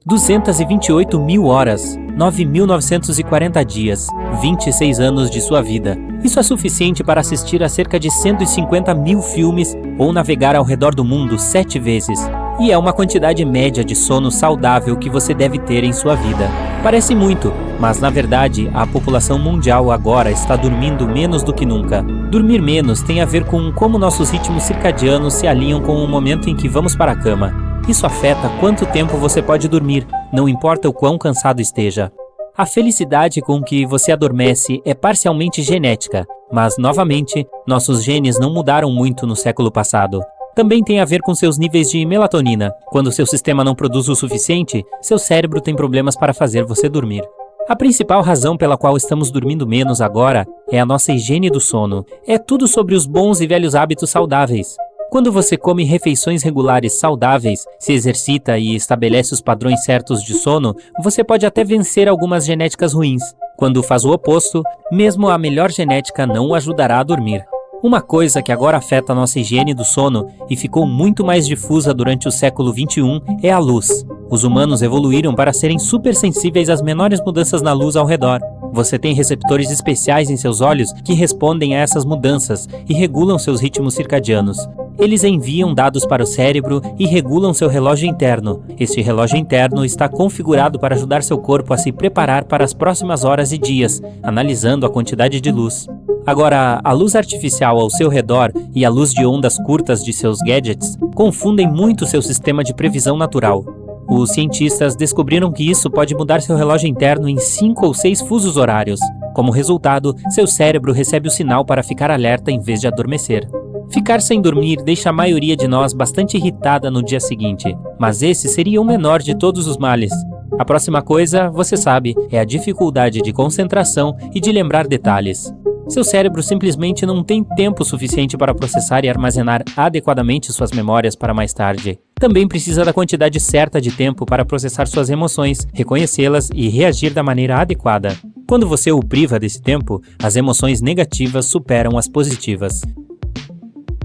228 mil horas, 9.940 dias, 26 anos de sua vida. Isso é suficiente para assistir a cerca de 150 mil filmes ou navegar ao redor do mundo 7 vezes. E é uma quantidade média de sono saudável que você deve ter em sua vida. Parece muito, mas na verdade a população mundial agora está dormindo menos do que nunca. Dormir menos tem a ver com como nossos ritmos circadianos se alinham com o momento em que vamos para a cama. Isso afeta quanto tempo você pode dormir, não importa o quão cansado esteja. A felicidade com que você adormece é parcialmente genética, mas, novamente, nossos genes não mudaram muito no século passado. Também tem a ver com seus níveis de melatonina. Quando seu sistema não produz o suficiente, seu cérebro tem problemas para fazer você dormir. A principal razão pela qual estamos dormindo menos agora é a nossa higiene do sono. É tudo sobre os bons e velhos hábitos saudáveis. Quando você come refeições regulares saudáveis, se exercita e estabelece os padrões certos de sono, você pode até vencer algumas genéticas ruins. Quando faz o oposto, mesmo a melhor genética não o ajudará a dormir. Uma coisa que agora afeta a nossa higiene do sono e ficou muito mais difusa durante o século XXI é a luz. Os humanos evoluíram para serem supersensíveis às menores mudanças na luz ao redor. Você tem receptores especiais em seus olhos que respondem a essas mudanças e regulam seus ritmos circadianos. Eles enviam dados para o cérebro e regulam seu relógio interno. Este relógio interno está configurado para ajudar seu corpo a se preparar para as próximas horas e dias, analisando a quantidade de luz. Agora, a luz artificial ao seu redor e a luz de ondas curtas de seus gadgets confundem muito seu sistema de previsão natural. Os cientistas descobriram que isso pode mudar seu relógio interno em 5 ou 6 fusos horários. Como resultado, seu cérebro recebe o sinal para ficar alerta em vez de adormecer. Ficar sem dormir deixa a maioria de nós bastante irritada no dia seguinte, mas esse seria o menor de todos os males. A próxima coisa, você sabe, é a dificuldade de concentração e de lembrar detalhes. Seu cérebro simplesmente não tem tempo suficiente para processar e armazenar adequadamente suas memórias para mais tarde. Também precisa da quantidade certa de tempo para processar suas emoções, reconhecê-las e reagir da maneira adequada. Quando você o priva desse tempo, as emoções negativas superam as positivas.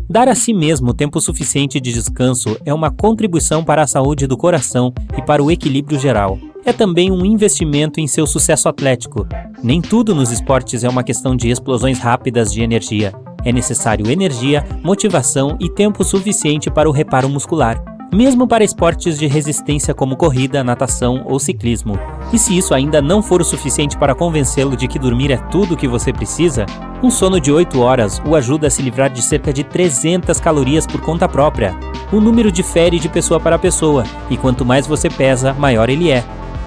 Dar a si mesmo tempo suficiente de descanso é uma contribuição para a saúde do coração e para o equilíbrio geral. É também um investimento em seu sucesso atlético. Nem tudo nos esportes é uma questão de explosões rápidas de energia. É necessário energia, motivação e tempo suficiente para o reparo muscular, mesmo para esportes de resistência como corrida, natação ou ciclismo. E se isso ainda não for o suficiente para convencê-lo de que dormir é tudo o que você precisa, um sono de 8 horas o ajuda a se livrar de cerca de 300 calorias por conta própria. O número difere de pessoa para pessoa, e quanto mais você pesa, maior ele é.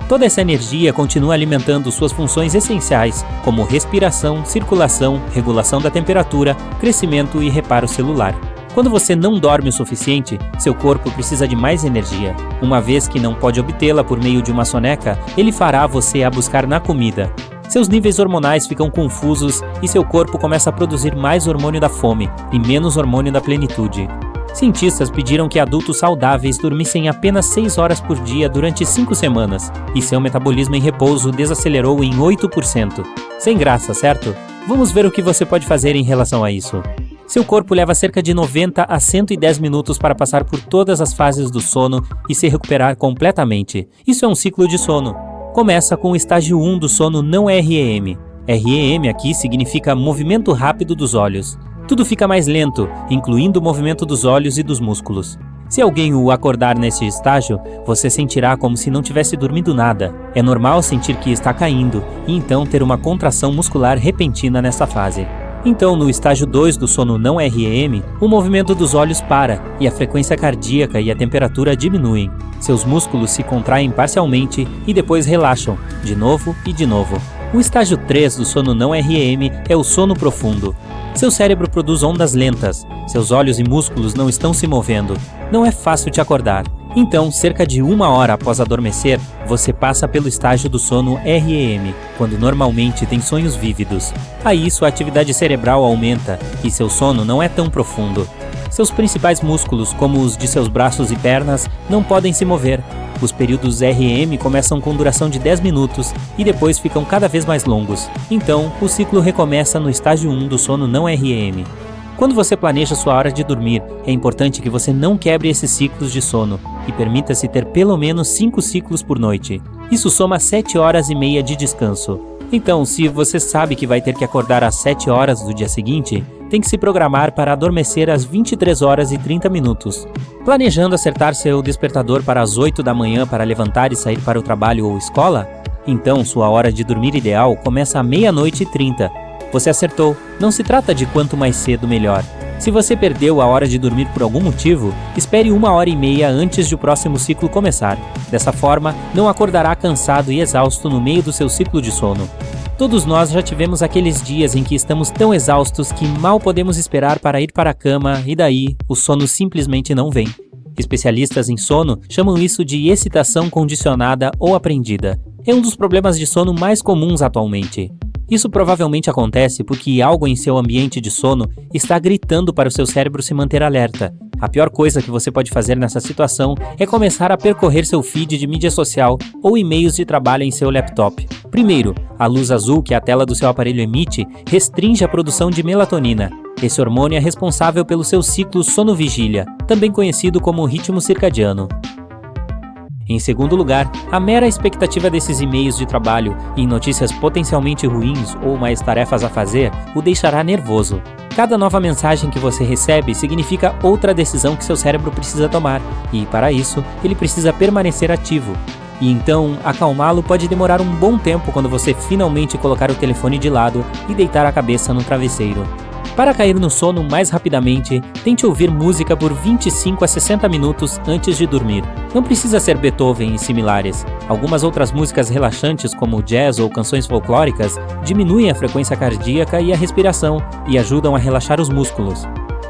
Toda essa energia continua alimentando suas funções essenciais, como respiração, circulação, regulação da temperatura, crescimento e reparo celular. Quando você não dorme o suficiente, seu corpo precisa de mais energia. Uma vez que não pode obtê-la por meio de uma soneca, ele fará você a buscar na comida. Seus níveis hormonais ficam confusos e seu corpo começa a produzir mais hormônio da fome e menos hormônio da plenitude. Cientistas pediram que adultos saudáveis dormissem apenas 6 horas por dia durante 5 semanas, e seu metabolismo em repouso desacelerou em 8%. Sem graça, certo? Vamos ver o que você pode fazer em relação a isso. Seu corpo leva cerca de 90 a 110 minutos para passar por todas as fases do sono e se recuperar completamente. Isso é um ciclo de sono. Começa com o estágio 1 do sono não REM. REM aqui significa movimento rápido dos olhos. Tudo fica mais lento, incluindo o movimento dos olhos e dos músculos. Se alguém o acordar nesse estágio, você sentirá como se não tivesse dormido nada. É normal sentir que está caindo e então ter uma contração muscular repentina nessa fase. Então, no estágio 2 do sono não REM, o movimento dos olhos para e a frequência cardíaca e a temperatura diminuem. Seus músculos se contraem parcialmente e depois relaxam, de novo e de novo. O estágio 3 do sono não REM é o sono profundo. Seu cérebro produz ondas lentas, seus olhos e músculos não estão se movendo. Não é fácil te acordar. Então, cerca de 1 hora após adormecer, você passa pelo estágio do sono REM, quando normalmente tem sonhos vívidos. Aí sua atividade cerebral aumenta e seu sono não é tão profundo. Seus principais músculos, como os de seus braços e pernas, não podem se mover. Os períodos REM começam com duração de 10 minutos e depois ficam cada vez mais longos. Então, o ciclo recomeça no estágio 1 do sono não REM. Quando você planeja sua hora de dormir, é importante que você não quebre esses ciclos de sono e permita-se ter pelo menos 5 ciclos por noite. Isso soma 7 horas e meia de descanso. Então, se você sabe que vai ter que acordar às 7 horas do dia seguinte, tem que se programar para adormecer às 23 horas e 30 minutos. Planejando acertar seu despertador para as 8 da manhã para levantar e sair para o trabalho ou escola? Então, sua hora de dormir ideal começa à 00:30. Você acertou, não se trata de quanto mais cedo melhor. Se você perdeu a hora de dormir por algum motivo, espere 1h30 antes de o próximo ciclo começar. Dessa forma, não acordará cansado e exausto no meio do seu ciclo de sono. Todos nós já tivemos aqueles dias em que estamos tão exaustos que mal podemos esperar para ir para a cama e daí o sono simplesmente não vem. Especialistas em sono chamam isso de excitação condicionada ou aprendida. É um dos problemas de sono mais comuns atualmente. Isso provavelmente acontece porque algo em seu ambiente de sono está gritando para o seu cérebro se manter alerta. A pior coisa que você pode fazer nessa situação é começar a percorrer seu feed de mídia social ou e-mails de trabalho em seu laptop. Primeiro, a luz azul que a tela do seu aparelho emite restringe a produção de melatonina. Esse hormônio é responsável pelo seu ciclo sono-vigília, também conhecido como ritmo circadiano. Em segundo lugar, a mera expectativa desses e-mails de trabalho em notícias potencialmente ruins ou mais tarefas a fazer o deixará nervoso. Cada nova mensagem que você recebe significa outra decisão que seu cérebro precisa tomar, e para isso, ele precisa permanecer ativo. E então, acalmá-lo pode demorar um bom tempo quando você finalmente colocar o telefone de lado e deitar a cabeça no travesseiro. Para cair no sono mais rapidamente, tente ouvir música por 25 a 60 minutos antes de dormir. Não precisa ser Beethoven e similares. Algumas outras músicas relaxantes, como jazz ou canções folclóricas, diminuem a frequência cardíaca e a respiração e ajudam a relaxar os músculos.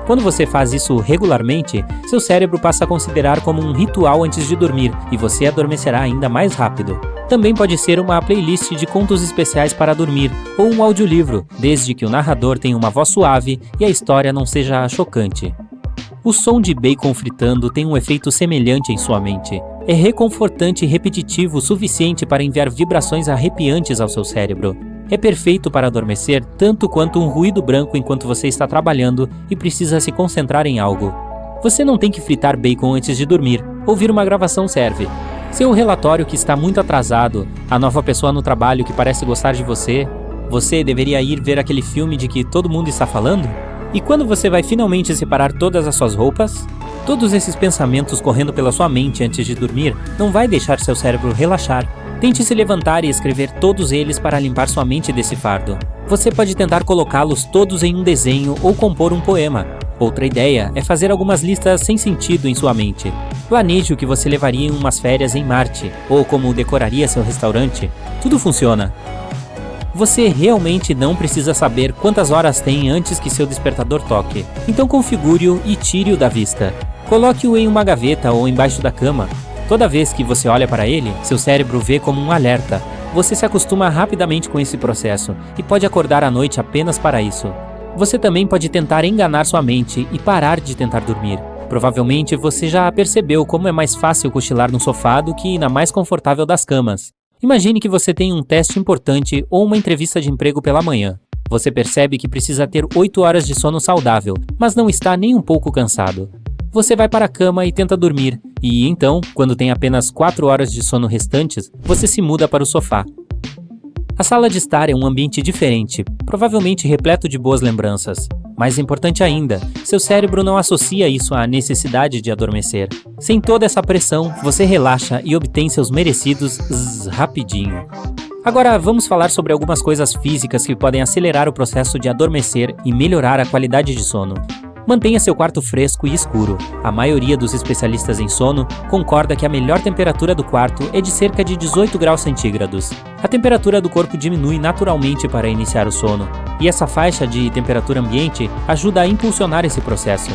Quando você faz isso regularmente, seu cérebro passa a considerar como um ritual antes de dormir e você adormecerá ainda mais rápido. Também pode ser uma playlist de contos especiais para dormir ou um audiolivro, desde que o narrador tenha uma voz suave e a história não seja chocante. O som de bacon fritando tem um efeito semelhante em sua mente. É reconfortante e repetitivo o suficiente para enviar vibrações arrepiantes ao seu cérebro. É perfeito para adormecer tanto quanto um ruído branco enquanto você está trabalhando e precisa se concentrar em algo. Você não tem que fritar bacon antes de dormir, ouvir uma gravação serve. Seu relatório que está muito atrasado, a nova pessoa no trabalho que parece gostar de você, você deveria ir ver aquele filme de que todo mundo está falando? E quando você vai finalmente separar todas as suas roupas? Todos esses pensamentos correndo pela sua mente antes de dormir não vai deixar seu cérebro relaxar. Tente se levantar e escrever todos eles para limpar sua mente desse fardo. Você pode tentar colocá-los todos em um desenho ou compor um poema. Outra ideia é fazer algumas listas sem sentido em sua mente. Planeje o que você levaria em umas férias em Marte, ou como decoraria seu restaurante. Tudo funciona. Você realmente não precisa saber quantas horas tem antes que seu despertador toque. Então configure-o e tire-o da vista. Coloque-o em uma gaveta ou embaixo da cama. Toda vez que você olha para ele, seu cérebro vê como um alerta. Você se acostuma rapidamente com esse processo e pode acordar à noite apenas para isso. Você também pode tentar enganar sua mente e parar de tentar dormir. Provavelmente você já percebeu como é mais fácil cochilar no sofá do que na mais confortável das camas. Imagine que você tem um teste importante ou uma entrevista de emprego pela manhã. Você percebe que precisa ter 8 horas de sono saudável, mas não está nem um pouco cansado. Você vai para a cama e tenta dormir, e então, quando tem apenas 4 horas de sono restantes, você se muda para o sofá. A sala de estar é um ambiente diferente, provavelmente repleto de boas lembranças. Mais importante ainda, seu cérebro não associa isso à necessidade de adormecer. Sem toda essa pressão, você relaxa e obtém seus merecidos rapidinho. Agora vamos falar sobre algumas coisas físicas que podem acelerar o processo de adormecer e melhorar a qualidade de sono. Mantenha seu quarto fresco e escuro. A maioria dos especialistas em sono concorda que a melhor temperatura do quarto é de cerca de 18 graus centígrados. A temperatura do corpo diminui naturalmente para iniciar o sono, e essa faixa de temperatura ambiente ajuda a impulsionar esse processo.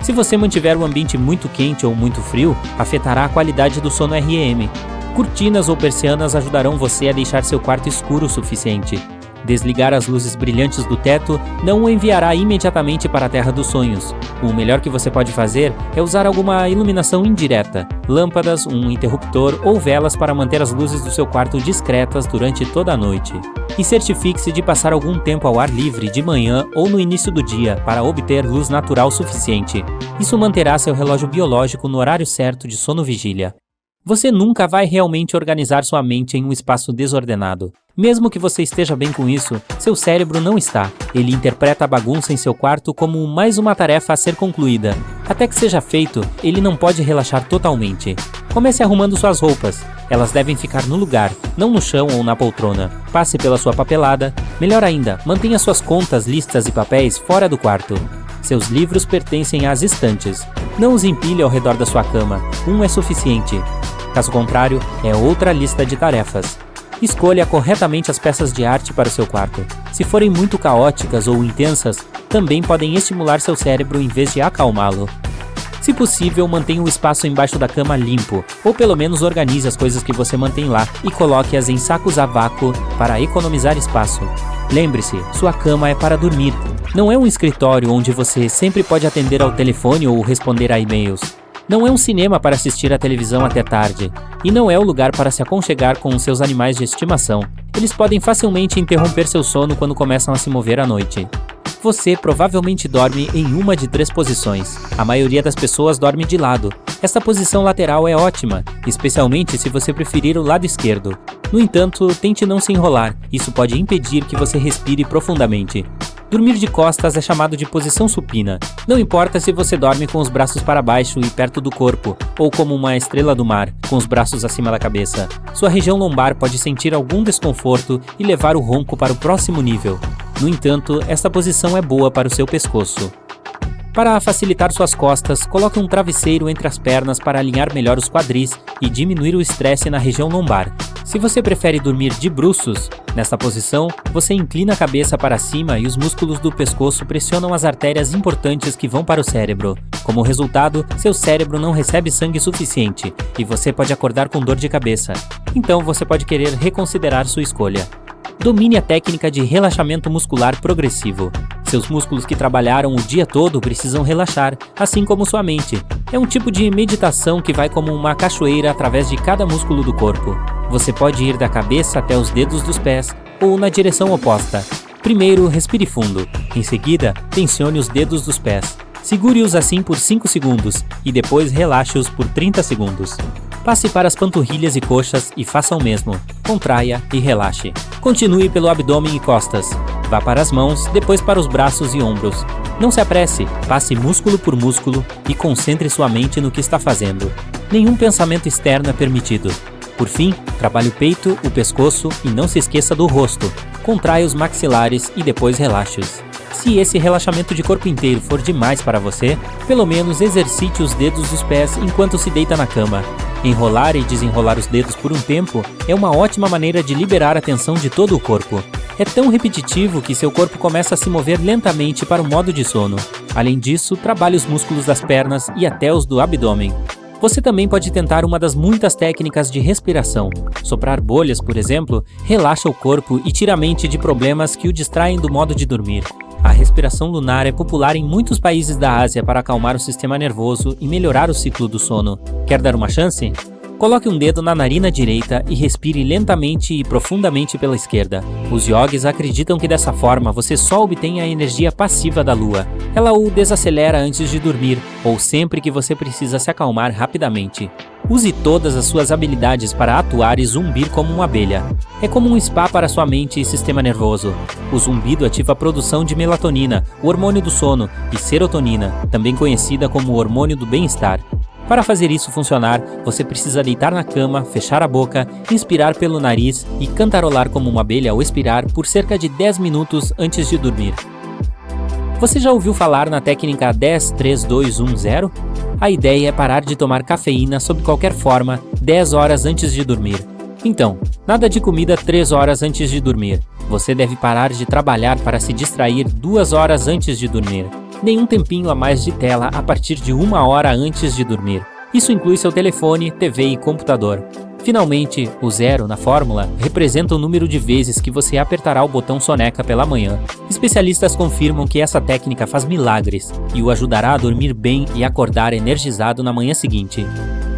Se você mantiver o ambiente muito quente ou muito frio, afetará a qualidade do sono REM. Cortinas ou persianas ajudarão você a deixar seu quarto escuro o suficiente. Desligar as luzes brilhantes do teto não o enviará imediatamente para a Terra dos Sonhos. O melhor que você pode fazer é usar alguma iluminação indireta, lâmpadas, um interruptor ou velas para manter as luzes do seu quarto discretas durante toda a noite. E certifique-se de passar algum tempo ao ar livre de manhã ou no início do dia para obter luz natural suficiente. Isso manterá seu relógio biológico no horário certo de sono-vigília. Você nunca vai realmente organizar sua mente em um espaço desordenado. Mesmo que você esteja bem com isso, seu cérebro não está. Ele interpreta a bagunça em seu quarto como mais uma tarefa a ser concluída. Até que seja feito, ele não pode relaxar totalmente. Comece arrumando suas roupas. Elas devem ficar no lugar, não no chão ou na poltrona. Passe pela sua papelada. Melhor ainda, mantenha suas contas, listas e papéis fora do quarto. Seus livros pertencem às estantes. Não os empilhe ao redor da sua cama. Um é suficiente. Caso contrário, é outra lista de tarefas. Escolha corretamente as peças de arte para o seu quarto. Se forem muito caóticas ou intensas, também podem estimular seu cérebro em vez de acalmá-lo. Se possível, mantenha o espaço embaixo da cama limpo, ou pelo menos organize as coisas que você mantém lá e coloque-as em sacos a vácuo para economizar espaço. Lembre-se, sua cama é para dormir. Não é um escritório onde você sempre pode atender ao telefone ou responder a e-mails. Não é um cinema para assistir à televisão até tarde. E não é o lugar para se aconchegar com os seus animais de estimação. Eles podem facilmente interromper seu sono quando começam a se mover à noite. Você provavelmente dorme em uma de 3 posições. A maioria das pessoas dorme de lado. Esta posição lateral é ótima, especialmente se você preferir o lado esquerdo. No entanto, tente não se enrolar. Isso pode impedir que você respire profundamente. Dormir de costas é chamado de posição supina. Não importa se você dorme com os braços para baixo e perto do corpo, ou como uma estrela do mar, com os braços acima da cabeça. Sua região lombar pode sentir algum desconforto e levar o ronco para o próximo nível. No entanto, esta posição é boa para o seu pescoço. Para facilitar suas costas, coloque um travesseiro entre as pernas para alinhar melhor os quadris e diminuir o estresse na região lombar. Se você prefere dormir de bruços, nesta posição, você inclina a cabeça para cima e os músculos do pescoço pressionam as artérias importantes que vão para o cérebro. Como resultado, seu cérebro não recebe sangue suficiente e você pode acordar com dor de cabeça. Então você pode querer reconsiderar sua escolha. Domine a técnica de relaxamento muscular progressivo. Seus músculos que trabalharam o dia todo precisam relaxar, assim como sua mente. É um tipo de meditação que vai como uma cachoeira através de cada músculo do corpo. Você pode ir da cabeça até os dedos dos pés, ou na direção oposta. Primeiro, respire fundo. Em seguida, tensione os dedos dos pés. Segure-os assim por 5 segundos, e depois relaxe-os por 30 segundos. Passe para as panturrilhas e coxas e faça o mesmo. Contraia e relaxe. Continue pelo abdômen e costas. Vá para as mãos, depois para os braços e ombros. Não se apresse, passe músculo por músculo e concentre sua mente no que está fazendo. Nenhum pensamento externo é permitido. Por fim, trabalhe o peito, o pescoço e não se esqueça do rosto. Contraia os maxilares e depois relaxe-os. Se esse relaxamento de corpo inteiro for demais para você, pelo menos exercite os dedos dos pés enquanto se deita na cama. Enrolar e desenrolar os dedos por um tempo é uma ótima maneira de liberar a tensão de todo o corpo. É tão repetitivo que seu corpo começa a se mover lentamente para o modo de sono. Além disso, trabalhe os músculos das pernas e até os do abdômen. Você também pode tentar uma das muitas técnicas de respiração. Soprar bolhas, por exemplo, relaxa o corpo e tira a mente de problemas que o distraem do modo de dormir. A respiração lunar é popular em muitos países da Ásia para acalmar o sistema nervoso e melhorar o ciclo do sono. Quer dar uma chance? Coloque um dedo na narina direita e respire lentamente e profundamente pela esquerda. Os yogis acreditam que dessa forma você só obtém a energia passiva da lua. Ela o desacelera antes de dormir ou sempre que você precisa se acalmar rapidamente. Use todas as suas habilidades para atuar e zumbir como uma abelha. É como um spa para sua mente e sistema nervoso. O zumbido ativa a produção de melatonina, o hormônio do sono, e serotonina, também conhecida como o hormônio do bem-estar. Para fazer isso funcionar, você precisa deitar na cama, fechar a boca, inspirar pelo nariz e cantarolar como uma abelha ao expirar por cerca de 10 minutos antes de dormir. Você já ouviu falar na técnica 10-3-2-1-0? A ideia é parar de tomar cafeína sob qualquer forma 10 horas antes de dormir. Então, nada de comida 3 horas antes de dormir. Você deve parar de trabalhar para se distrair 2 horas antes de dormir. Nenhum tempinho a mais de tela a partir de 1 hora antes de dormir. Isso inclui seu telefone, TV e computador. Finalmente, o 0 na fórmula representa o número de vezes que você apertará o botão soneca pela manhã. Especialistas confirmam que essa técnica faz milagres e o ajudará a dormir bem e acordar energizado na manhã seguinte.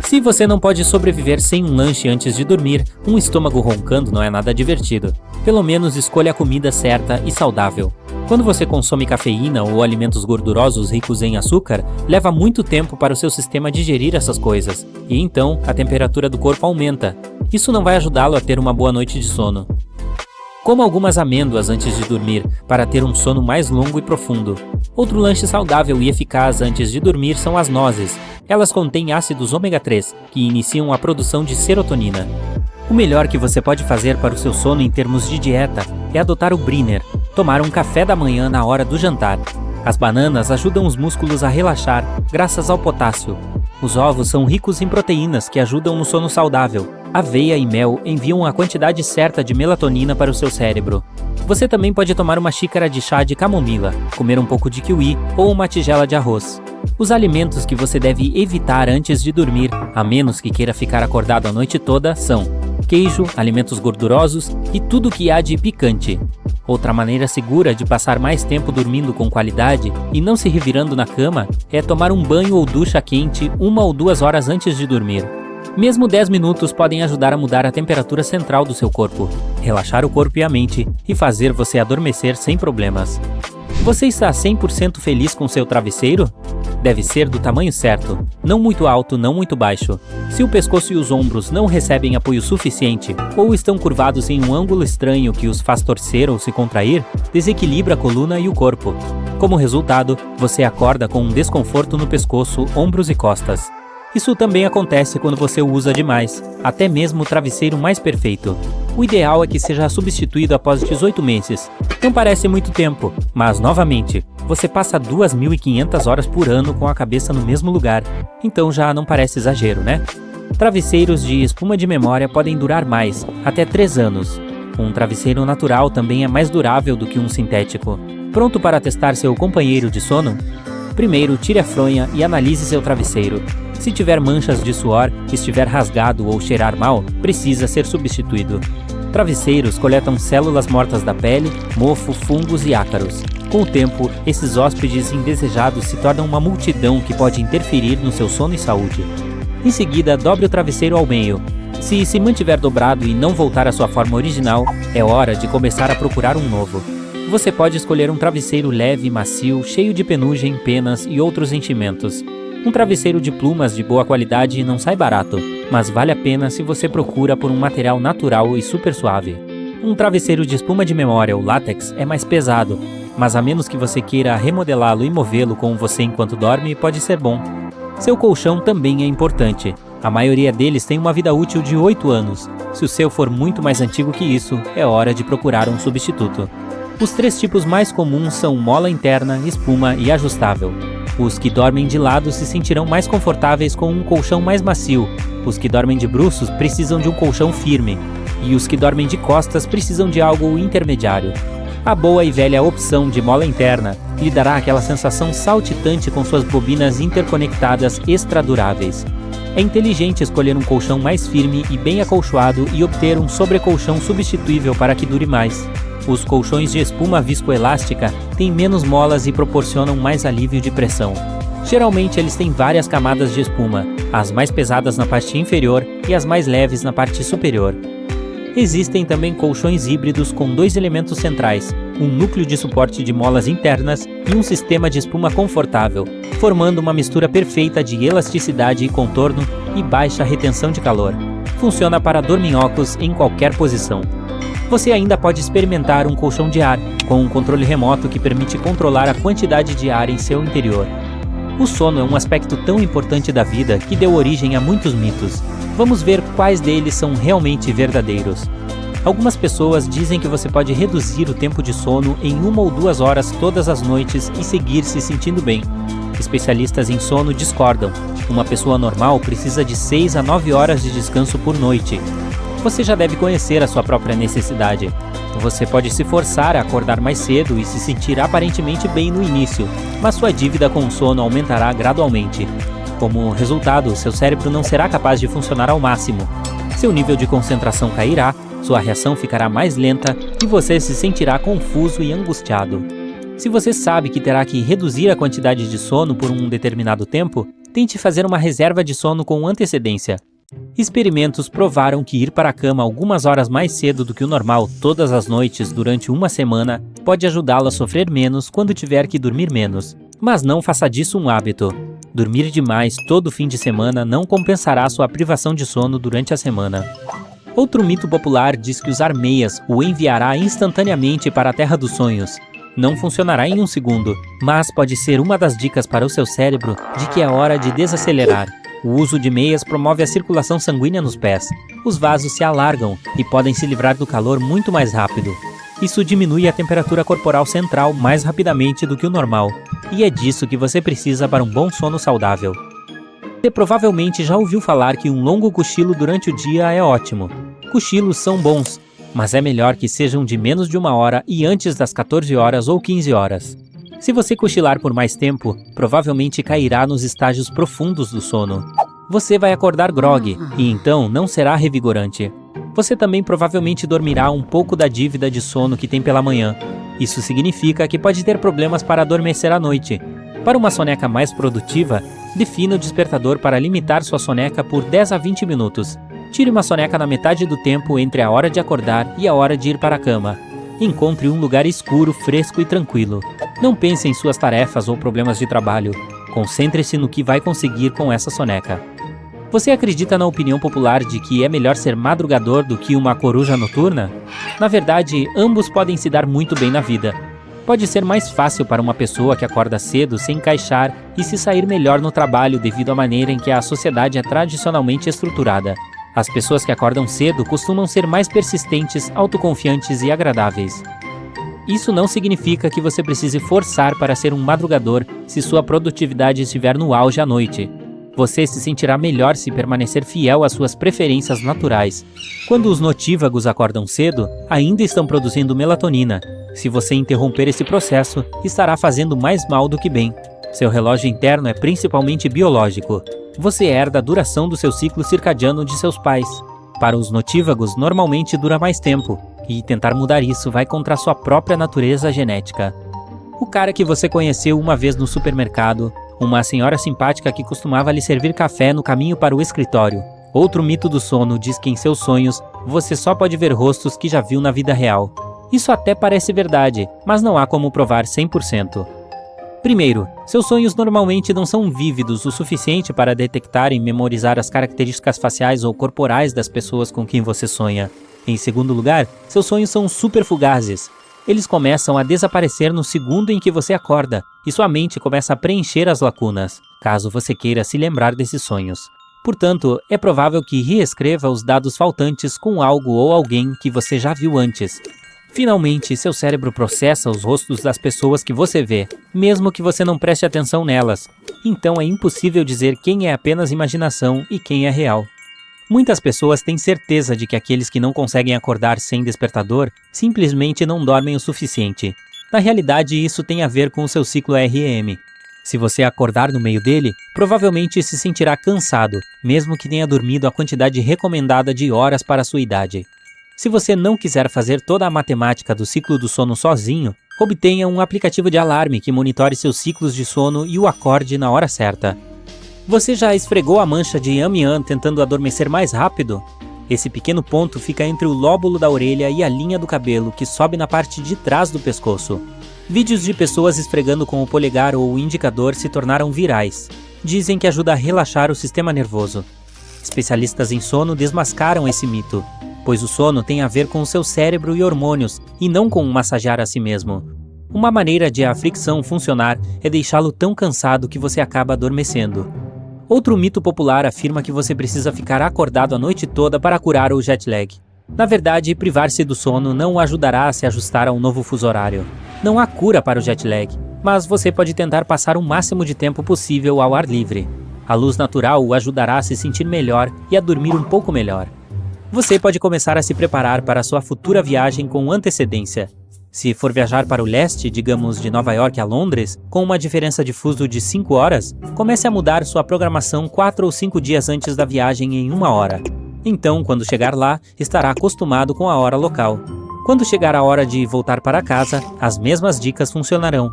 Se você não pode sobreviver sem um lanche antes de dormir, um estômago roncando não é nada divertido. Pelo menos escolha a comida certa e saudável. Quando você consome cafeína ou alimentos gordurosos ricos em açúcar, leva muito tempo para o seu sistema digerir essas coisas, e então a temperatura do corpo aumenta. Isso não vai ajudá-lo a ter uma boa noite de sono. Coma algumas amêndoas antes de dormir, para ter um sono mais longo e profundo. Outro lanche saudável e eficaz antes de dormir são as nozes. Elas contêm ácidos ômega 3, que iniciam a produção de serotonina. O melhor que você pode fazer para o seu sono em termos de dieta é adotar o Briner, tomar um café da manhã na hora do jantar. As bananas ajudam os músculos a relaxar, graças ao potássio. Os ovos são ricos em proteínas que ajudam no sono saudável. Aveia e mel enviam a quantidade certa de melatonina para o seu cérebro. Você também pode tomar uma xícara de chá de camomila, comer um pouco de kiwi ou uma tigela de arroz. Os alimentos que você deve evitar antes de dormir, a menos que queira ficar acordado a noite toda, são queijo, alimentos gordurosos e tudo que há de picante. Outra maneira segura de passar mais tempo dormindo com qualidade e não se revirando na cama é tomar um banho ou ducha quente 1 ou 2 horas antes de dormir. Mesmo 10 minutos podem ajudar a mudar a temperatura central do seu corpo, relaxar o corpo e a mente e fazer você adormecer sem problemas. Você está 100% feliz com seu travesseiro? Deve ser do tamanho certo, não muito alto, não muito baixo. Se o pescoço e os ombros não recebem apoio suficiente ou estão curvados em um ângulo estranho que os faz torcer ou se contrair, desequilibra a coluna e o corpo. Como resultado, você acorda com um desconforto no pescoço, ombros e costas. Isso também acontece quando você o usa demais, até mesmo o travesseiro mais perfeito. O ideal é que seja substituído após 18 meses. Não parece muito tempo, mas, novamente, você passa 2.500 horas por ano com a cabeça no mesmo lugar, então já não parece exagero, né? Travesseiros de espuma de memória podem durar mais, até 3 anos. Um travesseiro natural também é mais durável do que um sintético. Pronto para testar seu companheiro de sono? Primeiro, tire a fronha e analise seu travesseiro. Se tiver manchas de suor, estiver rasgado ou cheirar mal, precisa ser substituído. Travesseiros coletam células mortas da pele, mofo, fungos e ácaros. Com o tempo, esses hóspedes indesejados se tornam uma multidão que pode interferir no seu sono e saúde. Em seguida, dobre o travesseiro ao meio. Se se mantiver dobrado e não voltar à sua forma original, é hora de começar a procurar um novo. Você pode escolher um travesseiro leve, macio, cheio de penugem, penas e outros enchimentos. Um travesseiro de plumas de boa qualidade não sai barato, mas vale a pena se você procura por um material natural e super suave. Um travesseiro de espuma de memória ou látex é mais pesado, mas a menos que você queira remodelá-lo e movê-lo com você enquanto dorme, pode ser bom. Seu colchão também é importante. A maioria deles tem uma vida útil de 8 anos. Se o seu for muito mais antigo que isso, é hora de procurar um substituto. Os 3 tipos mais comuns são mola interna, espuma e ajustável. Os que dormem de lado se sentirão mais confortáveis com um colchão mais macio. Os que dormem de bruços precisam de um colchão firme. E os que dormem de costas precisam de algo intermediário. A boa e velha opção de mola interna lhe dará aquela sensação saltitante com suas bobinas interconectadas extra duráveis. É inteligente escolher um colchão mais firme e bem acolchoado e obter um sobrecolchão substituível para que dure mais. Os colchões de espuma viscoelástica têm menos molas e proporcionam mais alívio de pressão. Geralmente eles têm várias camadas de espuma, as mais pesadas na parte inferior e as mais leves na parte superior. Existem também colchões híbridos com 2 elementos centrais, um núcleo de suporte de molas internas e um sistema de espuma confortável, formando uma mistura perfeita de elasticidade e contorno e baixa retenção de calor. Funciona para dorminhocos em qualquer posição. Você ainda pode experimentar um colchão de ar, com um controle remoto que permite controlar a quantidade de ar em seu interior. O sono é um aspecto tão importante da vida que deu origem a muitos mitos. Vamos ver quais deles são realmente verdadeiros. Algumas pessoas dizem que você pode reduzir o tempo de sono em 1 ou 2 horas todas as noites e seguir se sentindo bem. Especialistas em sono discordam. Uma pessoa normal precisa de 6 a 9 horas de descanso por noite. Você já deve conhecer a sua própria necessidade. Você pode se forçar a acordar mais cedo e se sentir aparentemente bem no início, mas sua dívida com o sono aumentará gradualmente. Como resultado, seu cérebro não será capaz de funcionar ao máximo. Seu nível de concentração cairá, sua reação ficará mais lenta e você se sentirá confuso e angustiado. Se você sabe que terá que reduzir a quantidade de sono por um determinado tempo, Tente fazer uma reserva de sono com antecedência. Experimentos provaram que ir para a cama algumas horas mais cedo do que o normal todas as noites durante uma semana pode ajudá-lo a sofrer menos quando tiver que dormir menos. Mas não faça disso um hábito. Dormir demais todo fim de semana não compensará sua privação de sono durante a semana. Outro mito popular diz que usar meias o enviará instantaneamente para a Terra dos Sonhos. Não funcionará em um segundo, mas pode ser uma das dicas para o seu cérebro de que é hora de desacelerar. O uso de meias promove a circulação sanguínea nos pés. Os vasos se alargam e podem se livrar do calor muito mais rápido. Isso diminui a temperatura corporal central mais rapidamente do que o normal, e é disso que você precisa para um bom sono saudável. Você provavelmente já ouviu falar que um longo cochilo durante o dia é ótimo. Cochilos são bons, mas é melhor que sejam de menos de 1 hora e antes das 14 horas ou 15 horas. Se você cochilar por mais tempo, provavelmente cairá nos estágios profundos do sono. Você vai acordar grogue e então não será revigorante. Você também provavelmente dormirá um pouco da dívida de sono que tem pela manhã. Isso significa que pode ter problemas para adormecer à noite. Para uma soneca mais produtiva, defina o despertador para limitar sua soneca por 10 a 20 minutos. Tire uma soneca na metade do tempo entre a hora de acordar e a hora de ir para a cama. Encontre um lugar escuro, fresco e tranquilo. Não pense em suas tarefas ou problemas de trabalho. Concentre-se no que vai conseguir com essa soneca. Você acredita na opinião popular de que é melhor ser madrugador do que uma coruja noturna? Na verdade, ambos podem se dar muito bem na vida. Pode ser mais fácil para uma pessoa que acorda cedo se encaixar e se sair melhor no trabalho devido à maneira em que a sociedade é tradicionalmente estruturada. As pessoas que acordam cedo costumam ser mais persistentes, autoconfiantes e agradáveis. Isso não significa que você precise forçar para ser um madrugador se sua produtividade estiver no auge à noite. Você se sentirá melhor se permanecer fiel às suas preferências naturais. Quando os notívagos acordam cedo, ainda estão produzindo melatonina. Se você interromper esse processo, estará fazendo mais mal do que bem. Seu relógio interno é principalmente biológico. Você herda a duração do seu ciclo circadiano de seus pais. Para os notívagos, normalmente dura mais tempo, e tentar mudar isso vai contra a sua própria natureza genética. O cara que você conheceu uma vez no supermercado, uma senhora simpática que costumava lhe servir café no caminho para o escritório. Outro mito do sono diz que em seus sonhos, você só pode ver rostos que já viu na vida real. Isso até parece verdade, mas não há como provar 100%. Primeiro, seus sonhos normalmente não são vívidos o suficiente para detectar e memorizar as características faciais ou corporais das pessoas com quem você sonha. Em segundo lugar, seus sonhos são super fugazes. Eles começam a desaparecer no segundo em que você acorda, e sua mente começa a preencher as lacunas, caso você queira se lembrar desses sonhos. Portanto, é provável que reescreva os dados faltantes com algo ou alguém que você já viu antes. Finalmente, seu cérebro processa os rostos das pessoas que você vê, mesmo que você não preste atenção nelas. Então é impossível dizer quem é apenas imaginação e quem é real. Muitas pessoas têm certeza de que aqueles que não conseguem acordar sem despertador simplesmente não dormem o suficiente. Na realidade, isso tem a ver com o seu ciclo REM. Se você acordar no meio dele, provavelmente se sentirá cansado, mesmo que tenha dormido a quantidade recomendada de horas para a sua idade. Se você não quiser fazer toda a matemática do ciclo do sono sozinho, obtenha um aplicativo de alarme que monitore seus ciclos de sono e o acorde na hora certa. Você já esfregou a mancha de amiã tentando adormecer mais rápido? Esse pequeno ponto fica entre o lóbulo da orelha e a linha do cabelo que sobe na parte de trás do pescoço. Vídeos de pessoas esfregando com o polegar ou o indicador se tornaram virais. Dizem que ajuda a relaxar o sistema nervoso. Especialistas em sono desmascaram esse mito, pois o sono tem a ver com o seu cérebro e hormônios, e não com massagear a si mesmo. Uma maneira de a fricção funcionar é deixá-lo tão cansado que você acaba adormecendo. Outro mito popular afirma que você precisa ficar acordado a noite toda para curar o jet lag. Na verdade, privar-se do sono não o ajudará a se ajustar a um novo fuso horário. Não há cura para o jet lag, mas você pode tentar passar o máximo de tempo possível ao ar livre. A luz natural o ajudará a se sentir melhor e a dormir um pouco melhor. Você pode começar a se preparar para a sua futura viagem com antecedência. Se for viajar para o leste, digamos de Nova York a Londres, com uma diferença de fuso de 5 horas, comece a mudar sua programação 4 ou 5 dias antes da viagem em 1 hora. Então, quando chegar lá, estará acostumado com a hora local. Quando chegar a hora de voltar para casa, as mesmas dicas funcionarão.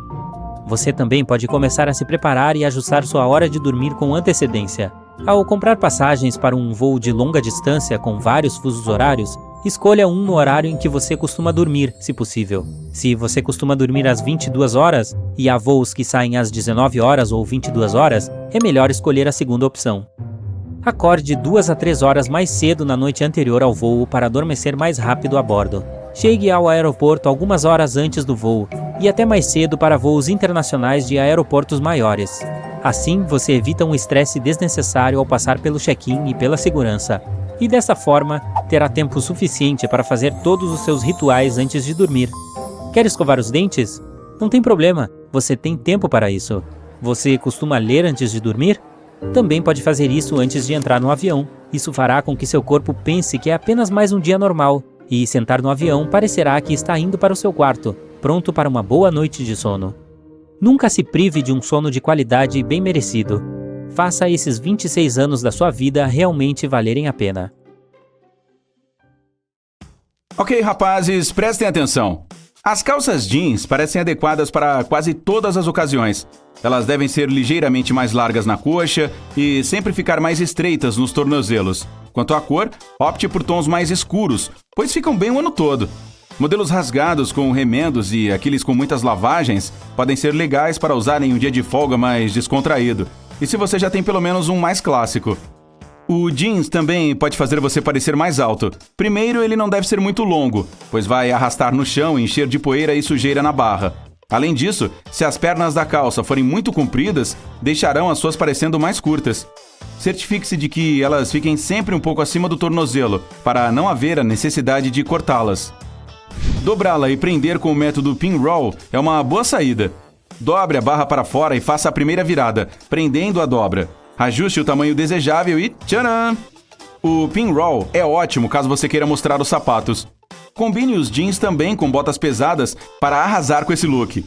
Você também pode começar a se preparar e ajustar sua hora de dormir com antecedência. Ao comprar passagens para um voo de longa distância com vários fusos horários, escolha um no horário em que você costuma dormir, se possível. Se você costuma dormir às 22 horas e há voos que saem às 19 horas ou 22 horas, é melhor escolher a segunda opção. Acorde 2 a 3 horas mais cedo na noite anterior ao voo para adormecer mais rápido a bordo. Chegue ao aeroporto algumas horas antes do voo e até mais cedo para voos internacionais de aeroportos maiores. Assim, você evita um estresse desnecessário ao passar pelo check-in e pela segurança. E dessa forma, terá tempo suficiente para fazer todos os seus rituais antes de dormir. Quer escovar os dentes? Não tem problema, você tem tempo para isso. Você costuma ler antes de dormir? Também pode fazer isso antes de entrar no avião. Isso fará com que seu corpo pense que é apenas mais um dia normal, e sentar no avião parecerá que está indo para o seu quarto, pronto para uma boa noite de sono. Nunca se prive de um sono de qualidade bem merecido. Faça esses 26 anos da sua vida realmente valerem a pena. Ok, rapazes, prestem atenção. As calças jeans parecem adequadas para quase todas as ocasiões. Elas devem ser ligeiramente mais largas na coxa e sempre ficar mais estreitas nos tornozelos. Quanto à cor, opte por tons mais escuros, pois ficam bem o ano todo. Modelos rasgados com remendos e aqueles com muitas lavagens podem ser legais para usar em um dia de folga mais descontraído. E se você já tem pelo menos um mais clássico. O jeans também pode fazer você parecer mais alto. Primeiro, ele não deve ser muito longo, pois vai arrastar no chão e encher de poeira e sujeira na barra. Além disso, se as pernas da calça forem muito compridas, deixarão as suas parecendo mais curtas. Certifique-se de que elas fiquem sempre um pouco acima do tornozelo, para não haver a necessidade de cortá-las. Dobrá-la e prender com o método pinroll é uma boa saída. Dobre a barra para fora e faça a primeira virada, prendendo a dobra. Ajuste o tamanho desejável e tcharam! O pinroll é ótimo caso você queira mostrar os sapatos. Combine os jeans também com botas pesadas para arrasar com esse look.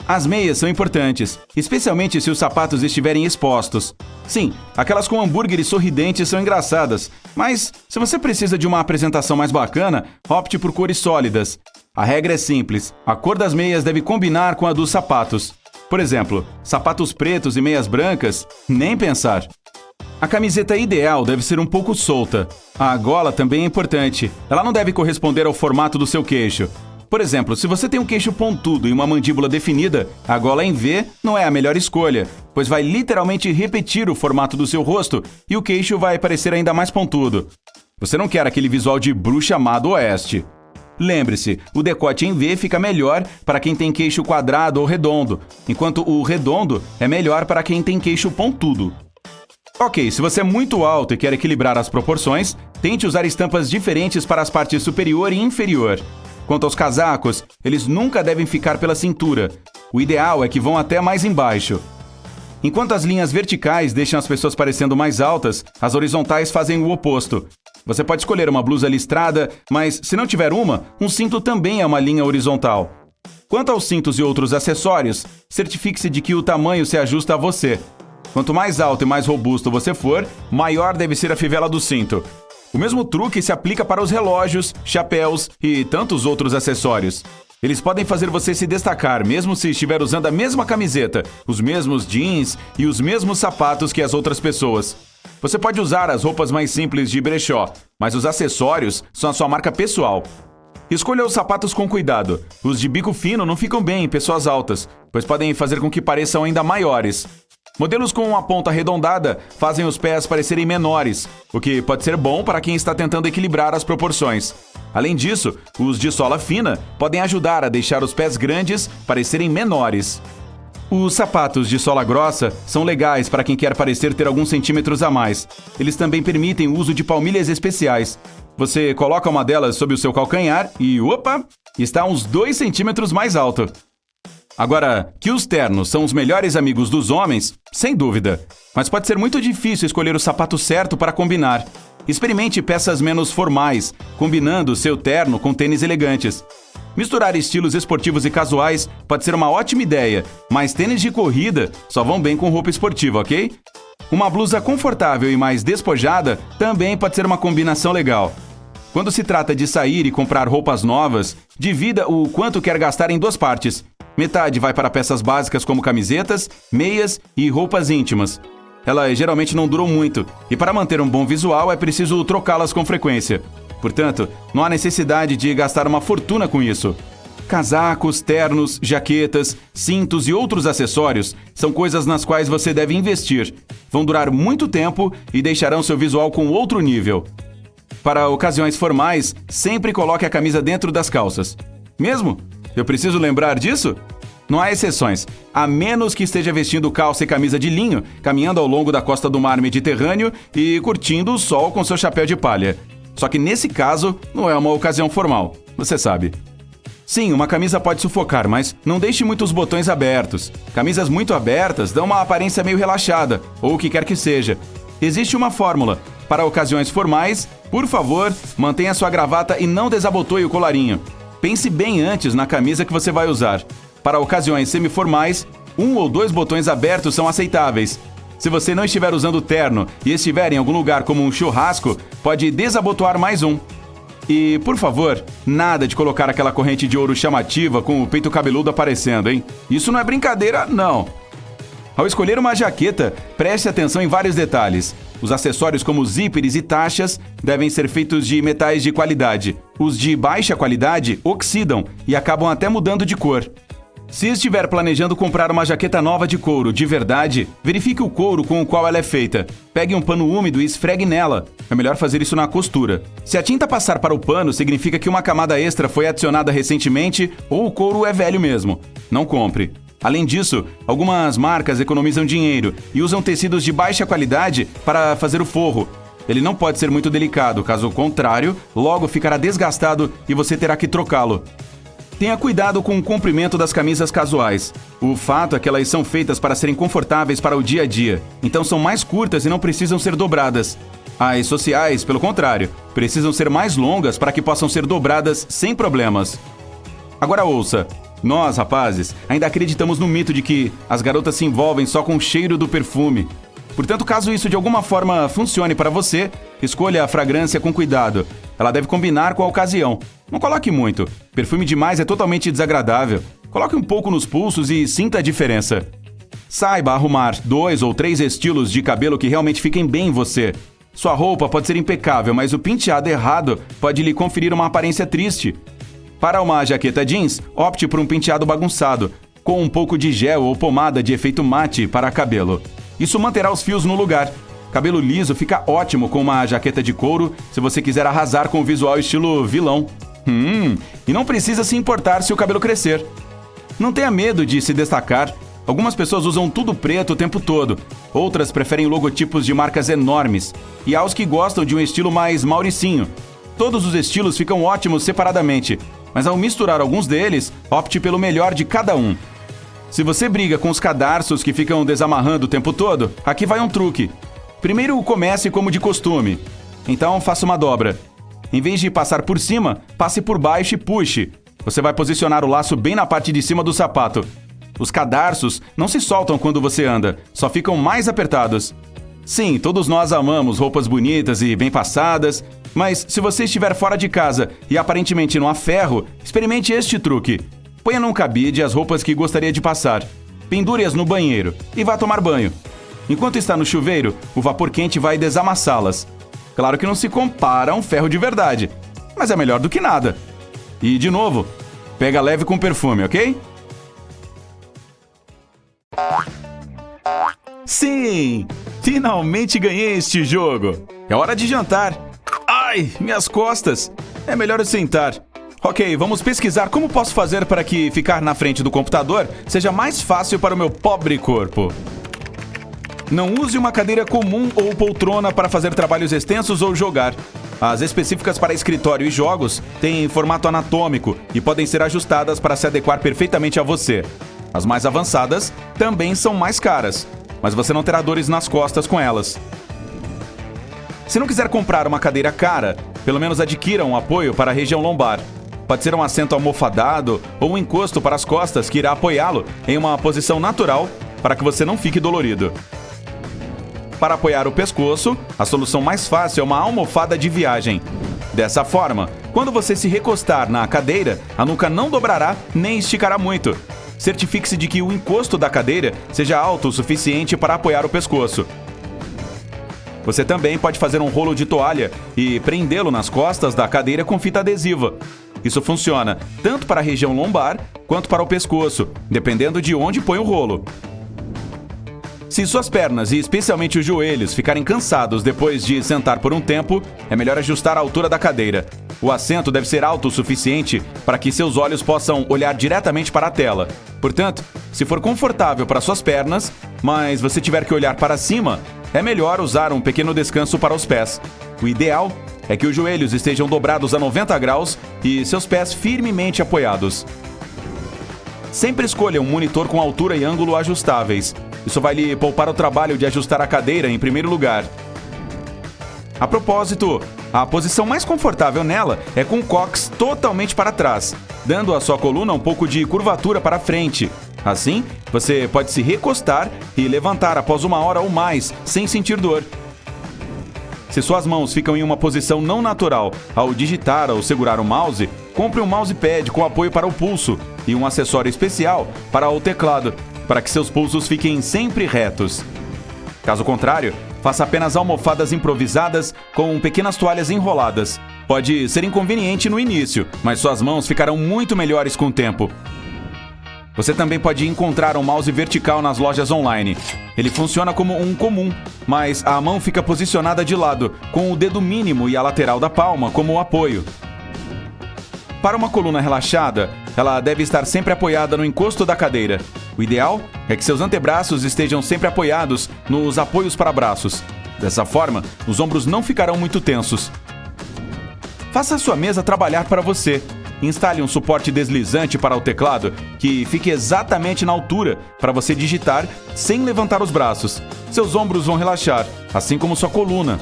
As meias são importantes, especialmente se os sapatos estiverem expostos. Sim, aquelas com hambúrgueres sorridentes são engraçadas, mas se você precisa de uma apresentação mais bacana, opte por cores sólidas. A regra é simples, a cor das meias deve combinar com a dos sapatos. Por exemplo, sapatos pretos e meias brancas, nem pensar. A camiseta ideal deve ser um pouco solta. A gola também é importante, ela não deve corresponder ao formato do seu queixo. Por exemplo, se você tem um queixo pontudo e uma mandíbula definida, a gola em V não é a melhor escolha, pois vai literalmente repetir o formato do seu rosto e o queixo vai parecer ainda mais pontudo. Você não quer aquele visual de bruxa má do oeste. Lembre-se, o decote em V fica melhor para quem tem queixo quadrado ou redondo, enquanto o redondo é melhor para quem tem queixo pontudo. Ok, se você é muito alto e quer equilibrar as proporções, tente usar estampas diferentes para as partes superior e inferior. Quanto aos casacos, eles nunca devem ficar pela cintura. O ideal é que vão até mais embaixo. Enquanto as linhas verticais deixam as pessoas parecendo mais altas, as horizontais fazem o oposto. Você pode escolher uma blusa listrada, mas se não tiver uma, um cinto também é uma linha horizontal. Quanto aos cintos e outros acessórios, certifique-se de que o tamanho se ajusta a você. Quanto mais alto e mais robusto você for, maior deve ser a fivela do cinto. O mesmo truque se aplica para os relógios, chapéus e tantos outros acessórios. Eles podem fazer você se destacar, mesmo se estiver usando a mesma camiseta, os mesmos jeans e os mesmos sapatos que as outras pessoas. Você pode usar as roupas mais simples de brechó, mas os acessórios são a sua marca pessoal. Escolha os sapatos com cuidado. Os de bico fino não ficam bem em pessoas altas, pois podem fazer com que pareçam ainda maiores. Modelos com uma ponta arredondada fazem os pés parecerem menores, o que pode ser bom para quem está tentando equilibrar as proporções. Além disso, os de sola fina podem ajudar a deixar os pés grandes parecerem menores. Os sapatos de sola grossa são legais para quem quer parecer ter alguns centímetros a mais. Eles também permitem o uso de palmilhas especiais. Você coloca uma delas sob o seu calcanhar e, opa, está uns 2 centímetros mais alto. Agora, que os ternos são os melhores amigos dos homens, sem dúvida. Mas pode ser muito difícil escolher o sapato certo para combinar. Experimente peças menos formais, combinando seu terno com tênis elegantes. Misturar estilos esportivos e casuais pode ser uma ótima ideia, mas tênis de corrida só vão bem com roupa esportiva, ok? Uma blusa confortável e mais despojada também pode ser uma combinação legal. Quando se trata de sair e comprar roupas novas, divida o quanto quer gastar em 2 partes. Metade vai para peças básicas como camisetas, meias e roupas íntimas. Elas geralmente não duram muito, e para manter um bom visual é preciso trocá-las com frequência. Portanto, não há necessidade de gastar uma fortuna com isso. Casacos, ternos, jaquetas, cintos e outros acessórios são coisas nas quais você deve investir. Vão durar muito tempo e deixarão seu visual com outro nível. Para ocasiões formais, sempre coloque a camisa dentro das calças. Mesmo? Eu preciso lembrar disso? Não há exceções, a menos que esteja vestindo calça e camisa de linho, caminhando ao longo da costa do mar Mediterrâneo e curtindo o sol com seu chapéu de palha. Só que nesse caso, não é uma ocasião formal, você sabe. Sim, uma camisa pode sufocar, mas não deixe muitos botões abertos. Camisas muito abertas dão uma aparência meio relaxada, ou o que quer que seja. Existe uma fórmula. Para ocasiões formais, por favor, mantenha sua gravata e não desabotoe o colarinho. Pense bem antes na camisa que você vai usar. Para ocasiões semiformais, 1 ou 2 botões abertos são aceitáveis. Se você não estiver usando terno e estiver em algum lugar como um churrasco, pode desabotoar mais um. E, por favor, nada de colocar aquela corrente de ouro chamativa com o peito cabeludo aparecendo, hein? Isso não é brincadeira, não. Ao escolher uma jaqueta, preste atenção em vários detalhes. Os acessórios como zíperes e tachas devem ser feitos de metais de qualidade. Os de baixa qualidade oxidam e acabam até mudando de cor. Se estiver planejando comprar uma jaqueta nova de couro de verdade, verifique o couro com o qual ela é feita. Pegue um pano úmido e esfregue nela. É melhor fazer isso na costura. Se a tinta passar para o pano, significa que uma camada extra foi adicionada recentemente ou o couro é velho mesmo. Não compre. Além disso, algumas marcas economizam dinheiro e usam tecidos de baixa qualidade para fazer o forro. Ele não pode ser muito delicado, caso contrário, logo ficará desgastado e você terá que trocá-lo. Tenha cuidado com o comprimento das camisas casuais. O fato é que elas são feitas para serem confortáveis para o dia a dia, então são mais curtas e não precisam ser dobradas. As sociais, pelo contrário, precisam ser mais longas para que possam ser dobradas sem problemas. Agora ouça, nós, rapazes, ainda acreditamos no mito de que as garotas se envolvem só com o cheiro do perfume. Portanto, caso isso de alguma forma funcione para você, escolha a fragrância com cuidado. Ela deve combinar com a ocasião. Não coloque muito. Perfume demais é totalmente desagradável. Coloque um pouco nos pulsos e sinta a diferença. Saiba arrumar 2 ou 3 estilos de cabelo que realmente fiquem bem em você. Sua roupa pode ser impecável, mas o penteado errado pode lhe conferir uma aparência triste. Para uma jaqueta jeans, opte por um penteado bagunçado, com um pouco de gel ou pomada de efeito mate para cabelo. Isso manterá os fios no lugar. Cabelo liso fica ótimo com uma jaqueta de couro se você quiser arrasar com o visual estilo vilão. E não precisa se importar se o cabelo crescer. Não tenha medo de se destacar. Algumas pessoas usam tudo preto o tempo todo. Outras preferem logotipos de marcas enormes. E há os que gostam de um estilo mais mauricinho. Todos os estilos ficam ótimos separadamente, mas ao misturar alguns deles, opte pelo melhor de cada um. Se você briga com os cadarços que ficam desamarrando o tempo todo, aqui vai um truque. Primeiro comece como de costume. Então faça uma dobra. Em vez de passar por cima, passe por baixo e puxe. Você vai posicionar o laço bem na parte de cima do sapato. Os cadarços não se soltam quando você anda, só ficam mais apertados. Sim, todos nós amamos roupas bonitas e bem passadas, mas se você estiver fora de casa e aparentemente não há ferro, experimente este truque. Ponha num cabide as roupas que gostaria de passar. Pendure-as no banheiro e vá tomar banho. Enquanto está no chuveiro, o vapor quente vai desamassá-las. Claro que não se compara a um ferro de verdade, mas é melhor do que nada. E, de novo, pega leve com perfume, ok? Sim! Finalmente ganhei este jogo! É hora de jantar! Ai, minhas costas! É melhor eu sentar. Ok, vamos pesquisar como posso fazer para que ficar na frente do computador seja mais fácil para o meu pobre corpo. Não use uma cadeira comum ou poltrona para fazer trabalhos extensos ou jogar. As específicas para escritório e jogos têm formato anatômico e podem ser ajustadas para se adequar perfeitamente a você. As mais avançadas também são mais caras, mas você não terá dores nas costas com elas. Se não quiser comprar uma cadeira cara, pelo menos adquira um apoio para a região lombar. Pode ser um assento almofadado ou um encosto para as costas que irá apoiá-lo em uma posição natural para que você não fique dolorido. Para apoiar o pescoço, a solução mais fácil é uma almofada de viagem. Dessa forma, quando você se recostar na cadeira, a nuca não dobrará nem esticará muito. certifique-se de que o encosto da cadeira seja alto o suficiente para apoiar o pescoço. Você também pode fazer um rolo de toalha e prendê-lo nas costas da cadeira com fita adesiva. Isso funciona tanto para a região lombar quanto para o pescoço, dependendo de onde põe o rolo. Se suas pernas e especialmente os joelhos ficarem cansados depois de sentar por um tempo, é melhor ajustar a altura da cadeira. O assento deve ser alto o suficiente para que seus olhos possam olhar diretamente para a tela. Portanto, se for confortável para suas pernas, mas você tiver que olhar para cima, é melhor usar um pequeno descanso para os pés. O ideal é que os joelhos estejam dobrados a 90 graus e seus pés firmemente apoiados. Sempre escolha um monitor com altura e ângulo ajustáveis. Isso vai lhe poupar o trabalho de ajustar a cadeira em primeiro lugar. A propósito, a posição mais confortável nela é com o cóccix totalmente para trás, dando à sua coluna um pouco de curvatura para frente. Assim, você pode se recostar e levantar após 1 hora ou mais, sem sentir dor. Se suas mãos ficam em uma posição não natural ao digitar ou segurar o mouse, compre um mousepad com apoio para o pulso e um acessório especial para o teclado, para que seus pulsos fiquem sempre retos. Caso contrário, faça apenas almofadas improvisadas com pequenas toalhas enroladas. Pode ser inconveniente no início, mas suas mãos ficarão muito melhores com o tempo. Você também pode encontrar um mouse vertical nas lojas online. Ele funciona como um comum, mas a mão fica posicionada de lado, com o dedo mínimo e a lateral da palma como apoio. Para uma coluna relaxada, ela deve estar sempre apoiada no encosto da cadeira. O ideal é que seus antebraços estejam sempre apoiados nos apoios para braços. Dessa forma, os ombros não ficarão muito tensos. Faça a sua mesa trabalhar para você. Instale um suporte deslizante para o teclado que fique exatamente na altura para você digitar sem levantar os braços. Seus ombros vão relaxar, assim como sua coluna.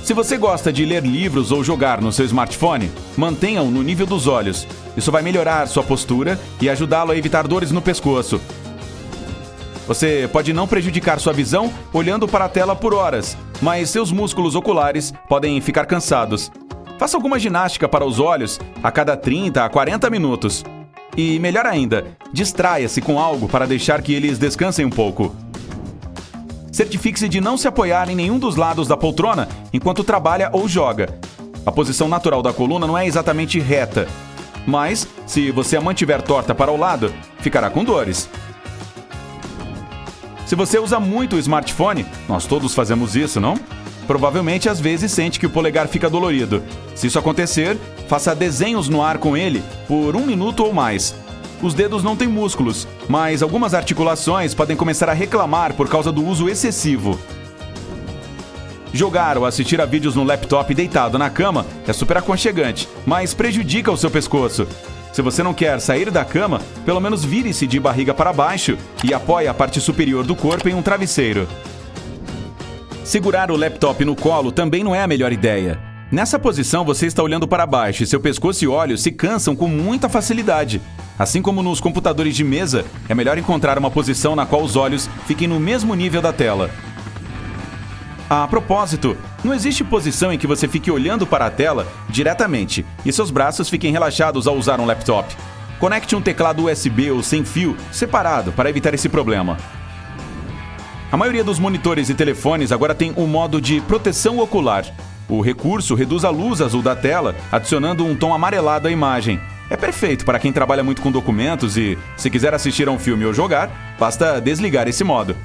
Se você gosta de ler livros ou jogar no seu smartphone, mantenha-o no nível dos olhos. Isso vai melhorar sua postura e ajudá-lo a evitar dores no pescoço. Você pode não prejudicar sua visão olhando para a tela por horas, mas seus músculos oculares podem ficar cansados. Faça alguma ginástica para os olhos a cada 30 a 40 minutos. E, melhor ainda, distraia-se com algo para deixar que eles descansem um pouco. Certifique-se de não se apoiar em nenhum dos lados da poltrona enquanto trabalha ou joga. A posição natural da coluna não é exatamente reta, mas, se você a mantiver torta para o lado, ficará com dores. Se você usa muito o smartphone, nós todos fazemos isso, não? Provavelmente às vezes sente que o polegar fica dolorido. Se isso acontecer, faça desenhos no ar com ele por 1 minuto ou mais. Os dedos não têm músculos, mas algumas articulações podem começar a reclamar por causa do uso excessivo. Jogar ou assistir a vídeos no laptop deitado na cama é super aconchegante, mas prejudica o seu pescoço. Se você não quer sair da cama, pelo menos vire-se de barriga para baixo e apoie a parte superior do corpo em um travesseiro. Segurar o laptop no colo também não é a melhor ideia. Nessa posição, você está olhando para baixo e seu pescoço e olhos se cansam com muita facilidade. Assim como nos computadores de mesa, é melhor encontrar uma posição na qual os olhos fiquem no mesmo nível da tela. A propósito, não existe posição em que você fique olhando para a tela diretamente e seus braços fiquem relaxados ao usar um laptop. Conecte um teclado USB ou sem fio separado para evitar esse problema. A maioria dos monitores e telefones agora tem um modo de proteção ocular. O recurso reduz a luz azul da tela, adicionando um tom amarelado à imagem. É perfeito para quem trabalha muito com documentos e, se quiser assistir a um filme ou jogar, basta desligar esse modo.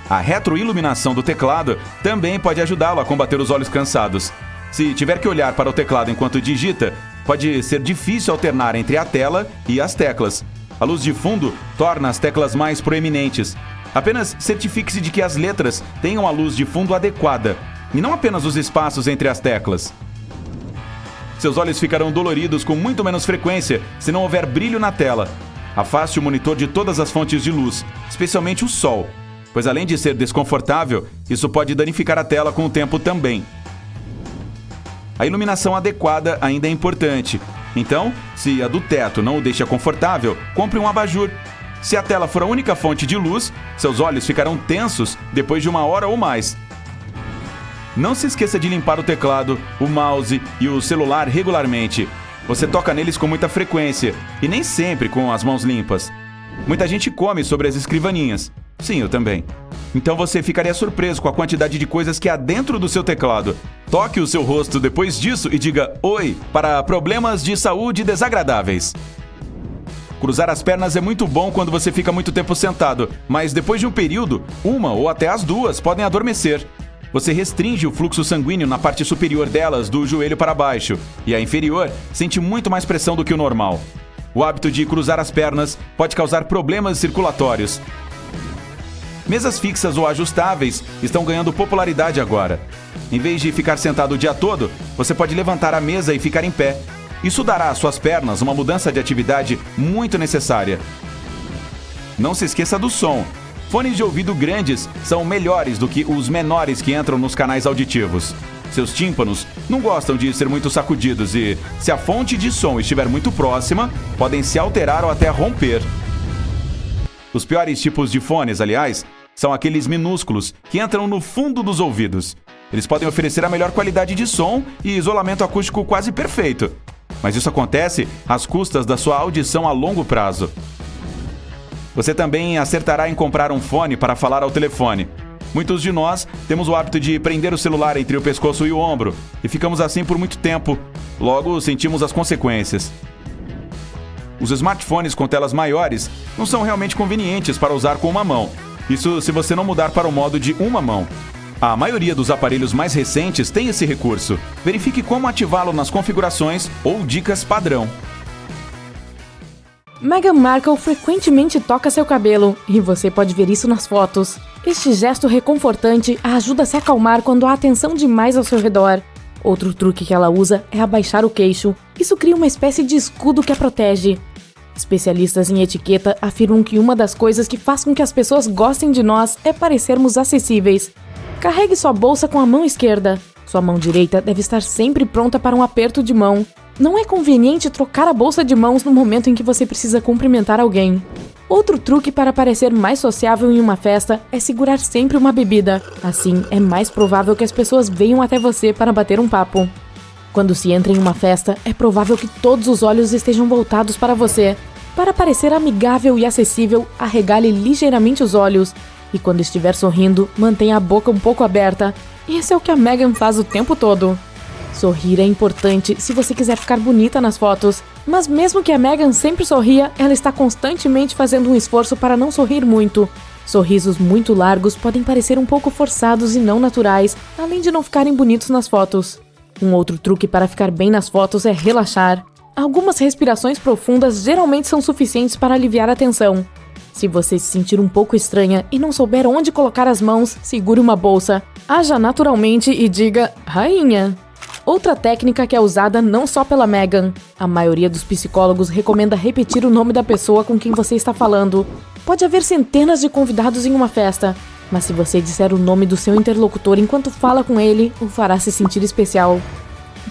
A retroiluminação do teclado também pode ajudá-lo a combater os olhos cansados. Se tiver que olhar para o teclado enquanto digita, pode ser difícil alternar entre a tela e as teclas. A luz de fundo torna as teclas mais proeminentes. Apenas certifique-se de que as letras tenham a luz de fundo adequada, e não apenas os espaços entre as teclas. Seus olhos ficarão doloridos com muito menos frequência se não houver brilho na tela. Afaste o monitor de todas as fontes de luz, especialmente o sol, pois além de ser desconfortável, isso pode danificar a tela com o tempo também. A iluminação adequada ainda é importante. Então, se a do teto não o deixa confortável, compre um abajur. Se a tela for a única fonte de luz, seus olhos ficarão tensos depois de 1 hora ou mais. Não se esqueça de limpar o teclado, o mouse e o celular regularmente. Você toca neles com muita frequência e nem sempre com as mãos limpas. Muita gente come sobre as escrivaninhas. Sim, eu também. Então você ficaria surpreso com a quantidade de coisas que há dentro do seu teclado. Toque o seu rosto depois disso e diga "Oi" para problemas de saúde desagradáveis. Cruzar as pernas é muito bom quando você fica muito tempo sentado, mas depois de um período, uma ou até as duas podem adormecer. Você restringe o fluxo sanguíneo na parte superior delas, do joelho para baixo, e a inferior sente muito mais pressão do que o normal. O hábito de cruzar as pernas pode causar problemas circulatórios. Mesas fixas ou ajustáveis estão ganhando popularidade agora. Em vez de ficar sentado o dia todo, você pode levantar a mesa e ficar em pé. Isso dará às suas pernas uma mudança de atividade muito necessária. Não se esqueça do som. Fones de ouvido grandes são melhores do que os menores que entram nos canais auditivos. Seus tímpanos não gostam de ser muito sacudidos e, se a fonte de som estiver muito próxima, podem se alterar ou até romper. Os piores tipos de fones, aliás, são aqueles minúsculos que entram no fundo dos ouvidos. Eles podem oferecer a melhor qualidade de som e isolamento acústico quase perfeito. Mas isso acontece às custas da sua audição a longo prazo. Você também acertará em comprar um fone para falar ao telefone. Muitos de nós temos o hábito de prender o celular entre o pescoço e o ombro, e ficamos assim por muito tempo. Logo, sentimos as consequências. Os smartphones com telas maiores não são realmente convenientes para usar com uma mão. Isso se você não mudar para o modo de uma mão. A maioria dos aparelhos mais recentes tem esse recurso. Verifique como ativá-lo nas configurações ou dicas padrão. Meghan Markle frequentemente toca seu cabelo, e você pode ver isso nas fotos. Este gesto reconfortante a ajuda a se acalmar quando há tensão demais ao seu redor. Outro truque que ela usa é abaixar o queixo. Isso cria uma espécie de escudo que a protege. Especialistas em etiqueta afirmam que uma das coisas que faz com que as pessoas gostem de nós é parecermos acessíveis. Carregue sua bolsa com a mão esquerda. Sua mão direita deve estar sempre pronta para um aperto de mão. Não é conveniente trocar a bolsa de mãos no momento em que você precisa cumprimentar alguém. Outro truque para parecer mais sociável em uma festa é segurar sempre uma bebida. Assim, é mais provável que as pessoas venham até você para bater um papo. Quando se entra em uma festa, é provável que todos os olhos estejam voltados para você. Para parecer amigável e acessível, arregale ligeiramente os olhos. E quando estiver sorrindo, mantenha a boca um pouco aberta. Esse é o que a Meghan faz o tempo todo. Sorrir é importante se você quiser ficar bonita nas fotos. Mas mesmo que a Meghan sempre sorria, ela está constantemente fazendo um esforço para não sorrir muito. Sorrisos muito largos podem parecer um pouco forçados e não naturais, além de não ficarem bonitos nas fotos. Um outro truque para ficar bem nas fotos é relaxar. Algumas respirações profundas geralmente são suficientes para aliviar a tensão. Se você se sentir um pouco estranha e não souber onde colocar as mãos, segure uma bolsa. Haja naturalmente e diga "Rainha". Outra técnica que é usada não só pela Meghan. A maioria dos psicólogos recomenda repetir o nome da pessoa com quem você está falando. Pode haver centenas de convidados em uma festa, mas se você disser o nome do seu interlocutor enquanto fala com ele, o fará se sentir especial.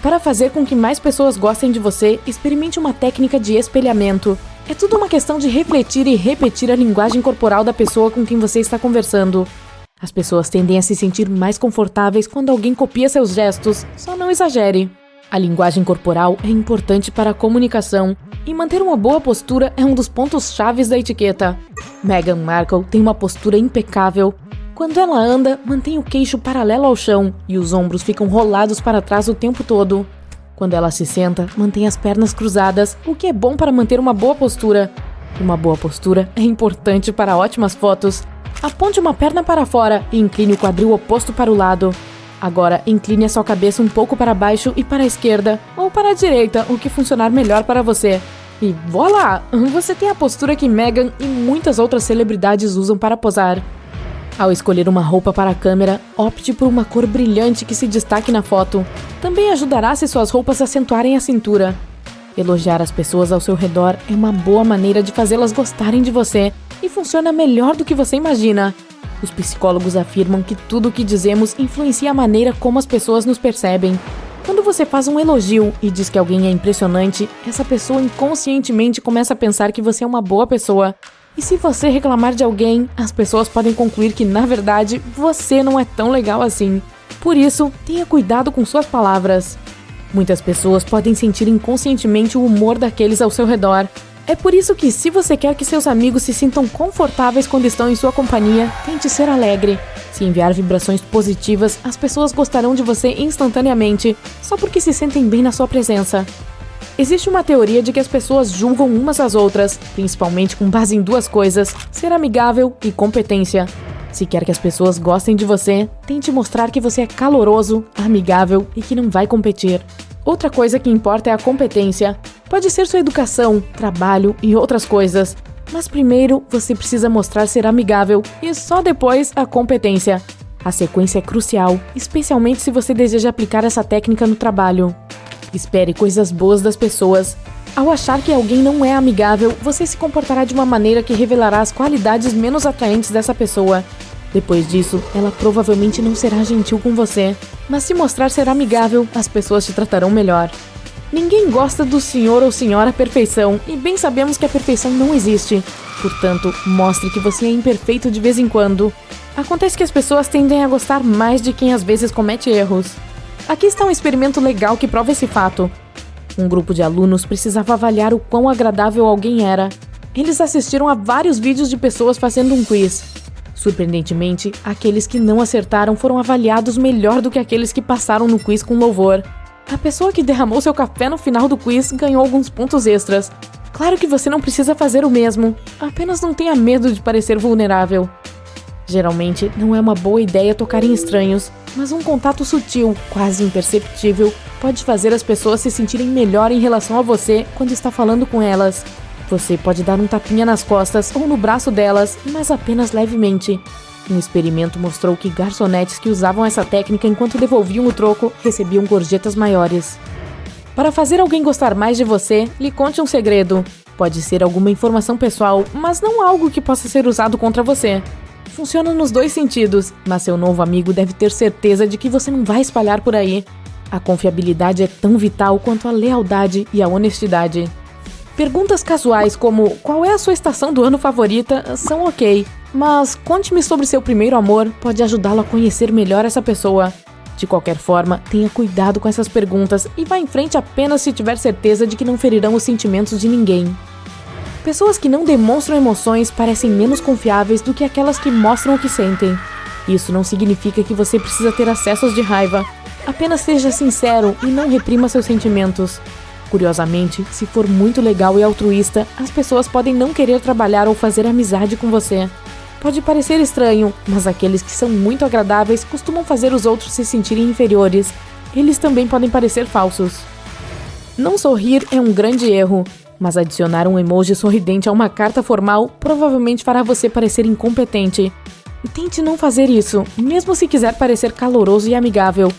Para fazer com que mais pessoas gostem de você, experimente uma técnica de espelhamento. É tudo uma questão de refletir e repetir a linguagem corporal da pessoa com quem você está conversando. As pessoas tendem a se sentir mais confortáveis quando alguém copia seus gestos, só não exagere. A linguagem corporal é importante para a comunicação, e manter uma boa postura é um dos pontos chaves da etiqueta. Meghan Markle tem uma postura impecável. Quando ela anda, mantém o queixo paralelo ao chão e os ombros ficam rolados para trás o tempo todo. Quando ela se senta, mantém as pernas cruzadas, o que é bom para manter uma boa postura. Uma boa postura é importante para ótimas fotos. Aponte uma perna para fora e incline o quadril oposto para o lado. Agora, incline a sua cabeça um pouco para baixo e para a esquerda, ou para a direita, o que funcionar melhor para você. E voilá! Você tem a postura que Meghan e muitas outras celebridades usam para posar. Ao escolher uma roupa para a câmera, opte por uma cor brilhante que se destaque na foto. Também ajudará se suas roupas acentuarem a cintura. Elogiar as pessoas ao seu redor é uma boa maneira de fazê-las gostarem de você e funciona melhor do que você imagina. Os psicólogos afirmam que tudo o que dizemos influencia a maneira como as pessoas nos percebem. Quando você faz um elogio e diz que alguém é impressionante, essa pessoa inconscientemente começa a pensar que você é uma boa pessoa. E se você reclamar de alguém, as pessoas podem concluir que, na verdade, você não é tão legal assim. Por isso, tenha cuidado com suas palavras. Muitas pessoas podem sentir inconscientemente o humor daqueles ao seu redor. É por isso que, se você quer que seus amigos se sintam confortáveis quando estão em sua companhia, tente ser alegre. Se enviar vibrações positivas, as pessoas gostarão de você instantaneamente, só porque se sentem bem na sua presença. Existe uma teoria de que as pessoas julgam umas às outras, principalmente com base em duas coisas: ser amigável e competência. Se quer que as pessoas gostem de você, tente mostrar que você é caloroso, amigável e que não vai competir. Outra coisa que importa é a competência. Pode ser sua educação, trabalho e outras coisas. Mas primeiro, você precisa mostrar ser amigável e só depois a competência. A sequência é crucial, especialmente se você deseja aplicar essa técnica no trabalho. Espere coisas boas das pessoas. Ao achar que alguém não é amigável, você se comportará de uma maneira que revelará as qualidades menos atraentes dessa pessoa. Depois disso, ela provavelmente não será gentil com você. Mas se mostrar ser amigável, as pessoas te tratarão melhor. Ninguém gosta do senhor ou senhora perfeição, e bem sabemos que a perfeição não existe. Portanto, mostre que você é imperfeito de vez em quando. Acontece que as pessoas tendem a gostar mais de quem às vezes comete erros. Aqui está um experimento legal que prova esse fato. Um grupo de alunos precisava avaliar o quão agradável alguém era. Eles assistiram a vários vídeos de pessoas fazendo um quiz. Surpreendentemente, aqueles que não acertaram foram avaliados melhor do que aqueles que passaram no quiz com louvor. A pessoa que derramou seu café no final do quiz ganhou alguns pontos extras. Claro que você não precisa fazer o mesmo, apenas não tenha medo de parecer vulnerável. Geralmente, não é uma boa ideia tocar em estranhos, mas um contato sutil, quase imperceptível, pode fazer as pessoas se sentirem melhor em relação a você quando está falando com elas. Você pode dar um tapinha nas costas ou no braço delas, mas apenas levemente. Um experimento mostrou que garçonetes que usavam essa técnica enquanto devolviam o troco recebiam gorjetas maiores. Para fazer alguém gostar mais de você, lhe conte um segredo. Pode ser alguma informação pessoal, mas não algo que possa ser usado contra você. Funciona nos dois sentidos, mas seu novo amigo deve ter certeza de que você não vai espalhar por aí. A confiabilidade é tão vital quanto a lealdade e a honestidade. Perguntas casuais como qual é a sua estação do ano favorita são ok, mas conte-me sobre seu primeiro amor pode ajudá-lo a conhecer melhor essa pessoa. De qualquer forma, tenha cuidado com essas perguntas e vá em frente apenas se tiver certeza de que não ferirão os sentimentos de ninguém. Pessoas que não demonstram emoções parecem menos confiáveis do que aquelas que mostram o que sentem. Isso não significa que você precisa ter acessos de raiva. Apenas seja sincero e não reprima seus sentimentos. Curiosamente, se for muito legal e altruísta, as pessoas podem não querer trabalhar ou fazer amizade com você. Pode parecer estranho, mas aqueles que são muito agradáveis costumam fazer os outros se sentirem inferiores. Eles também podem parecer falsos. Não sorrir é um grande erro, mas adicionar um emoji sorridente a uma carta formal provavelmente fará você parecer incompetente. Tente não fazer isso, mesmo se quiser parecer caloroso e amigável.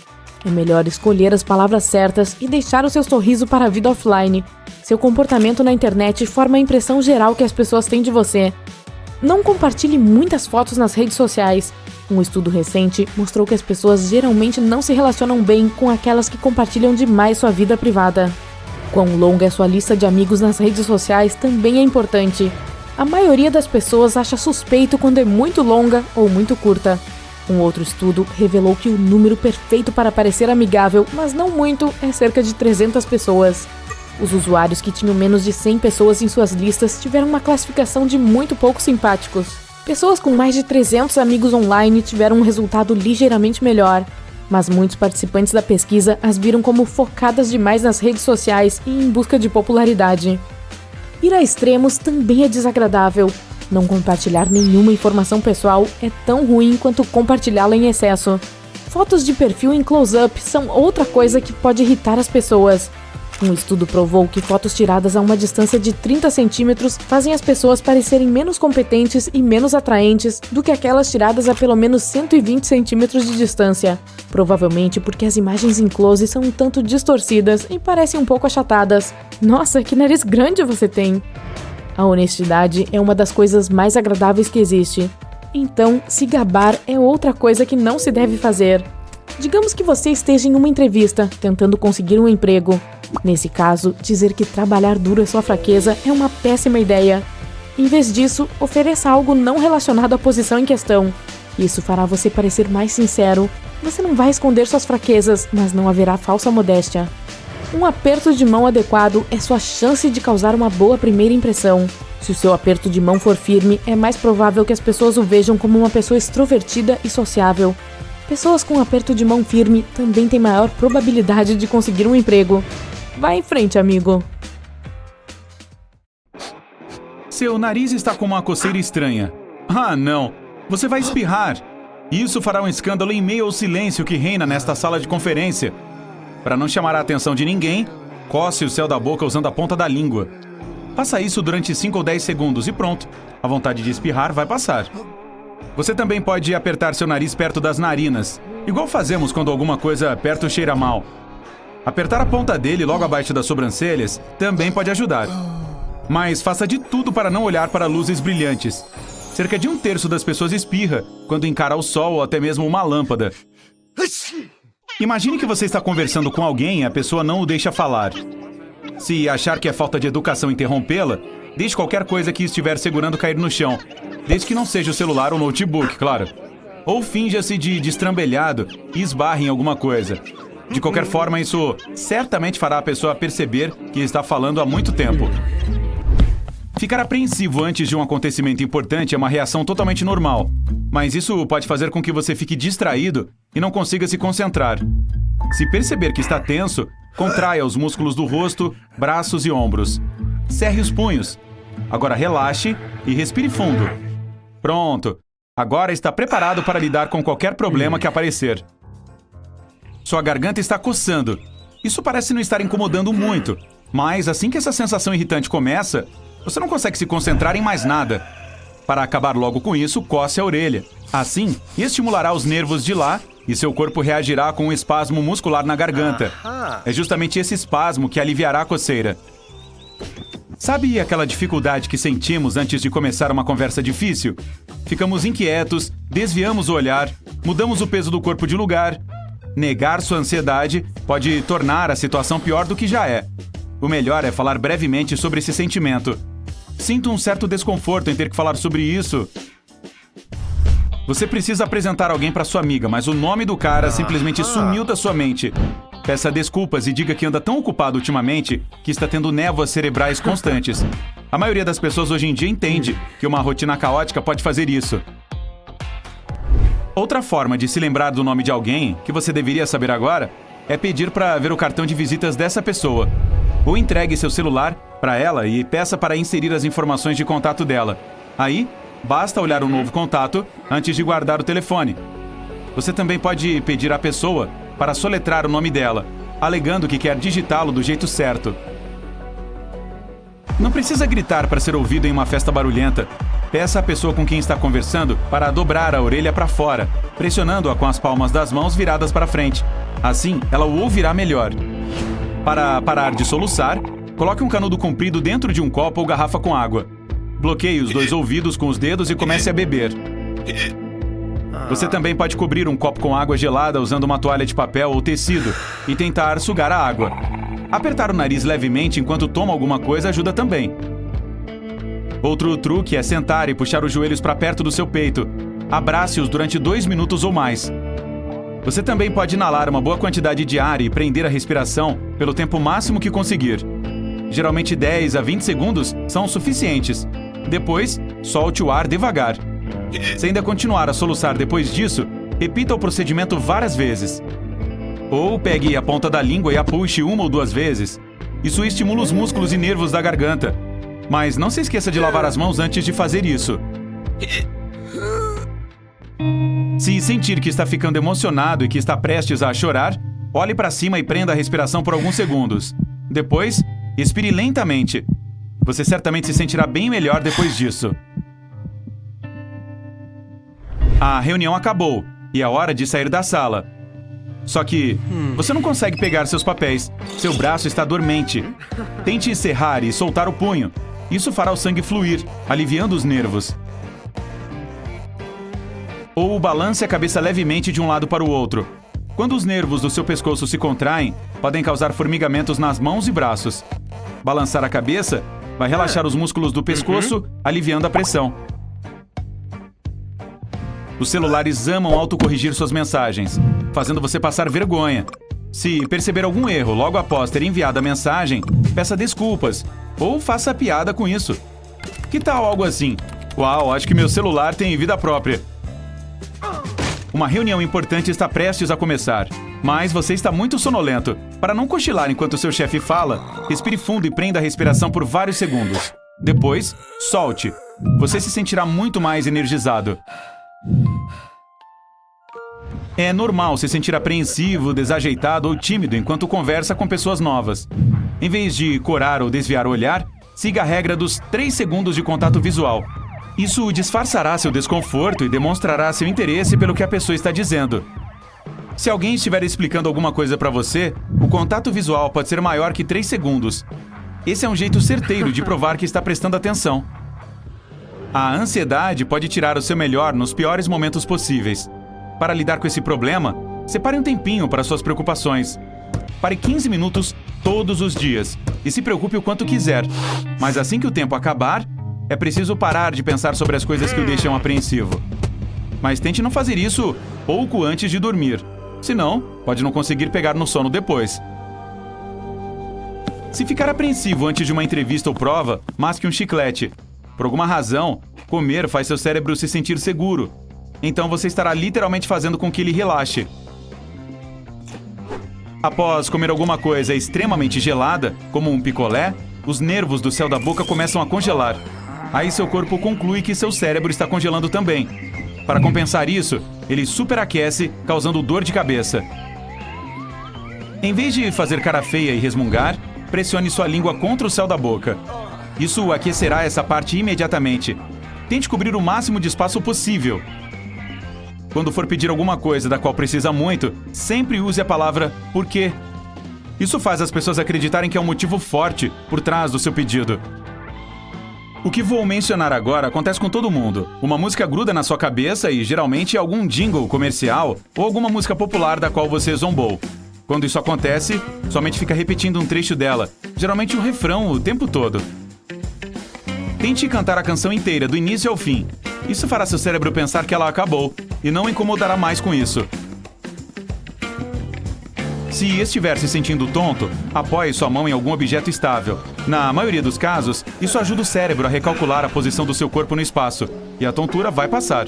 É melhor escolher as palavras certas e deixar o seu sorriso para a vida offline. Seu comportamento na internet forma a impressão geral que as pessoas têm de você. Não compartilhe muitas fotos nas redes sociais. Um estudo recente mostrou que as pessoas geralmente não se relacionam bem com aquelas que compartilham demais sua vida privada. Quão longa é sua lista de amigos nas redes sociais também é importante. A maioria das pessoas acha suspeito quando é muito longa ou muito curta. Um outro estudo revelou que o número perfeito para parecer amigável, mas não muito, é cerca de 300 pessoas. Os usuários que tinham menos de 100 pessoas em suas listas tiveram uma classificação de muito pouco simpáticos. Pessoas com mais de 300 amigos online tiveram um resultado ligeiramente melhor, mas muitos participantes da pesquisa as viram como focadas demais nas redes sociais e em busca de popularidade. Ir a extremos também é desagradável. Não compartilhar nenhuma informação pessoal é tão ruim quanto compartilhá-la em excesso. Fotos de perfil em close-up são outra coisa que pode irritar as pessoas. Um estudo provou que fotos tiradas a uma distância de 30 centímetros fazem as pessoas parecerem menos competentes e menos atraentes do que aquelas tiradas a pelo menos 120 centímetros de distância. Provavelmente porque as imagens em close são um tanto distorcidas e parecem um pouco achatadas. Nossa, que nariz grande você tem! A honestidade é uma das coisas mais agradáveis que existe. Então, se gabar é outra coisa que não se deve fazer. Digamos que você esteja em uma entrevista, tentando conseguir um emprego. Nesse caso, dizer que trabalhar duro é sua fraqueza é uma péssima ideia. Em vez disso, ofereça algo não relacionado à posição em questão. Isso fará você parecer mais sincero. Você não vai esconder suas fraquezas, mas não haverá falsa modéstia. Um aperto de mão adequado é sua chance de causar uma boa primeira impressão. Se o seu aperto de mão for firme, é mais provável que as pessoas o vejam como uma pessoa extrovertida e sociável. Pessoas com aperto de mão firme também têm maior probabilidade de conseguir um emprego. Vai em frente, amigo. Seu nariz está com uma coceira estranha. Ah, não! Você vai espirrar. Isso fará um escândalo em meio ao silêncio que reina nesta sala de conferência. Para não chamar a atenção de ninguém, coce o céu da boca usando a ponta da língua. Faça isso durante 5 ou 10 segundos e pronto. A vontade de espirrar vai passar. Você também pode apertar seu nariz perto das narinas, igual fazemos quando alguma coisa perto cheira mal. Apertar a ponta dele logo abaixo das sobrancelhas também pode ajudar. Mas faça de tudo para não olhar para luzes brilhantes. Cerca de 1/3 das pessoas espirra quando encara o sol ou até mesmo uma lâmpada. Imagine que você está conversando com alguém e a pessoa não o deixa falar. Se achar que é falta de educação interrompê-la, deixe qualquer coisa que estiver segurando cair no chão, desde que não seja o celular ou notebook, claro. Ou finja-se de destrambelhado e esbarre em alguma coisa. De qualquer forma, isso certamente fará a pessoa perceber que está falando há muito tempo. Ficar apreensivo antes de um acontecimento importante é uma reação totalmente normal, mas isso pode fazer com que você fique distraído e não consiga se concentrar. Se perceber que está tenso, contraia os músculos do rosto, braços e ombros. Cerre os punhos. Agora relaxe e respire fundo. Pronto. Agora está preparado para lidar com qualquer problema que aparecer. Sua garganta está coçando. Isso parece não estar incomodando muito, mas assim que essa sensação irritante começa, você não consegue se concentrar em mais nada. Para acabar logo com isso, coce a orelha. Assim, estimulará os nervos de lá e seu corpo reagirá com um espasmo muscular na garganta. É justamente esse espasmo que aliviará a coceira. Sabe aquela dificuldade que sentimos antes de começar uma conversa difícil? Ficamos inquietos, desviamos o olhar, mudamos o peso do corpo de lugar. Negar sua ansiedade pode tornar a situação pior do que já é. O melhor é falar brevemente sobre esse sentimento. Sinto um certo desconforto em ter que falar sobre isso. Você precisa apresentar alguém para sua amiga, mas o nome do cara simplesmente sumiu da sua mente. Peça desculpas e diga que anda tão ocupado ultimamente que está tendo névoas cerebrais constantes. A maioria das pessoas hoje em dia entende que uma rotina caótica pode fazer isso. Outra forma de se lembrar do nome de alguém, que você deveria saber agora, é pedir para ver o cartão de visitas dessa pessoa. Ou entregue seu celular para ela e peça para inserir as informações de contato dela. Aí, basta olhar um novo contato antes de guardar o telefone. Você também pode pedir à pessoa para soletrar o nome dela, alegando que quer digitá-lo do jeito certo. Não precisa gritar para ser ouvido em uma festa barulhenta. Peça à pessoa com quem está conversando para dobrar a orelha para fora, pressionando-a com as palmas das mãos viradas para frente. Assim, ela o ouvirá melhor. Para parar de soluçar, coloque um canudo comprido dentro de um copo ou garrafa com água. Bloqueie os 2 ouvidos com os dedos e comece a beber. Você também pode cobrir um copo com água gelada usando uma toalha de papel ou tecido e tentar sugar a água. Apertar o nariz levemente enquanto toma alguma coisa ajuda também. Outro truque é sentar e puxar os joelhos para perto do seu peito. Abrace-os durante 2 minutos ou mais. Você também pode inalar uma boa quantidade de ar e prender a respiração pelo tempo máximo que conseguir. Geralmente 10 a 20 segundos são suficientes. Depois, solte o ar devagar. Se ainda continuar a soluçar depois disso, repita o procedimento várias vezes. Ou pegue a ponta da língua e a puxe 1 ou 2 vezes. Isso estimula os músculos e nervos da garganta. Mas não se esqueça de lavar as mãos antes de fazer isso. Se sentir que está ficando emocionado e que está prestes a chorar, olhe para cima e prenda a respiração por alguns segundos. Depois, expire lentamente. Você certamente se sentirá bem melhor depois disso. A reunião acabou e é hora de sair da sala. Só que você não consegue pegar seus papéis. Seu braço está dormente. Tente encerrar e soltar o punho. Isso fará o sangue fluir, aliviando os nervos. Ou balance a cabeça levemente de um lado para o outro. Quando os nervos do seu pescoço se contraem, podem causar formigamentos nas mãos e braços. Balançar a cabeça vai relaxar os músculos do pescoço, aliviando a pressão. Os celulares amam autocorrigir suas mensagens, fazendo você passar vergonha. Se perceber algum erro logo após ter enviado a mensagem, peça desculpas ou faça piada com isso. Que tal algo assim? Uau, acho que meu celular tem vida própria. Uma reunião importante está prestes a começar, mas você está muito sonolento. Para não cochilar enquanto seu chefe fala, respire fundo e prenda a respiração por vários segundos. Depois, solte. Você se sentirá muito mais energizado. É normal se sentir apreensivo, desajeitado ou tímido enquanto conversa com pessoas novas. Em vez de corar ou desviar o olhar, siga a regra dos 3 segundos de contato visual. Isso disfarçará seu desconforto e demonstrará seu interesse pelo que a pessoa está dizendo. Se alguém estiver explicando alguma coisa para você, o contato visual pode ser maior que 3 segundos. Esse é um jeito certeiro de provar que está prestando atenção. A ansiedade pode tirar o seu melhor nos piores momentos possíveis. Para lidar com esse problema, separe um tempinho para suas preocupações. Pare 15 minutos todos os dias e se preocupe o quanto quiser. Mas assim que o tempo acabar, é preciso parar de pensar sobre as coisas que o deixam apreensivo. Mas tente não fazer isso pouco antes de dormir. Senão, pode não conseguir pegar no sono depois. Se ficar apreensivo antes de uma entrevista ou prova, masque um chiclete. Por alguma razão, comer faz seu cérebro se sentir seguro. Então você estará literalmente fazendo com que ele relaxe. Após comer alguma coisa extremamente gelada, como um picolé, os nervos do céu da boca começam a congelar. Aí seu corpo conclui que seu cérebro está congelando também. Para compensar isso, ele superaquece, causando dor de cabeça. Em vez de fazer cara feia e resmungar, pressione sua língua contra o céu da boca. Isso aquecerá essa parte imediatamente. Tente cobrir o máximo de espaço possível. Quando for pedir alguma coisa da qual precisa muito, sempre use a palavra "por quê". Isso faz as pessoas acreditarem que há um motivo forte por trás do seu pedido. O que vou mencionar agora acontece com todo mundo. Uma música gruda na sua cabeça e geralmente é algum jingle comercial ou alguma música popular da qual você zombou. Quando isso acontece, sua mente fica repetindo um trecho dela, geralmente o refrão o tempo todo. Tente cantar a canção inteira, do início ao fim. Isso fará seu cérebro pensar que ela acabou e não incomodará mais com isso. Se estiver se sentindo tonto, apoie sua mão em algum objeto estável. Na maioria dos casos, isso ajuda o cérebro a recalcular a posição do seu corpo no espaço, e a tontura vai passar.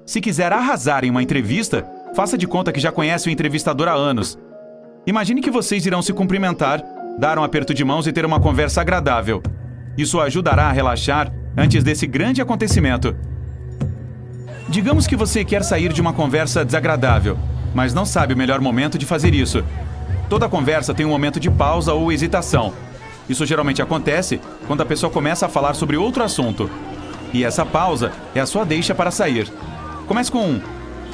Se quiser arrasar em uma entrevista, faça de conta que já conhece o entrevistador há anos. Imagine que vocês irão se cumprimentar, dar um aperto de mãos e ter uma conversa agradável. Isso ajudará a relaxar antes desse grande acontecimento. Digamos que você quer sair de uma conversa desagradável, mas não sabe o melhor momento de fazer isso. Toda conversa tem um momento de pausa ou hesitação. Isso geralmente acontece quando a pessoa começa a falar sobre outro assunto. E essa pausa é a sua deixa para sair. Comece com um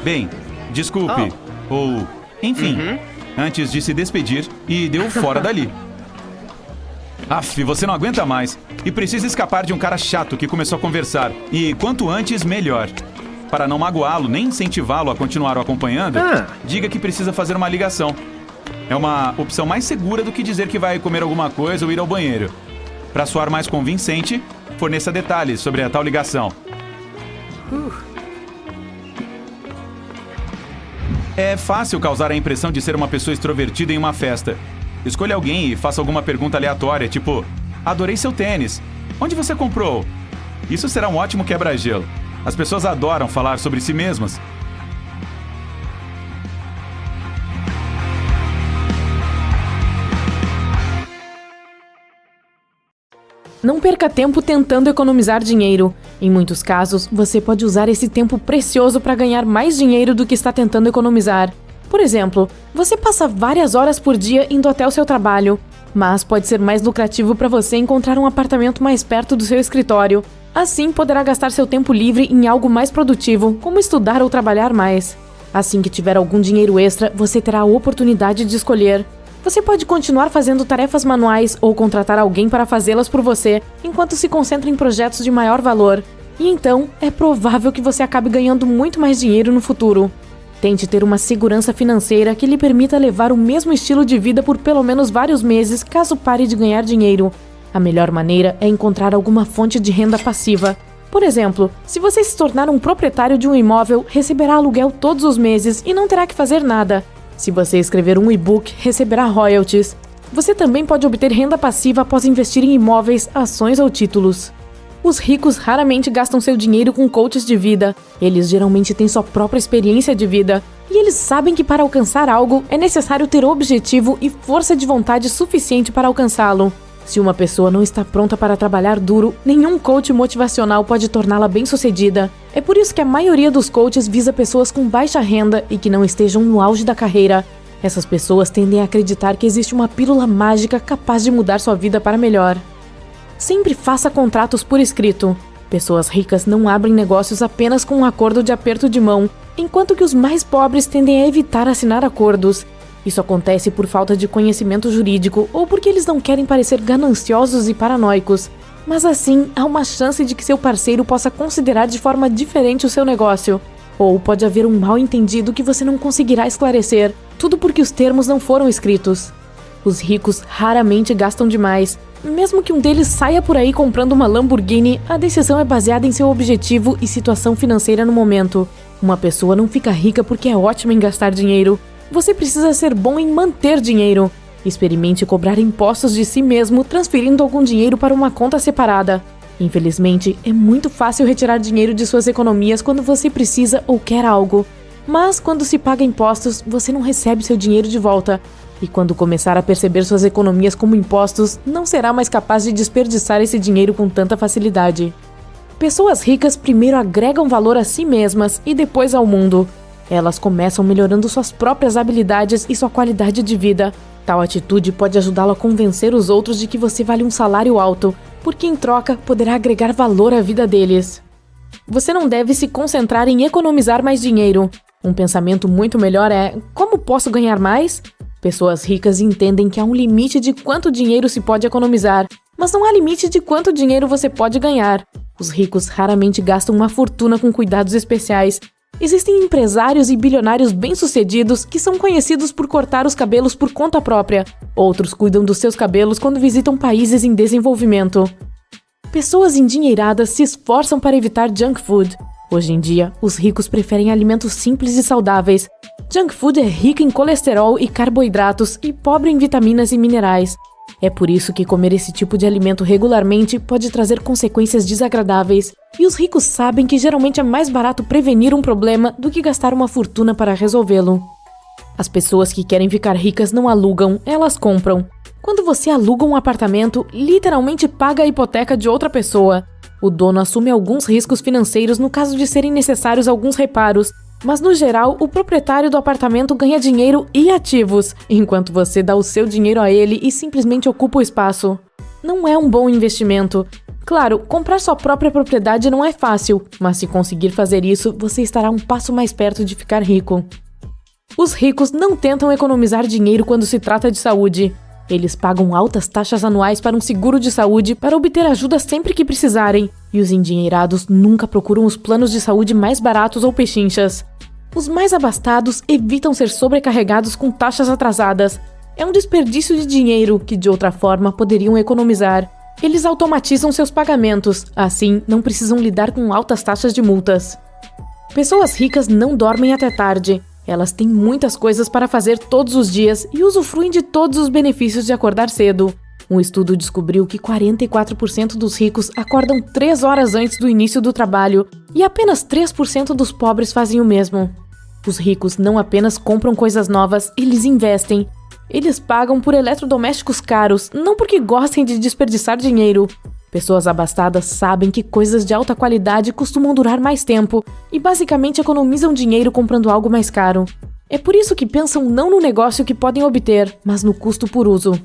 "bem, desculpe", ou "enfim", antes de se despedir e dê-o fora dali. Aff, você não aguenta mais e precisa escapar de um cara chato que começou a conversar. E quanto antes, melhor. Para não magoá-lo nem incentivá-lo a continuar o acompanhando, diga que precisa fazer uma ligação. É uma opção mais segura do que dizer que vai comer alguma coisa ou ir ao banheiro. Para soar mais convincente, forneça detalhes sobre a tal ligação. É fácil causar a impressão de ser uma pessoa extrovertida em uma festa. Escolha alguém e faça alguma pergunta aleatória, tipo: "Adorei seu tênis. Onde você comprou?" Isso será um ótimo quebra-gelo. As pessoas adoram falar sobre si mesmas. Não perca tempo tentando economizar dinheiro. Em muitos casos, você pode usar esse tempo precioso para ganhar mais dinheiro do que está tentando economizar. Por exemplo, você passa várias horas por dia indo até o seu trabalho, mas pode ser mais lucrativo para você encontrar um apartamento mais perto do seu escritório. Assim, poderá gastar seu tempo livre em algo mais produtivo, como estudar ou trabalhar mais. Assim que tiver algum dinheiro extra, você terá a oportunidade de escolher. Você pode continuar fazendo tarefas manuais ou contratar alguém para fazê-las por você, enquanto se concentra em projetos de maior valor. E então, é provável que você acabe ganhando muito mais dinheiro no futuro. Tente ter uma segurança financeira que lhe permita levar o mesmo estilo de vida por pelo menos vários meses, caso pare de ganhar dinheiro. A melhor maneira é encontrar alguma fonte de renda passiva. Por exemplo, se você se tornar um proprietário de um imóvel, receberá aluguel todos os meses e não terá que fazer nada. Se você escrever um e-book, receberá royalties. Você também pode obter renda passiva após investir em imóveis, ações ou títulos. Os ricos raramente gastam seu dinheiro com coaches de vida. Eles geralmente têm sua própria experiência de vida. E eles sabem que para alcançar algo, é necessário ter objetivo e força de vontade suficiente para alcançá-lo. Se uma pessoa não está pronta para trabalhar duro, nenhum coach motivacional pode torná-la bem-sucedida. É por isso que a maioria dos coaches visa pessoas com baixa renda e que não estejam no auge da carreira. Essas pessoas tendem a acreditar que existe uma pílula mágica capaz de mudar sua vida para melhor. Sempre faça contratos por escrito. Pessoas ricas não abrem negócios apenas com um acordo de aperto de mão, enquanto que os mais pobres tendem a evitar assinar acordos. Isso acontece por falta de conhecimento jurídico ou porque eles não querem parecer gananciosos e paranoicos. Mas assim, há uma chance de que seu parceiro possa considerar de forma diferente o seu negócio. Ou pode haver um mal-entendido que você não conseguirá esclarecer, tudo porque os termos não foram escritos. Os ricos raramente gastam demais. Mesmo que um deles saia por aí comprando uma Lamborghini, a decisão é baseada em seu objetivo e situação financeira no momento. Uma pessoa não fica rica porque é ótima em gastar dinheiro. Você precisa ser bom em manter dinheiro. Experimente cobrar impostos de si mesmo, transferindo algum dinheiro para uma conta separada. Infelizmente, é muito fácil retirar dinheiro de suas economias quando você precisa ou quer algo. Mas quando se paga impostos, você não recebe seu dinheiro de volta. E quando começar a perceber suas economias como impostos, não será mais capaz de desperdiçar esse dinheiro com tanta facilidade. Pessoas ricas primeiro agregam valor a si mesmas e depois ao mundo. Elas começam melhorando suas próprias habilidades e sua qualidade de vida. Tal atitude pode ajudá-lo a convencer os outros de que você vale um salário alto, porque em troca poderá agregar valor à vida deles. Você não deve se concentrar em economizar mais dinheiro. Um pensamento muito melhor é: como posso ganhar mais? Pessoas ricas entendem que há um limite de quanto dinheiro se pode economizar, mas não há limite de quanto dinheiro você pode ganhar. Os ricos raramente gastam uma fortuna com cuidados especiais. Existem empresários e bilionários bem-sucedidos que são conhecidos por cortar os cabelos por conta própria. Outros cuidam dos seus cabelos quando visitam países em desenvolvimento. Pessoas endinheiradas se esforçam para evitar junk food. Hoje em dia, os ricos preferem alimentos simples e saudáveis. Junk food é rico em colesterol e carboidratos e pobre em vitaminas e minerais. É por isso que comer esse tipo de alimento regularmente pode trazer consequências desagradáveis. E os ricos sabem que geralmente é mais barato prevenir um problema do que gastar uma fortuna para resolvê-lo. As pessoas que querem ficar ricas não alugam, elas compram. Quando você aluga um apartamento, literalmente paga a hipoteca de outra pessoa. O dono assume alguns riscos financeiros no caso de serem necessários alguns reparos, mas no geral, o proprietário do apartamento ganha dinheiro e ativos, enquanto você dá o seu dinheiro a ele e simplesmente ocupa o espaço. Não é um bom investimento. Claro, comprar sua própria propriedade não é fácil, mas se conseguir fazer isso, você estará um passo mais perto de ficar rico. Os ricos não tentam economizar dinheiro quando se trata de saúde. Eles pagam altas taxas anuais para um seguro de saúde para obter ajuda sempre que precisarem, e os endinheirados nunca procuram os planos de saúde mais baratos ou pechinchas. Os mais abastados evitam ser sobrecarregados com taxas atrasadas. É um desperdício de dinheiro que, de outra forma, poderiam economizar. Eles automatizam seus pagamentos, assim não precisam lidar com altas taxas de multas. Pessoas ricas não dormem até tarde. Elas têm muitas coisas para fazer todos os dias e usufruem de todos os benefícios de acordar cedo. Um estudo descobriu que 44% dos ricos acordam 3 horas antes do início do trabalho e apenas 3% dos pobres fazem o mesmo. Os ricos não apenas compram coisas novas, eles investem. Eles pagam por eletrodomésticos caros, não porque gostem de desperdiçar dinheiro. Pessoas abastadas sabem que coisas de alta qualidade costumam durar mais tempo e basicamente economizam dinheiro comprando algo mais caro. É por isso que pensam não no negócio que podem obter, mas no custo por uso.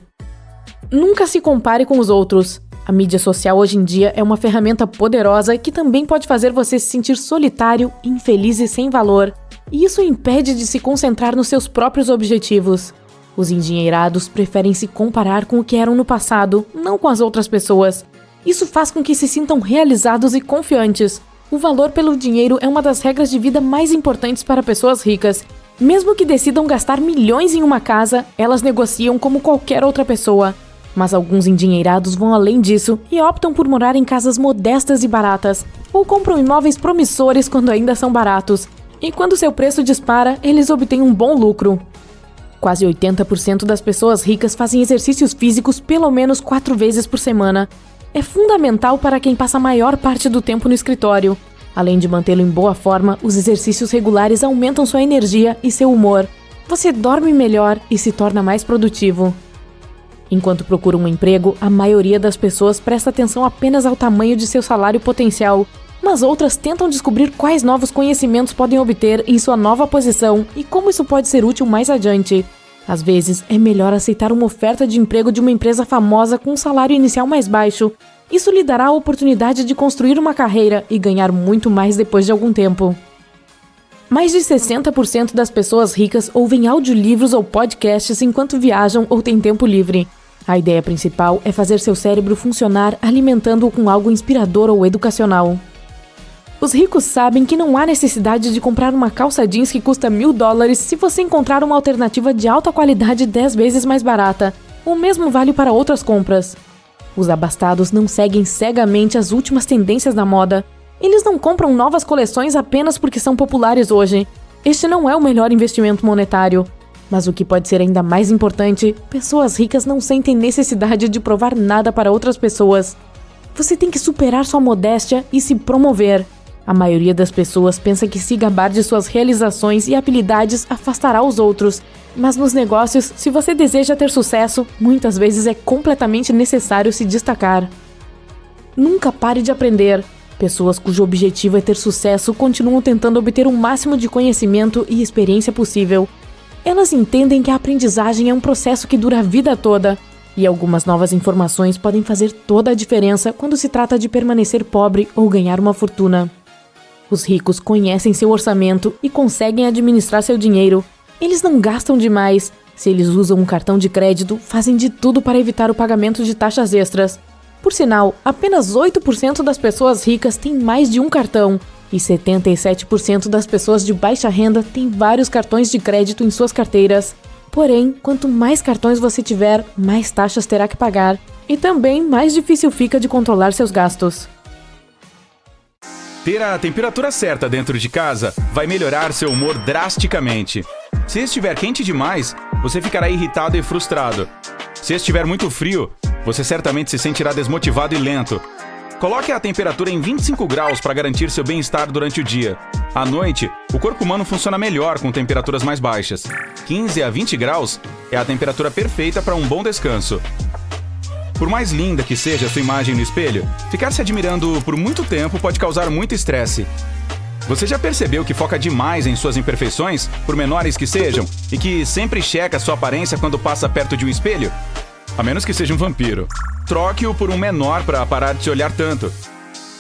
Nunca se compare com os outros. A mídia social hoje em dia é uma ferramenta poderosa que também pode fazer você se sentir solitário, infeliz e sem valor. E isso impede de se concentrar nos seus próprios objetivos. Os endinheirados preferem se comparar com o que eram no passado, não com as outras pessoas. Isso faz com que se sintam realizados e confiantes. O valor pelo dinheiro é uma das regras de vida mais importantes para pessoas ricas. Mesmo que decidam gastar milhões em uma casa, elas negociam como qualquer outra pessoa. Mas alguns endinheirados vão além disso e optam por morar em casas modestas e baratas. ou compram imóveis promissores quando ainda são baratos, e quando seu preço dispara, eles obtêm um bom lucro. Quase 80% das pessoas ricas fazem exercícios físicos pelo menos 4 vezes por semana. É fundamental para quem passa a maior parte do tempo no escritório. Além de mantê-lo em boa forma, os exercícios regulares aumentam sua energia e seu humor. Você dorme melhor e se torna mais produtivo. Enquanto procura um emprego, a maioria das pessoas presta atenção apenas ao tamanho de seu salário potencial, mas outras tentam descobrir quais novos conhecimentos podem obter em sua nova posição e como isso pode ser útil mais adiante. Às vezes, é melhor aceitar uma oferta de emprego de uma empresa famosa com um salário inicial mais baixo. Isso lhe dará a oportunidade de construir uma carreira e ganhar muito mais depois de algum tempo. Mais de 60% das pessoas ricas ouvem audiolivros ou podcasts enquanto viajam ou têm tempo livre. A ideia principal é fazer seu cérebro funcionar alimentando-o com algo inspirador ou educacional. Os ricos sabem que não há necessidade de comprar uma calça jeans que custa $1.000 se você encontrar uma alternativa de alta qualidade 10 vezes mais barata. O mesmo vale para outras compras. Os abastados não seguem cegamente as últimas tendências da moda. Eles não compram novas coleções apenas porque são populares hoje. Este não é o melhor investimento monetário. Mas o que pode ser ainda mais importante, pessoas ricas não sentem necessidade de provar nada para outras pessoas. Você tem que superar sua modéstia e se promover. A maioria das pessoas pensa que se gabar de suas realizações e habilidades afastará os outros. Mas nos negócios, se você deseja ter sucesso, muitas vezes é completamente necessário se destacar. Nunca pare de aprender. Pessoas cujo objetivo é ter sucesso continuam tentando obter o máximo de conhecimento e experiência possível. Elas entendem que a aprendizagem é um processo que dura a vida toda, e algumas novas informações podem fazer toda a diferença quando se trata de permanecer pobre ou ganhar uma fortuna. Os ricos conhecem seu orçamento e conseguem administrar seu dinheiro. Eles não gastam demais. Se eles usam um cartão de crédito, fazem de tudo para evitar o pagamento de taxas extras. Por sinal, apenas 8% das pessoas ricas têm mais de um cartão, e 77% das pessoas de baixa renda têm vários cartões de crédito em suas carteiras. Porém, quanto mais cartões você tiver, mais taxas terá que pagar, e também mais difícil fica de controlar seus gastos. Ter a temperatura certa dentro de casa vai melhorar seu humor drasticamente. Se estiver quente demais, você ficará irritado e frustrado. Se estiver muito frio, você certamente se sentirá desmotivado e lento. Coloque a temperatura em 25 graus para garantir seu bem-estar durante o dia. À noite, o corpo humano funciona melhor com temperaturas mais baixas. 15 a 20 graus é a temperatura perfeita para um bom descanso. Por mais linda que seja a sua imagem no espelho, ficar se admirando por muito tempo pode causar muito estresse. Você já percebeu que foca demais em suas imperfeições, por menores que sejam, e que sempre checa sua aparência quando passa perto de um espelho? A menos que seja um vampiro. Troque-o por um menor para parar de se olhar tanto.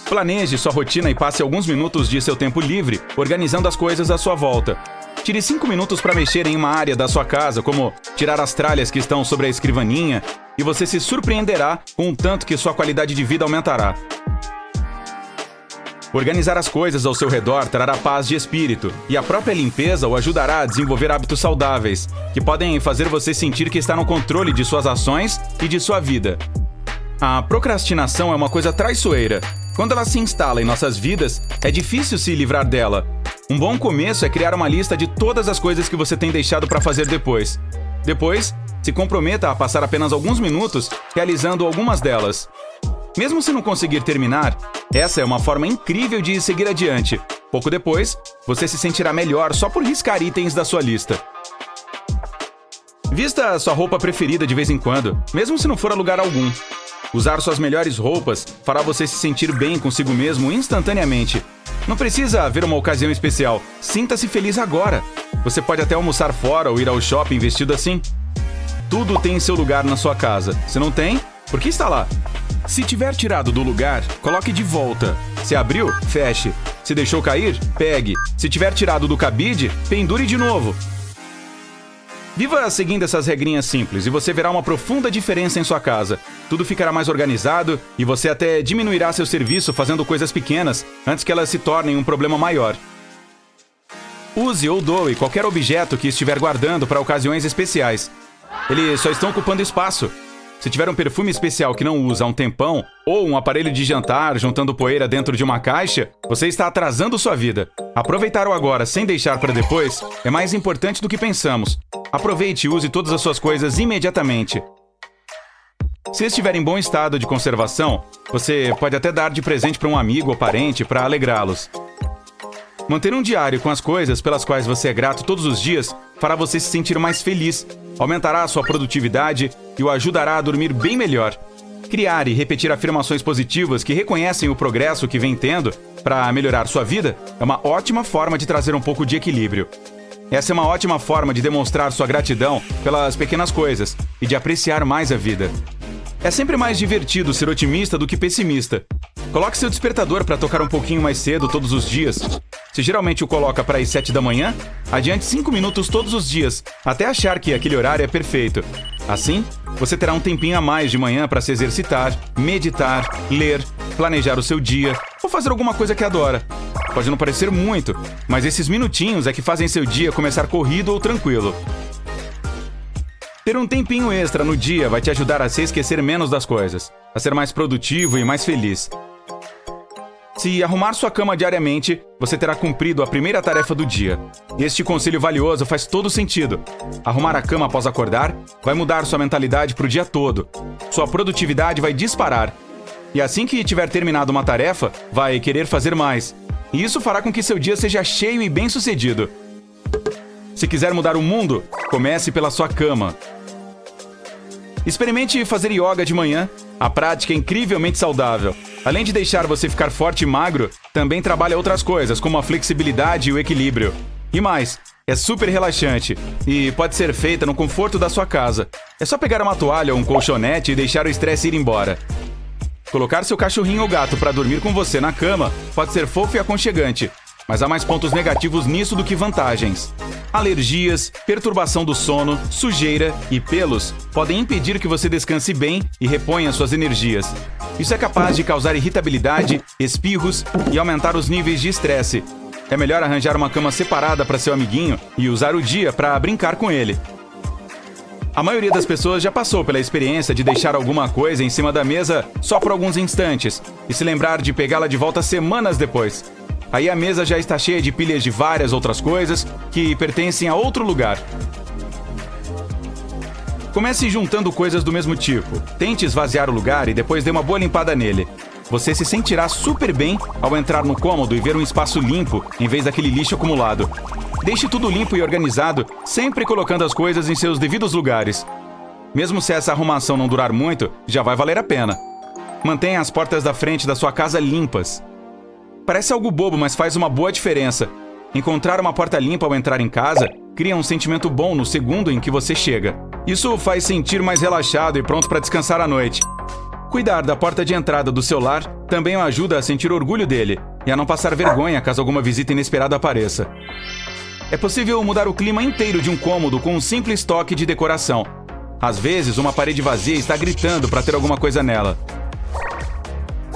Planeje sua rotina e passe alguns minutos de seu tempo livre organizando as coisas à sua volta. Tire 5 minutos para mexer em uma área da sua casa, como tirar as tralhas que estão sobre a escrivaninha, e você se surpreenderá com o tanto que sua qualidade de vida aumentará. Organizar as coisas ao seu redor trará paz de espírito, e a própria limpeza o ajudará a desenvolver hábitos saudáveis, que podem fazer você sentir que está no controle de suas ações e de sua vida. A procrastinação é uma coisa traiçoeira. Quando ela se instala em nossas vidas, é difícil se livrar dela. Um bom começo é criar uma lista de todas as coisas que você tem deixado para fazer depois. Depois, se comprometa a passar apenas alguns minutos realizando algumas delas. Mesmo se não conseguir terminar, essa é uma forma incrível de seguir adiante. Pouco depois, você se sentirá melhor só por riscar itens da sua lista. Vista a sua roupa preferida de vez em quando, mesmo se não for a lugar algum. Usar suas melhores roupas fará você se sentir bem consigo mesmo instantaneamente. Não precisa haver uma ocasião especial. Sinta-se feliz agora. Você pode até almoçar fora ou ir ao shopping vestido assim. Tudo tem seu lugar na sua casa. Se não tem, por que está lá? Se tiver tirado do lugar, coloque de volta. Se abriu, feche. Se deixou cair, pegue. Se tiver tirado do cabide, pendure de novo. Viva seguindo essas regrinhas simples e você verá uma profunda diferença em sua casa. Tudo ficará mais organizado e você até diminuirá seu serviço fazendo coisas pequenas antes que elas se tornem um problema maior. Use ou doe qualquer objeto que estiver guardando para ocasiões especiais. Eles só estão ocupando espaço. Se tiver um perfume especial que não usa há um tempão, ou um aparelho de jantar juntando poeira dentro de uma caixa, você está atrasando sua vida. Aproveitar o agora sem deixar para depois é mais importante do que pensamos. Aproveite e use todas as suas coisas imediatamente. Se estiver em bom estado de conservação, você pode até dar de presente para um amigo ou parente para alegrá-los. Manter um diário com as coisas pelas quais você é grato todos os dias fará você se sentir mais feliz, aumentará a sua produtividade e o ajudará a dormir bem melhor. Criar e repetir afirmações positivas que reconhecem o progresso que vem tendo para melhorar sua vida é uma ótima forma de trazer um pouco de equilíbrio. Essa é uma ótima forma de demonstrar sua gratidão pelas pequenas coisas e de apreciar mais a vida. É sempre mais divertido ser otimista do que pessimista. Coloque seu despertador para tocar um pouquinho mais cedo todos os dias. Se geralmente o coloca para as 7 da manhã, adiante 5 minutos todos os dias, até achar que aquele horário é perfeito. Assim, você terá um tempinho a mais de manhã para se exercitar, meditar, ler, planejar o seu dia ou fazer alguma coisa que adora. Pode não parecer muito, mas esses minutinhos é que fazem seu dia começar corrido ou tranquilo. Ter um tempinho extra no dia vai te ajudar a se esquecer menos das coisas, a ser mais produtivo e mais feliz. Se arrumar sua cama diariamente, você terá cumprido a primeira tarefa do dia. Este conselho valioso faz todo sentido. Arrumar a cama após acordar vai mudar sua mentalidade para o dia todo. Sua produtividade vai disparar. E assim que tiver terminado uma tarefa, vai querer fazer mais. E isso fará com que seu dia seja cheio e bem-sucedido. Se quiser mudar o mundo, comece pela sua cama. Experimente fazer yoga de manhã. A prática é incrivelmente saudável. Além de deixar você ficar forte e magro, também trabalha outras coisas, como a flexibilidade e o equilíbrio. E mais, é super relaxante e pode ser feita no conforto da sua casa. É só pegar uma toalha ou um colchonete e deixar o estresse ir embora. Colocar seu cachorrinho ou gato para dormir com você na cama pode ser fofo e aconchegante, mas há mais pontos negativos nisso do que vantagens. Alergias, perturbação do sono, sujeira e pelos podem impedir que você descanse bem e reponha suas energias. Isso é capaz de causar irritabilidade, espirros e aumentar os níveis de estresse. É melhor arranjar uma cama separada para seu amiguinho e usar o dia para brincar com ele. A maioria das pessoas já passou pela experiência de deixar alguma coisa em cima da mesa só por alguns instantes e se lembrar de pegá-la de volta semanas depois. Aí a mesa já está cheia de pilhas de várias outras coisas que pertencem a outro lugar. Comece juntando coisas do mesmo tipo. Tente esvaziar o lugar e depois dê uma boa limpada nele. Você se sentirá super bem ao entrar no cômodo e ver um espaço limpo em vez daquele lixo acumulado. Deixe tudo limpo e organizado, sempre colocando as coisas em seus devidos lugares. Mesmo se essa arrumação não durar muito, já vai valer a pena. Mantenha as portas da frente da sua casa limpas. Parece algo bobo, mas faz uma boa diferença. Encontrar uma porta limpa ao entrar em casa cria um sentimento bom no segundo em que você chega. Isso faz sentir mais relaxado e pronto para descansar à noite. Cuidar da porta de entrada do seu lar também o ajuda a sentir orgulho dele e a não passar vergonha caso alguma visita inesperada apareça. É possível mudar o clima inteiro de um cômodo com um simples toque de decoração. Às vezes, uma parede vazia está gritando para ter alguma coisa nela.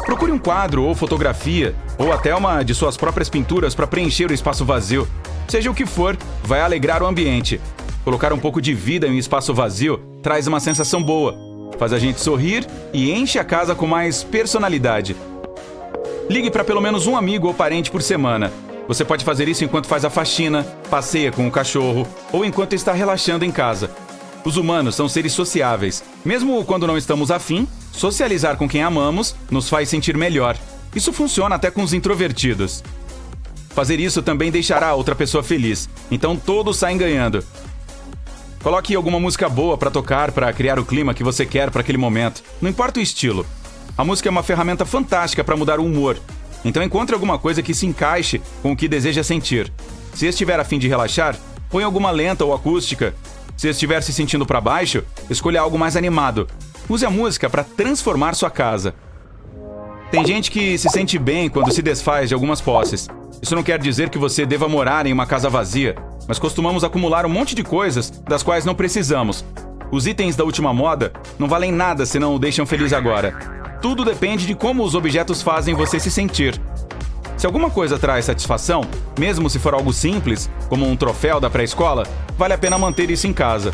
Procure um quadro ou fotografia, ou até uma de suas próprias pinturas para preencher o espaço vazio. Seja o que for, vai alegrar o ambiente. Colocar um pouco de vida em um espaço vazio traz uma sensação boa, faz a gente sorrir e enche a casa com mais personalidade. Ligue para pelo menos um amigo ou parente por semana. Você pode fazer isso enquanto faz a faxina, passeia com o cachorro ou enquanto está relaxando em casa. Os humanos são seres sociáveis. Mesmo quando não estamos afim, socializar com quem amamos nos faz sentir melhor. Isso funciona até com os introvertidos. Fazer isso também deixará a outra pessoa feliz. Então todos saem ganhando. Coloque alguma música boa para tocar para criar o clima que você quer para aquele momento. Não importa o estilo. A música é uma ferramenta fantástica para mudar o humor. Então encontre alguma coisa que se encaixe com o que deseja sentir. Se estiver a fim de relaxar, põe alguma lenta ou acústica. Se estiver se sentindo para baixo, escolha algo mais animado. Use a música para transformar sua casa. Tem gente que se sente bem quando se desfaz de algumas posses. Isso não quer dizer que você deva morar em uma casa vazia, mas costumamos acumular um monte de coisas das quais não precisamos. Os itens da última moda não valem nada se não o deixam feliz agora. Tudo depende de como os objetos fazem você se sentir. Se alguma coisa traz satisfação, mesmo se for algo simples, como um troféu da pré-escola, vale a pena manter isso em casa.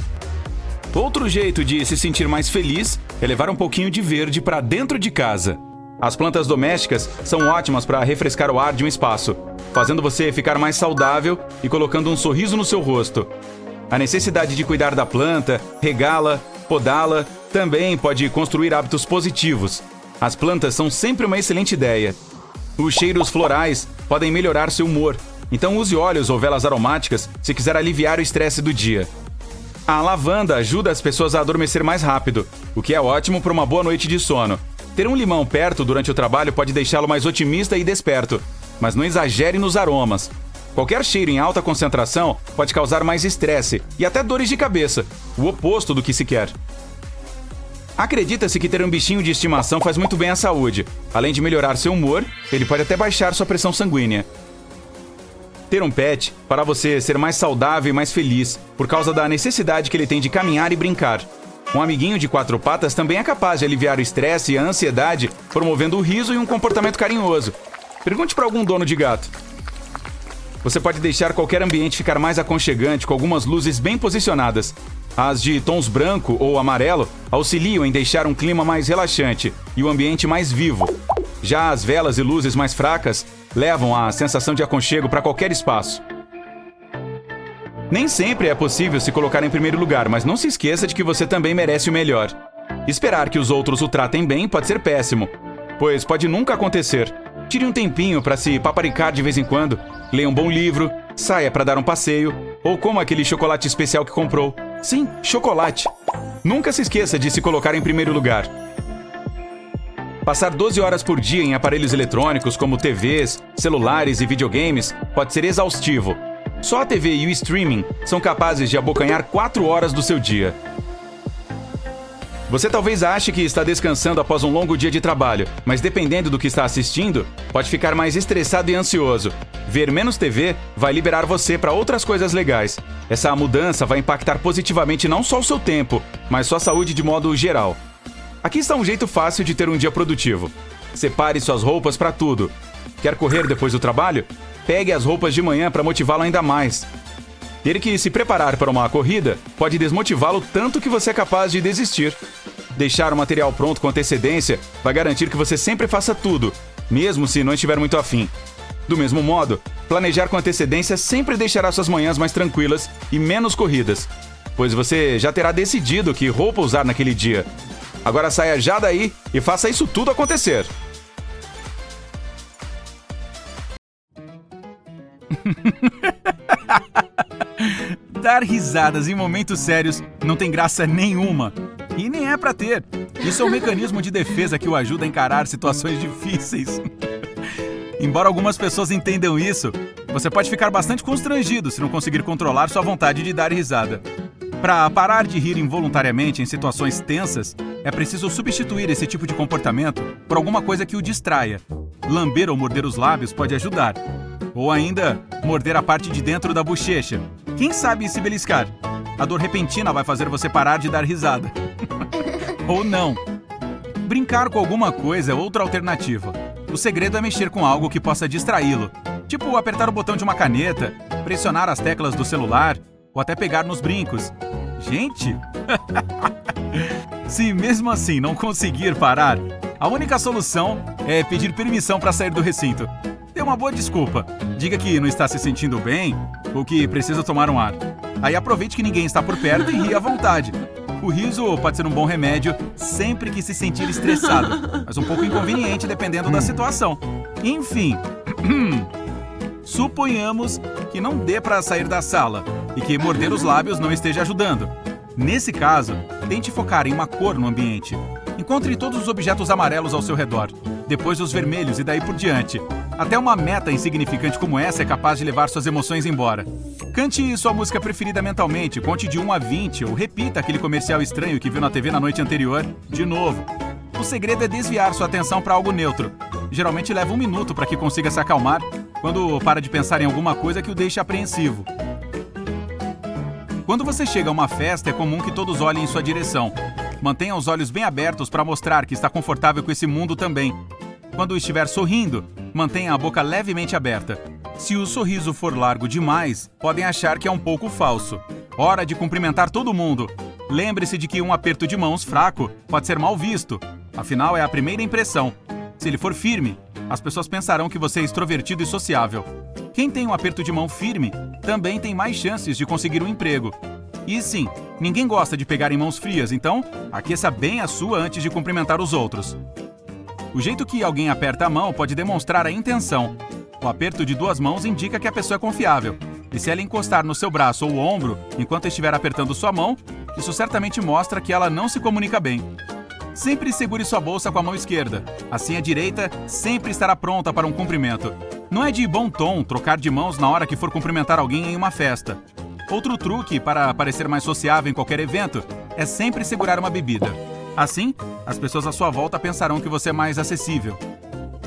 Outro jeito de se sentir mais feliz é levar um pouquinho de verde para dentro de casa. As plantas domésticas são ótimas para refrescar o ar de um espaço, fazendo você ficar mais saudável e colocando um sorriso no seu rosto. A necessidade de cuidar da planta, regá-la, podá-la, também pode construir hábitos positivos. As plantas são sempre uma excelente ideia. Os cheiros florais podem melhorar seu humor, então use óleos ou velas aromáticas se quiser aliviar o estresse do dia. A lavanda ajuda as pessoas a adormecer mais rápido, o que é ótimo para uma boa noite de sono. Ter um limão perto durante o trabalho pode deixá-lo mais otimista e desperto, mas não exagere nos aromas. Qualquer cheiro em alta concentração pode causar mais estresse e até dores de cabeça, o oposto do que se quer. Acredita-se que ter um bichinho de estimação faz muito bem à saúde. Além de melhorar seu humor, ele pode até baixar sua pressão sanguínea. Ter um pet fará você ser mais saudável e mais feliz, por causa da necessidade que ele tem de caminhar e brincar. Um amiguinho de 4 patas também é capaz de aliviar o estresse e a ansiedade, promovendo o riso e um comportamento carinhoso. Pergunte para algum dono de gato. Você pode deixar qualquer ambiente ficar mais aconchegante com algumas luzes bem posicionadas. As de tons branco ou amarelo auxiliam em deixar um clima mais relaxante e o ambiente mais vivo. Já as velas e luzes mais fracas levam a sensação de aconchego para qualquer espaço. Nem sempre é possível se colocar em primeiro lugar, mas não se esqueça de que você também merece o melhor. Esperar que os outros o tratem bem pode ser péssimo, pois pode nunca acontecer. Tire um tempinho para se paparicar de vez em quando, leia um bom livro, saia para dar um passeio, ou coma aquele chocolate especial que comprou. Sim, chocolate. Nunca se esqueça de se colocar em primeiro lugar. Passar 12 horas por dia em aparelhos eletrônicos como TVs, celulares e videogames pode ser exaustivo. Só a TV e o streaming são capazes de abocanhar 4 horas do seu dia. Você talvez ache que está descansando após um longo dia de trabalho, mas dependendo do que está assistindo, pode ficar mais estressado e ansioso. Ver menos TV vai liberar você para outras coisas legais. Essa mudança vai impactar positivamente não só o seu tempo, mas sua saúde de modo geral. Aqui está um jeito fácil de ter um dia produtivo. Separe suas roupas para tudo. Quer correr depois do trabalho? Pegue as roupas de manhã para motivá-lo ainda mais. Ter que se preparar para uma corrida pode desmotivá-lo tanto que você é capaz de desistir. Deixar o material pronto com antecedência vai garantir que você sempre faça tudo, mesmo se não estiver muito afim. Do mesmo modo, planejar com antecedência sempre deixará suas manhãs mais tranquilas e menos corridas, pois você já terá decidido que roupa usar naquele dia. Agora saia já daí e faça isso tudo acontecer. Dar risadas em momentos sérios não tem graça nenhuma. E nem é pra ter. Isso é um mecanismo de defesa que o ajuda a encarar situações difíceis. Embora algumas pessoas entendam isso, você pode ficar bastante constrangido se não conseguir controlar sua vontade de dar risada. Para parar de rir involuntariamente em situações tensas, é preciso substituir esse tipo de comportamento por alguma coisa que o distraia. Lamber ou morder os lábios pode ajudar. Ou ainda, morder a parte de dentro da bochecha. Quem sabe se beliscar? A dor repentina vai fazer você parar de dar risada. Ou não. Brincar com alguma coisa é outra alternativa. O segredo é mexer com algo que possa distraí-lo. Tipo apertar o botão de uma caneta, pressionar as teclas do celular, ou até pegar nos brincos. Gente! Se mesmo assim não conseguir parar, a única solução é pedir permissão para sair do recinto. Dê uma boa desculpa. Diga que não está se sentindo bem ou que precisa tomar um ar. Aí aproveite que ninguém está por perto e ria à vontade. O riso pode ser um bom remédio sempre que se sentir estressado, mas um pouco inconveniente dependendo da situação. Enfim, suponhamos que não dê para sair da sala e que morder os lábios não esteja ajudando. Nesse caso, tente focar em uma cor no ambiente. Encontre todos os objetos amarelos ao seu redor, depois os vermelhos e daí por diante. Até uma meta insignificante como essa é capaz de levar suas emoções embora. Cante sua música preferida mentalmente, conte de 1 a 20 ou repita aquele comercial estranho que viu na TV na noite anterior, de novo. O segredo é desviar sua atenção para algo neutro. Geralmente leva 1 minuto para que consiga se acalmar, quando para de pensar em alguma coisa que o deixe apreensivo. Quando você chega a uma festa, é comum que todos olhem em sua direção. Mantenha os olhos bem abertos para mostrar que está confortável com esse mundo também. Quando estiver sorrindo, mantenha a boca levemente aberta. Se o sorriso for largo demais, podem achar que é um pouco falso. Hora de cumprimentar todo mundo. lembre-se de que um aperto de mãos fraco pode ser mal visto. Afinal, é a primeira impressão. Se ele for firme, as pessoas pensarão que você é extrovertido e sociável. Quem tem um aperto de mão firme também tem mais chances de conseguir um emprego. E sim, ninguém gosta de pegar em mãos frias, então aqueça bem a sua antes de cumprimentar os outros. O jeito que alguém aperta a mão pode demonstrar a intenção. O aperto de duas mãos indica que a pessoa é confiável. E se ela encostar no seu braço ou ombro enquanto estiver apertando sua mão, isso certamente mostra que ela não se comunica bem. Sempre segure sua bolsa com a mão esquerda. Assim a direita sempre estará pronta para um cumprimento. Não é de bom tom trocar de mãos na hora que for cumprimentar alguém em uma festa. Outro truque para parecer mais sociável em qualquer evento é sempre segurar uma bebida. Assim, as pessoas à sua volta pensarão que você é mais acessível.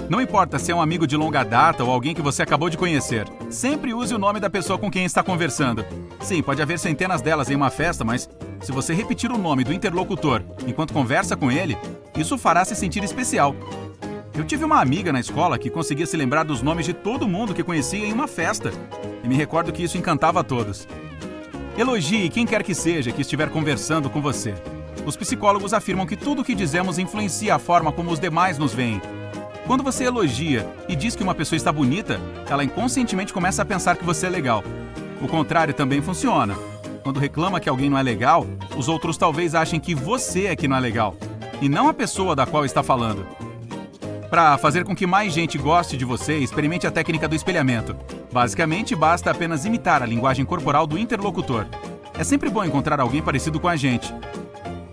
Não importa se é um amigo de longa data ou alguém que você acabou de conhecer, sempre use o nome da pessoa com quem está conversando. Sim, pode haver centenas delas em uma festa, mas se você repetir o nome do interlocutor enquanto conversa com ele, isso fará se sentir especial. Eu tive uma amiga na escola que conseguia se lembrar dos nomes de todo mundo que conhecia em uma festa, e me recordo que isso encantava a todos. Elogie quem quer que seja que estiver conversando com você. Os psicólogos afirmam que tudo o que dizemos influencia a forma como os demais nos veem. Quando você elogia e diz que uma pessoa está bonita, ela inconscientemente começa a pensar que você é legal. O contrário também funciona. Quando reclama que alguém não é legal, os outros talvez achem que você é que não é legal, e não a pessoa da qual está falando. Para fazer com que mais gente goste de você, experimente a técnica do espelhamento. Basicamente, basta apenas imitar a linguagem corporal do interlocutor. É sempre bom encontrar alguém parecido com a gente.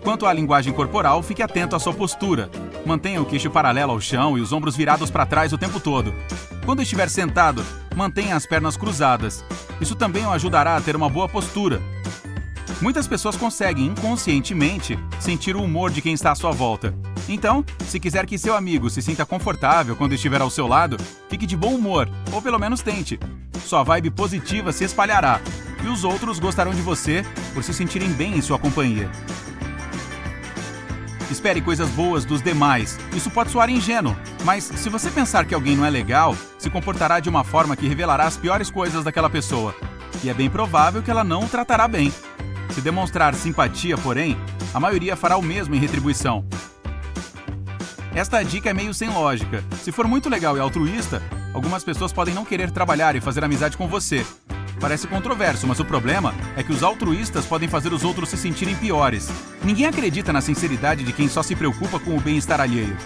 Quanto à linguagem corporal, fique atento à sua postura. Mantenha o queixo paralelo ao chão e os ombros virados para trás o tempo todo. Quando estiver sentado, mantenha as pernas cruzadas. Isso também o ajudará a ter uma boa postura. Muitas pessoas conseguem inconscientemente sentir o humor de quem está à sua volta. Então, se quiser que seu amigo se sinta confortável quando estiver ao seu lado, fique de bom humor, ou pelo menos tente. Sua vibe positiva se espalhará, e os outros gostarão de você por se sentirem bem em sua companhia. Espere coisas boas dos demais. Isso pode soar ingênuo, mas se você pensar que alguém não é legal, se comportará de uma forma que revelará as piores coisas daquela pessoa. E é bem provável que ela não o tratará bem. Se demonstrar simpatia, porém, a maioria fará o mesmo em retribuição. Esta dica é meio sem lógica. Se for muito legal e altruísta, algumas pessoas podem não querer trabalhar e fazer amizade com você. Parece controverso, mas o problema é que os altruístas podem fazer os outros se sentirem piores. Ninguém acredita na sinceridade de quem só se preocupa com o bem-estar alheio.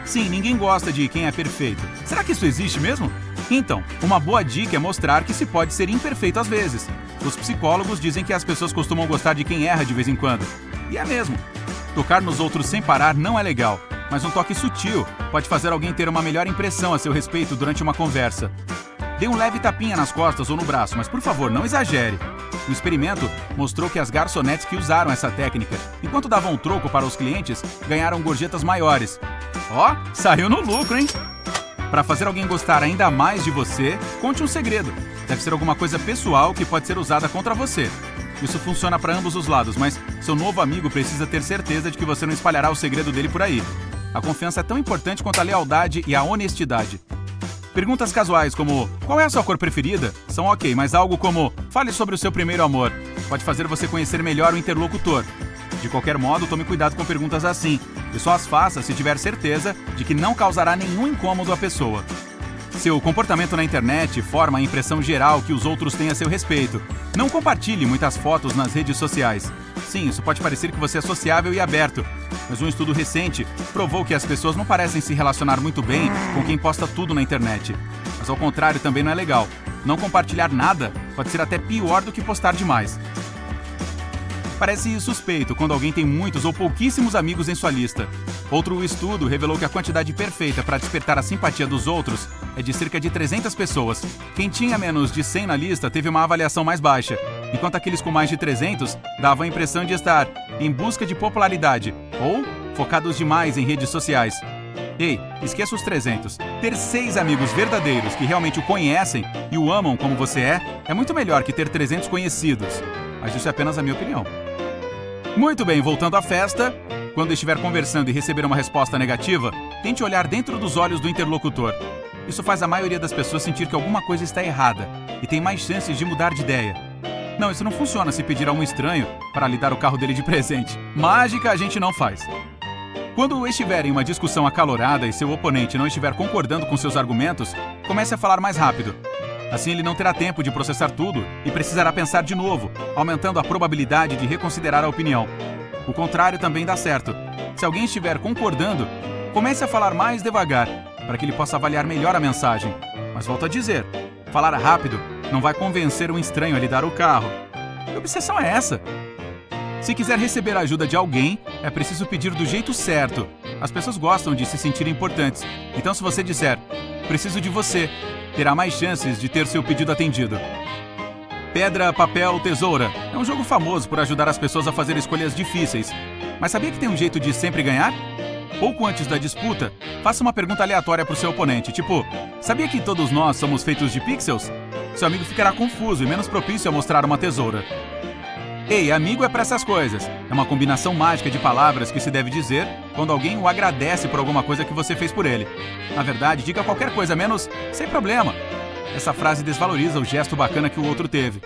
Sim, ninguém gosta de quem é perfeito. Será que isso existe mesmo? Então, uma boa dica é mostrar que se pode ser imperfeito às vezes. Os psicólogos dizem que as pessoas costumam gostar de quem erra de vez em quando. E é mesmo. Tocar nos outros sem parar não é legal, mas um toque sutil pode fazer alguém ter uma melhor impressão a seu respeito durante uma conversa. Dê um leve tapinha nas costas ou no braço, mas por favor, não exagere. O experimento mostrou que as garçonetes que usaram essa técnica, enquanto davam um troco para os clientes, ganharam gorjetas maiores. Ó, saiu no lucro, hein? Para fazer alguém gostar ainda mais de você, conte um segredo. Deve ser alguma coisa pessoal que pode ser usada contra você. Isso funciona para ambos os lados, mas seu novo amigo precisa ter certeza de que você não espalhará o segredo dele por aí. A confiança é tão importante quanto a lealdade e a honestidade. Perguntas casuais como, qual é a sua cor preferida? São ok, mas algo como, fale sobre o seu primeiro amor. Pode fazer você conhecer melhor o interlocutor. De qualquer modo, tome cuidado com perguntas assim, e só as faça se tiver certeza de que não causará nenhum incômodo à pessoa. Seu comportamento na internet forma a impressão geral que os outros têm a seu respeito. Não compartilhe muitas fotos nas redes sociais. Sim, isso pode parecer que você é sociável e aberto, mas um estudo recente provou que as pessoas não parecem se relacionar muito bem com quem posta tudo na internet. Mas ao contrário também não é legal. Não compartilhar nada pode ser até pior do que postar demais. Parece suspeito quando alguém tem muitos ou pouquíssimos amigos em sua lista. Outro estudo revelou que a quantidade perfeita para despertar a simpatia dos outros é de cerca de 300 pessoas. Quem tinha menos de 100 na lista teve uma avaliação mais baixa, enquanto aqueles com mais de 300 davam a impressão de estar em busca de popularidade ou focados demais em redes sociais. Ei, esqueça os 300. Ter 6 amigos verdadeiros que realmente o conhecem e o amam como você é muito melhor que ter 300 conhecidos. Mas isso é apenas a minha opinião. Muito bem, voltando à festa, quando estiver conversando e receber uma resposta negativa, tente olhar dentro dos olhos do interlocutor. Isso faz a maioria das pessoas sentir que alguma coisa está errada e tem mais chances de mudar de ideia. Não, isso não funciona se pedir a um estranho para lhe dar o carro dele de presente. Mágica a gente não faz. Quando estiver em uma discussão acalorada e seu oponente não estiver concordando com seus argumentos, comece a falar mais rápido. Assim ele não terá tempo de processar tudo e precisará pensar de novo, aumentando a probabilidade de reconsiderar a opinião. O contrário também dá certo. Se alguém estiver concordando, comece a falar mais devagar, para que ele possa avaliar melhor a mensagem. Mas volto a dizer, falar rápido não vai convencer um estranho a lhe dar o carro. Que obsessão é essa? Se quiser receber a ajuda de alguém, é preciso pedir do jeito certo. As pessoas gostam de se sentir importantes. Então se você disser, preciso de você, terá mais chances de ter seu pedido atendido. Pedra, papel, tesoura. É um jogo famoso por ajudar as pessoas a fazer escolhas difíceis. Mas sabia que tem um jeito de sempre ganhar? Pouco antes da disputa, faça uma pergunta aleatória para o seu oponente, tipo, sabia que todos nós somos feitos de pixels? Seu amigo ficará confuso e menos propício a mostrar uma tesoura. Ei, amigo é para essas coisas. É uma combinação mágica de palavras que se deve dizer quando alguém o agradece por alguma coisa que você fez por ele. Na verdade, diga qualquer coisa menos sem problema. Essa frase desvaloriza o gesto bacana que o outro teve.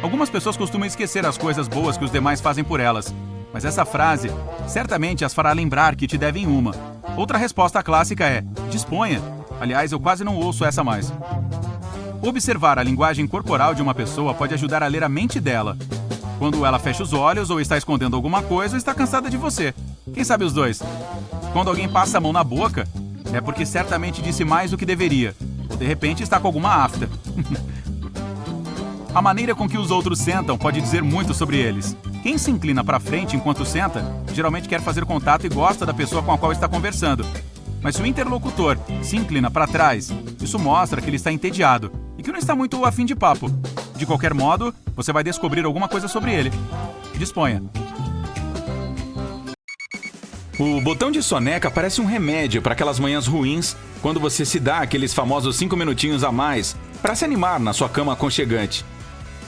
Algumas pessoas costumam esquecer as coisas boas que os demais fazem por elas. Mas essa frase certamente as fará lembrar que te devem uma. Outra resposta clássica é, disponha. Aliás, eu quase não ouço essa mais. Observar a linguagem corporal de uma pessoa pode ajudar a ler a mente dela. Quando ela fecha os olhos ou está escondendo alguma coisa ou está cansada de você. Quem sabe os dois? Quando alguém passa a mão na boca, é porque certamente disse mais do que deveria. Ou de repente está com alguma afta. A maneira com que os outros sentam pode dizer muito sobre eles. Quem se inclina para frente enquanto senta, geralmente quer fazer contato e gosta da pessoa com a qual está conversando. Mas se o interlocutor se inclina para trás, isso mostra que ele está entediado e que não está muito afim de papo. De qualquer modo, você vai descobrir alguma coisa sobre ele. Disponha. O botão de soneca parece um remédio para aquelas manhãs ruins, quando você se dá aqueles famosos 5 minutinhos a mais para se animar na sua cama aconchegante.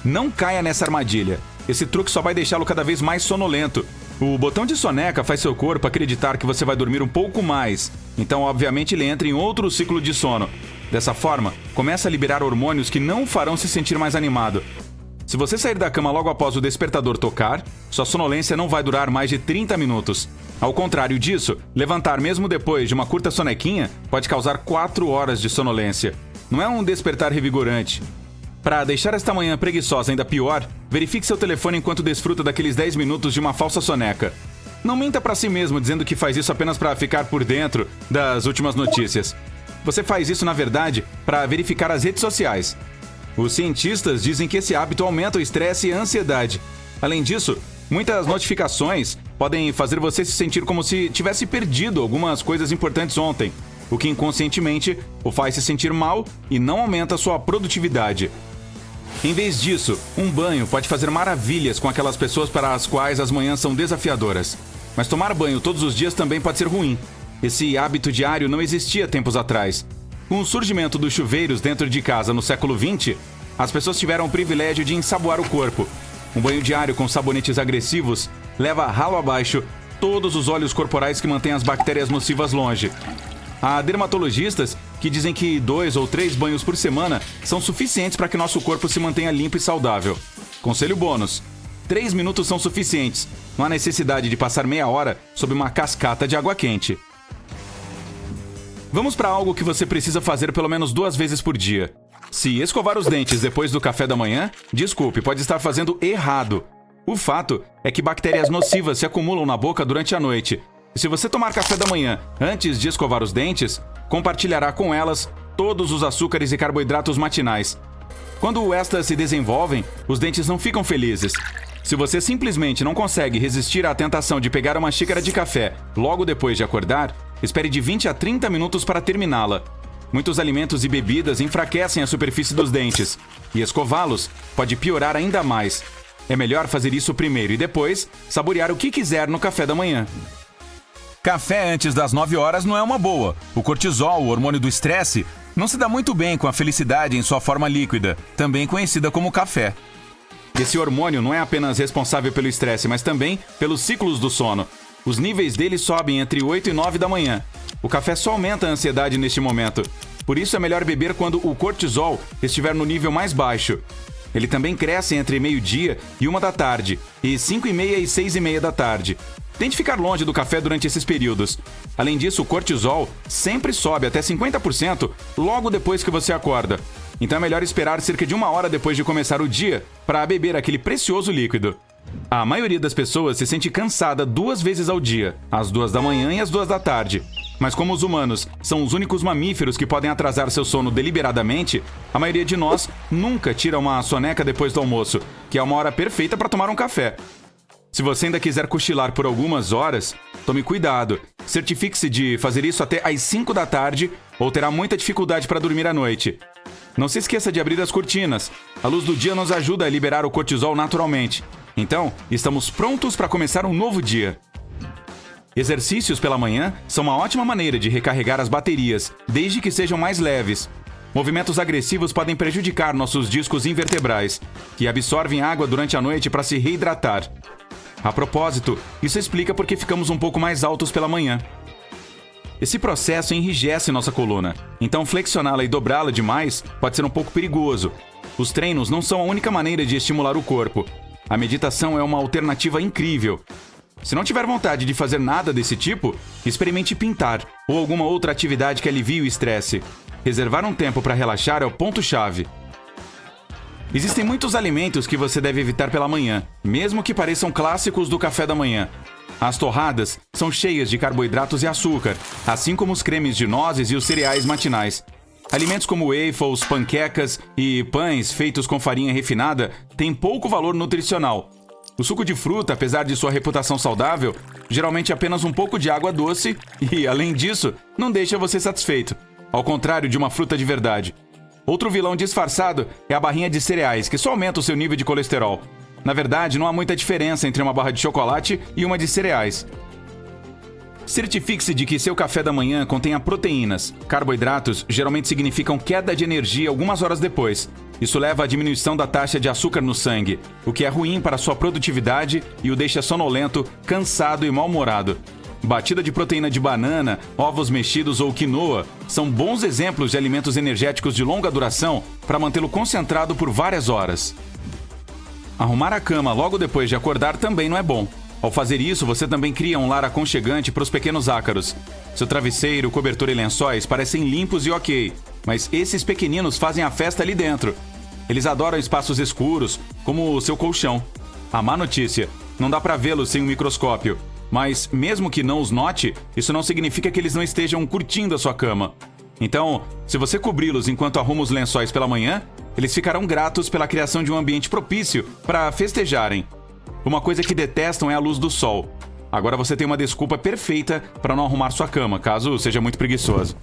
Não caia nessa armadilha. Esse truque só vai deixá-lo cada vez mais sonolento. O botão de soneca faz seu corpo acreditar que você vai dormir um pouco mais. Então, obviamente, ele entra em outro ciclo de sono. Dessa forma, começa a liberar hormônios que não o farão se sentir mais animado. Se você sair da cama logo após o despertador tocar, sua sonolência não vai durar mais de 30 minutos. Ao contrário disso, levantar mesmo depois de uma curta sonequinha pode causar 4 horas de sonolência. Não é um despertar revigorante. Para deixar esta manhã preguiçosa ainda pior, verifique seu telefone enquanto desfruta daqueles 10 minutos de uma falsa soneca. Não minta para si mesmo dizendo que faz isso apenas para ficar por dentro das últimas notícias. Você faz isso, na verdade, para verificar as redes sociais. Os cientistas dizem que esse hábito aumenta o estresse e a ansiedade. Além disso, muitas notificações podem fazer você se sentir como se tivesse perdido algumas coisas importantes ontem, o que inconscientemente o faz se sentir mal e não aumenta sua produtividade. Em vez disso, um banho pode fazer maravilhas com aquelas pessoas para as quais as manhãs são desafiadoras. Mas tomar banho todos os dias também pode ser ruim. Esse hábito diário não existia tempos atrás. Com o surgimento dos chuveiros dentro de casa no século XX, as pessoas tiveram o privilégio de ensaboar o corpo. Um banho diário com sabonetes agressivos leva ralo abaixo todos os óleos corporais que mantêm as bactérias nocivas longe. Há dermatologistas que dizem que 2 ou 3 banhos por semana são suficientes para que nosso corpo se mantenha limpo e saudável. Conselho bônus: 3 minutos são suficientes. Não há necessidade de passar meia hora sob uma cascata de água quente. Vamos para algo que você precisa fazer pelo menos 2 vezes por dia. Se escovar os dentes depois do café da manhã, desculpe, pode estar fazendo errado. O fato é que bactérias nocivas se acumulam na boca durante a noite. E se você tomar café da manhã antes de escovar os dentes, compartilhará com elas todos os açúcares e carboidratos matinais. Quando estas se desenvolvem, os dentes não ficam felizes. Se você simplesmente não consegue resistir à tentação de pegar uma xícara de café logo depois de acordar, espere de 20 a 30 minutos para terminá-la. Muitos alimentos e bebidas enfraquecem a superfície dos dentes, e escová-los pode piorar ainda mais. É melhor fazer isso primeiro e depois saborear o que quiser no café da manhã. Café antes das 9 horas não é uma boa. O cortisol, o hormônio do estresse, não se dá muito bem com a felicidade em sua forma líquida, também conhecida como café. Esse hormônio não é apenas responsável pelo estresse, mas também pelos ciclos do sono. Os níveis dele sobem entre 8 e 9 da manhã. O café só aumenta a ansiedade neste momento. Por isso é melhor beber quando o cortisol estiver no nível mais baixo. Ele também cresce entre meio-dia e 1 da tarde, e 5h30 e 6h30 da tarde. Tente ficar longe do café durante esses períodos. Além disso, o cortisol sempre sobe até 50% logo depois que você acorda. Então é melhor esperar cerca de 1 hora depois de começar o dia para beber aquele precioso líquido. A maioria das pessoas se sente cansada 2 vezes ao dia, às 2 da manhã e às 2 da tarde. Mas como os humanos são os únicos mamíferos que podem atrasar seu sono deliberadamente, a maioria de nós nunca tira uma soneca depois do almoço, que é uma hora perfeita para tomar um café. Se você ainda quiser cochilar por algumas horas, tome cuidado. Certifique-se de fazer isso até às 5 da tarde ou terá muita dificuldade para dormir à noite. Não se esqueça de abrir as cortinas. A luz do dia nos ajuda a liberar o cortisol naturalmente. Então, estamos prontos para começar um novo dia. Exercícios pela manhã são uma ótima maneira de recarregar as baterias, desde que sejam mais leves. Movimentos agressivos podem prejudicar nossos discos invertebrais, que absorvem água durante a noite para se reidratar. A propósito, isso explica por que ficamos um pouco mais altos pela manhã. Esse processo enrijece nossa coluna, então flexioná-la e dobrá-la demais pode ser um pouco perigoso. Os treinos não são a única maneira de estimular o corpo. A meditação é uma alternativa incrível. Se não tiver vontade de fazer nada desse tipo, experimente pintar ou alguma outra atividade que alivie o estresse. Reservar um tempo para relaxar é o ponto-chave. Existem muitos alimentos que você deve evitar pela manhã, mesmo que pareçam clássicos do café da manhã. As torradas são cheias de carboidratos e açúcar, assim como os cremes de nozes e os cereais matinais. Alimentos como waffles, panquecas e pães feitos com farinha refinada têm pouco valor nutricional. O suco de fruta, apesar de sua reputação saudável, geralmente é apenas um pouco de água doce e, além disso, não deixa você satisfeito, ao contrário de uma fruta de verdade. Outro vilão disfarçado é a barrinha de cereais, que só aumenta o seu nível de colesterol. Na verdade, não há muita diferença entre uma barra de chocolate e uma de cereais. Certifique-se de que seu café da manhã contenha proteínas. Carboidratos geralmente significam queda de energia algumas horas depois. Isso leva à diminuição da taxa de açúcar no sangue, o que é ruim para sua produtividade e o deixa sonolento, cansado e mal-humorado. Batida de proteína de banana, ovos mexidos ou quinoa são bons exemplos de alimentos energéticos de longa duração para mantê-lo concentrado por várias horas. Arrumar a cama logo depois de acordar também não é bom. Ao fazer isso, você também cria um lar aconchegante para os pequenos ácaros. Seu travesseiro, cobertor e lençóis parecem limpos e ok, mas esses pequeninos fazem a festa ali dentro. Eles adoram espaços escuros, como o seu colchão. A má notícia, não dá para vê-los sem um microscópio. Mas, mesmo que não os note, isso não significa que eles não estejam curtindo a sua cama. Então, se você cobri-los enquanto arruma os lençóis pela manhã, eles ficarão gratos pela criação de um ambiente propício para festejarem. Uma coisa que detestam é a luz do sol. Agora você tem uma desculpa perfeita para não arrumar sua cama, caso seja muito preguiçoso.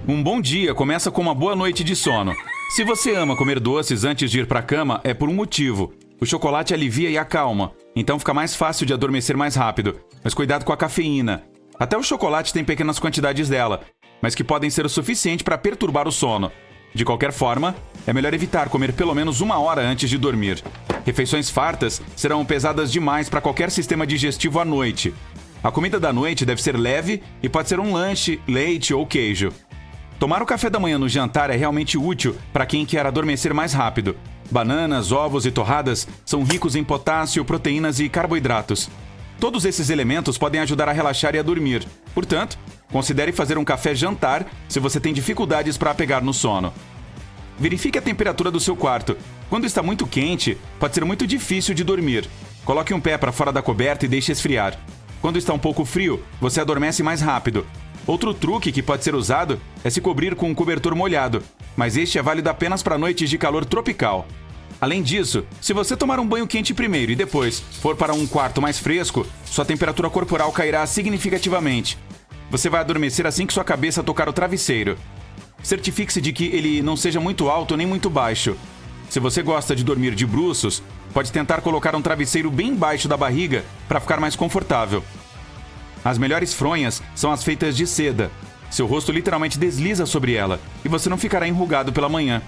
Um bom dia começa com uma boa noite de sono. Se você ama comer doces antes de ir para a cama, é por um motivo. O chocolate alivia e acalma, então fica mais fácil de adormecer mais rápido. Mas cuidado com a cafeína. Até o chocolate tem pequenas quantidades dela, mas que podem ser o suficiente para perturbar o sono. De qualquer forma, é melhor evitar comer pelo menos 1 hora antes de dormir. Refeições fartas serão pesadas demais para qualquer sistema digestivo à noite. A comida da noite deve ser leve e pode ser um lanche, leite ou queijo. Tomar o café da manhã no jantar é realmente útil para quem quer adormecer mais rápido. Bananas, ovos e torradas são ricos em potássio, proteínas e carboidratos. Todos esses elementos podem ajudar a relaxar e a dormir. Portanto, considere fazer um café jantar se você tem dificuldades para pegar no sono. Verifique a temperatura do seu quarto. Quando está muito quente, pode ser muito difícil de dormir. Coloque um pé para fora da coberta e deixe esfriar. Quando está um pouco frio, você adormece mais rápido. Outro truque que pode ser usado é se cobrir com um cobertor molhado, mas este é válido apenas para noites de calor tropical. Além disso, se você tomar um banho quente primeiro e depois for para um quarto mais fresco, sua temperatura corporal cairá significativamente. Você vai adormecer assim que sua cabeça tocar o travesseiro. Certifique-se de que ele não seja muito alto nem muito baixo. Se você gosta de dormir de bruços, pode tentar colocar um travesseiro bem embaixo da barriga para ficar mais confortável. As melhores fronhas são as feitas de seda. Seu rosto literalmente desliza sobre ela e você não ficará enrugado pela manhã.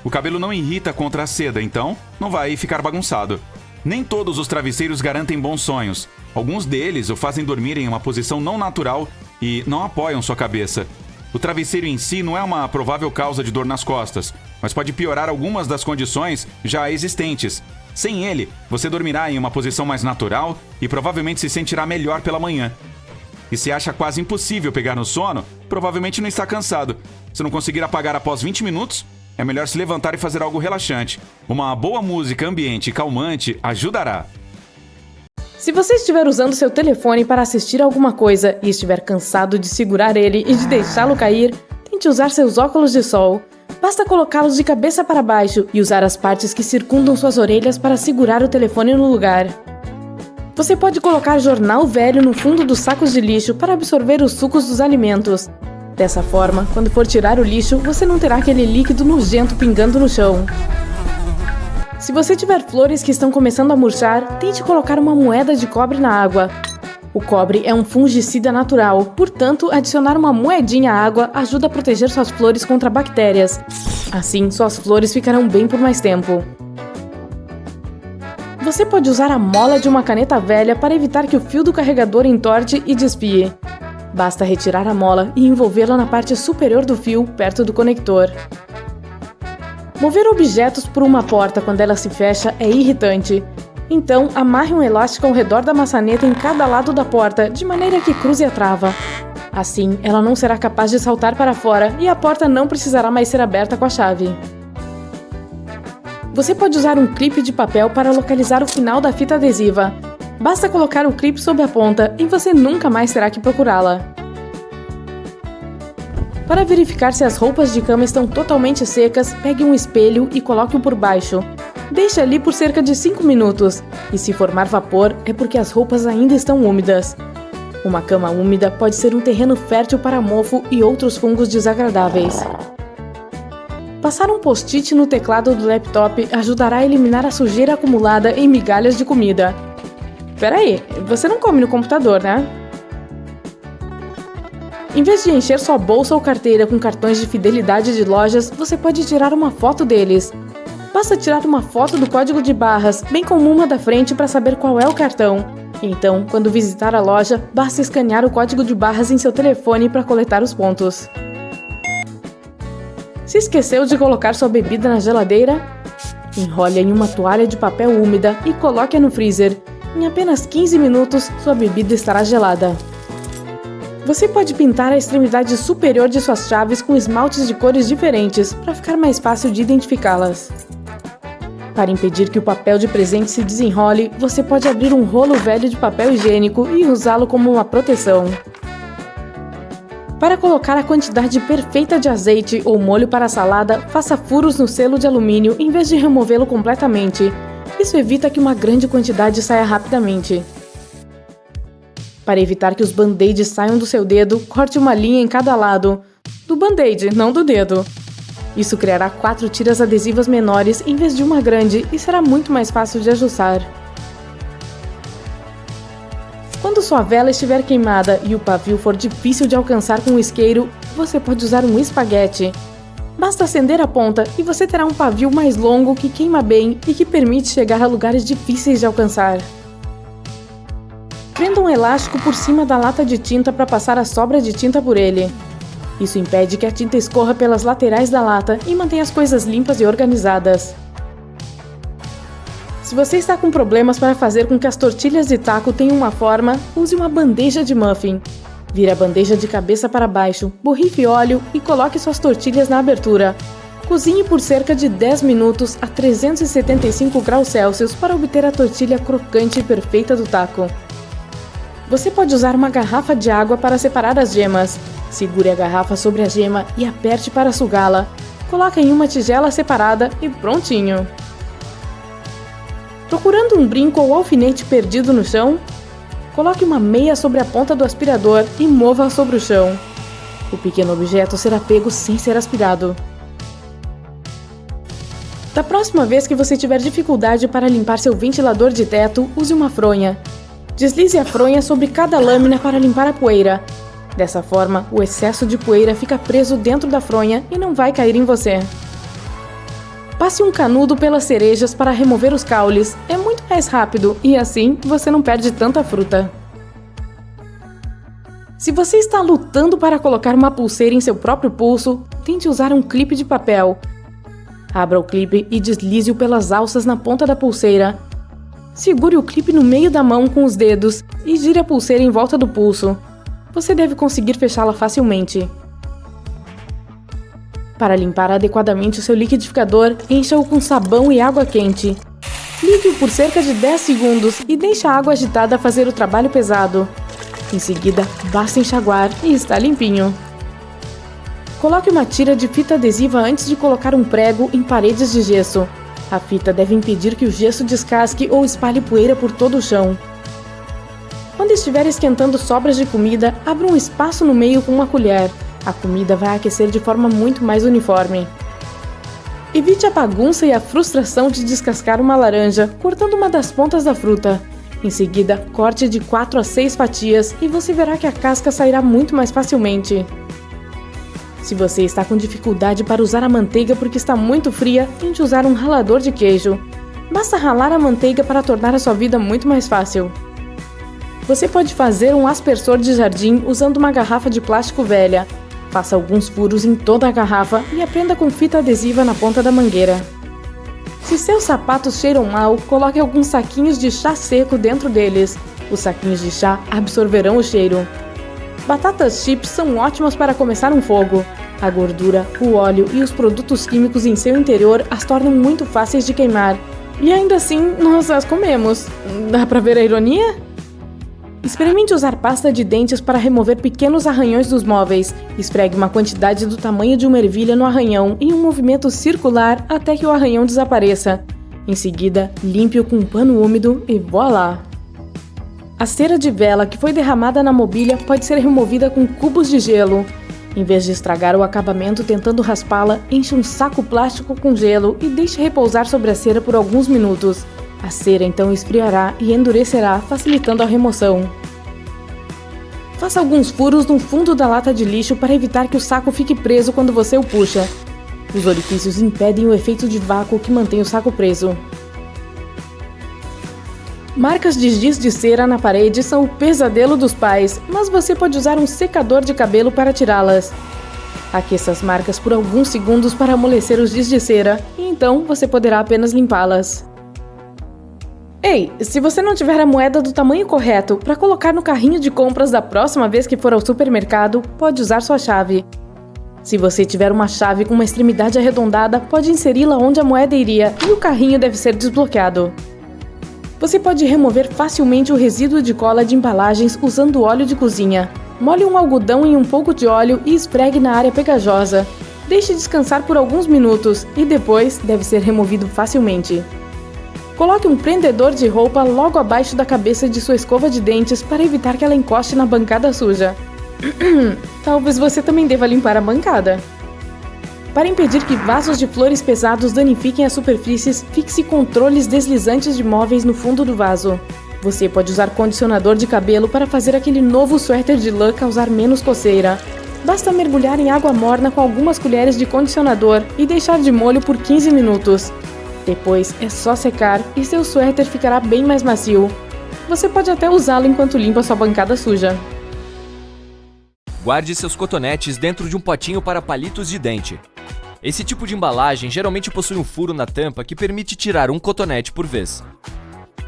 O cabelo não irrita contra a seda, então não vai ficar bagunçado. Nem todos os travesseiros garantem bons sonhos. Alguns deles o fazem dormir em uma posição não natural e não apoiam sua cabeça. O travesseiro em si não é uma provável causa de dor nas costas. mas pode piorar algumas das condições já existentes. Sem ele, você dormirá em uma posição mais natural e provavelmente se sentirá melhor pela manhã. E se acha quase impossível pegar no sono, provavelmente não está cansado. Se não conseguir apagar após 20 minutos, é melhor se levantar e fazer algo relaxante. Uma boa música ambiente e calmante ajudará. Se você estiver usando seu telefone para assistir alguma coisa e estiver cansado de segurar ele e de deixá-lo cair, tente usar seus óculos de sol. Basta colocá-los de cabeça para baixo e usar as partes que circundam suas orelhas para segurar o telefone no lugar. Você pode colocar jornal velho no fundo dos sacos de lixo para absorver os sucos dos alimentos. Dessa forma, quando for tirar o lixo, você não terá aquele líquido nojento pingando no chão. Se você tiver flores que estão começando a murchar, tente colocar uma moeda de cobre na água. O cobre é um fungicida natural, portanto, adicionar uma moedinha à água ajuda a proteger suas flores contra bactérias. Assim, suas flores ficarão bem por mais tempo. Você pode usar a mola de uma caneta velha para evitar que o fio do carregador entorte e desfie. Basta retirar a mola e envolvê-la na parte superior do fio, perto do conector. Mover objetos por uma porta quando ela se fecha é irritante. Então, amarre um elástico ao redor da maçaneta em cada lado da porta, de maneira que cruze a trava. Assim, ela não será capaz de saltar para fora e a porta não precisará mais ser aberta com a chave. Você pode usar um clipe de papel para localizar o final da fita adesiva. Basta colocar o clipe sob a ponta e você nunca mais terá que procurá-la. Para verificar se as roupas de cama estão totalmente secas, pegue um espelho e coloque-o por baixo. Deixe ali por cerca de 5 minutos, e se formar vapor é porque as roupas ainda estão úmidas. Uma cama úmida pode ser um terreno fértil para mofo e outros fungos desagradáveis. Passar um post-it no teclado do laptop ajudará a eliminar a sujeira acumulada em migalhas de comida. Peraí, você não come no computador, né? Em vez de encher sua bolsa ou carteira com cartões de fidelidade de lojas, você pode tirar uma foto deles. Basta tirar uma foto do código de barras, bem como uma da frente para saber qual é o cartão. Então, quando visitar a loja, basta escanear o código de barras em seu telefone para coletar os pontos. Se esqueceu de colocar sua bebida na geladeira? Enrole em uma toalha de papel úmida e coloque-a no freezer. Em apenas 15 minutos, sua bebida estará gelada. Você pode pintar a extremidade superior de suas chaves com esmaltes de cores diferentes para ficar mais fácil de identificá-las. Para impedir que o papel de presente se desenrole, você pode abrir um rolo velho de papel higiênico e usá-lo como uma proteção. Para colocar a quantidade perfeita de azeite ou molho para a salada, faça furos no selo de alumínio em vez de removê-lo completamente. Isso evita que uma grande quantidade saia rapidamente. Para evitar que os band-aids saiam do seu dedo, corte uma linha em cada lado. Do band-aid, não do dedo. Isso criará 4 tiras adesivas menores em vez de uma grande e será muito mais fácil de ajustar. Quando sua vela estiver queimada e o pavio for difícil de alcançar com um isqueiro, você pode usar um espaguete. Basta acender a ponta e você terá um pavio mais longo que queima bem e que permite chegar a lugares difíceis de alcançar. Prenda um elástico por cima da lata de tinta para passar a sobra de tinta por ele. Isso impede que a tinta escorra pelas laterais da lata e mantém as coisas limpas e organizadas. Se você está com problemas para fazer com que as tortilhas de taco tenham uma forma, use uma bandeja de muffin. Vire a bandeja de cabeça para baixo, borrife óleo e coloque suas tortilhas na abertura. Cozinhe por cerca de 10 minutos a 375 graus Celsius para obter a tortilha crocante e perfeita do taco. Você pode usar uma garrafa de água para separar as gemas. Segure a garrafa sobre a gema e aperte para sugá-la. Coloque em uma tigela separada e prontinho! Procurando um brinco ou alfinete perdido no chão? Coloque uma meia sobre a ponta do aspirador e mova-a sobre o chão. O pequeno objeto será pego sem ser aspirado. Da próxima vez que você tiver dificuldade para limpar seu ventilador de teto, use uma fronha. Deslize a fronha sobre cada lâmina para limpar a poeira. Dessa forma, o excesso de poeira fica preso dentro da fronha e não vai cair em você. Passe um canudo pelas cerejas para remover os caules. É muito mais rápido e assim você não perde tanta fruta. Se você está lutando para colocar uma pulseira em seu próprio pulso, tente usar um clipe de papel. Abra o clipe e deslize-o pelas alças na ponta da pulseira. Segure o clipe no meio da mão com os dedos e gire a pulseira em volta do pulso. Você deve conseguir fechá-la facilmente. Para limpar adequadamente o seu liquidificador, encha-o com sabão e água quente. Ligue-o por cerca de 10 segundos e deixe a água agitada fazer o trabalho pesado. Em seguida, basta enxaguar e está limpinho. Coloque uma tira de fita adesiva antes de colocar um prego em paredes de gesso. A fita deve impedir que o gesso descasque ou espalhe poeira por todo o chão. Quando estiver esquentando sobras de comida, abra um espaço no meio com uma colher. A comida vai aquecer de forma muito mais uniforme. Evite a bagunça e a frustração de descascar uma laranja, cortando uma das pontas da fruta. Em seguida, corte de 4 a 6 fatias e você verá que a casca sairá muito mais facilmente. Se você está com dificuldade para usar a manteiga porque está muito fria, tente usar um ralador de queijo. Basta ralar a manteiga para tornar a sua vida muito mais fácil. Você pode fazer um aspersor de jardim usando uma garrafa de plástico velha. Faça alguns furos em toda a garrafa e prenda com fita adesiva na ponta da mangueira. Se seus sapatos cheiram mal, coloque alguns saquinhos de chá seco dentro deles. Os saquinhos de chá absorverão o cheiro. Batatas chips são ótimas para começar um fogo. A gordura, o óleo e os produtos químicos em seu interior as tornam muito fáceis de queimar. E ainda assim, nós as comemos. Dá pra ver a ironia? Experimente usar pasta de dentes para remover pequenos arranhões dos móveis. Esfregue uma quantidade do tamanho de uma ervilha no arranhão em um movimento circular até que o arranhão desapareça. Em seguida, limpe-o com um pano úmido e voilá! A cera de vela que foi derramada na mobília pode ser removida com cubos de gelo. Em vez de estragar o acabamento tentando raspá-la, encha um saco plástico com gelo e deixe repousar sobre a cera por alguns minutos. A cera então esfriará e endurecerá, facilitando a remoção. Faça alguns furos no fundo da lata de lixo para evitar que o saco fique preso quando você o puxa. Os orifícios impedem o efeito de vácuo que mantém o saco preso. Marcas de giz de cera na parede são o pesadelo dos pais, mas você pode usar um secador de cabelo para tirá-las. Aqueça as marcas por alguns segundos para amolecer os giz de cera, e então você poderá apenas limpá-las. Ei, se você não tiver a moeda do tamanho correto para colocar no carrinho de compras da próxima vez que for ao supermercado, pode usar sua chave. Se você tiver uma chave com uma extremidade arredondada, pode inseri-la onde a moeda iria e o carrinho deve ser desbloqueado. Você pode remover facilmente o resíduo de cola de embalagens usando óleo de cozinha. Molhe um algodão em um pouco de óleo e esfregue na área pegajosa. Deixe descansar por alguns minutos e depois deve ser removido facilmente. Coloque um prendedor de roupa logo abaixo da cabeça de sua escova de dentes para evitar que ela encoste na bancada suja. Talvez você também deva limpar a bancada. Para impedir que vasos de flores pesados danifiquem as superfícies, fixe controles deslizantes de móveis no fundo do vaso. Você pode usar condicionador de cabelo para fazer aquele novo suéter de lã causar menos coceira. Basta mergulhar em água morna com algumas colheres de condicionador e deixar de molho por 15 minutos. Depois é só secar e seu suéter ficará bem mais macio. Você pode até usá-lo enquanto limpa sua bancada suja. Guarde seus cotonetes dentro de um potinho para palitos de dente. Esse tipo de embalagem geralmente possui um furo na tampa que permite tirar um cotonete por vez.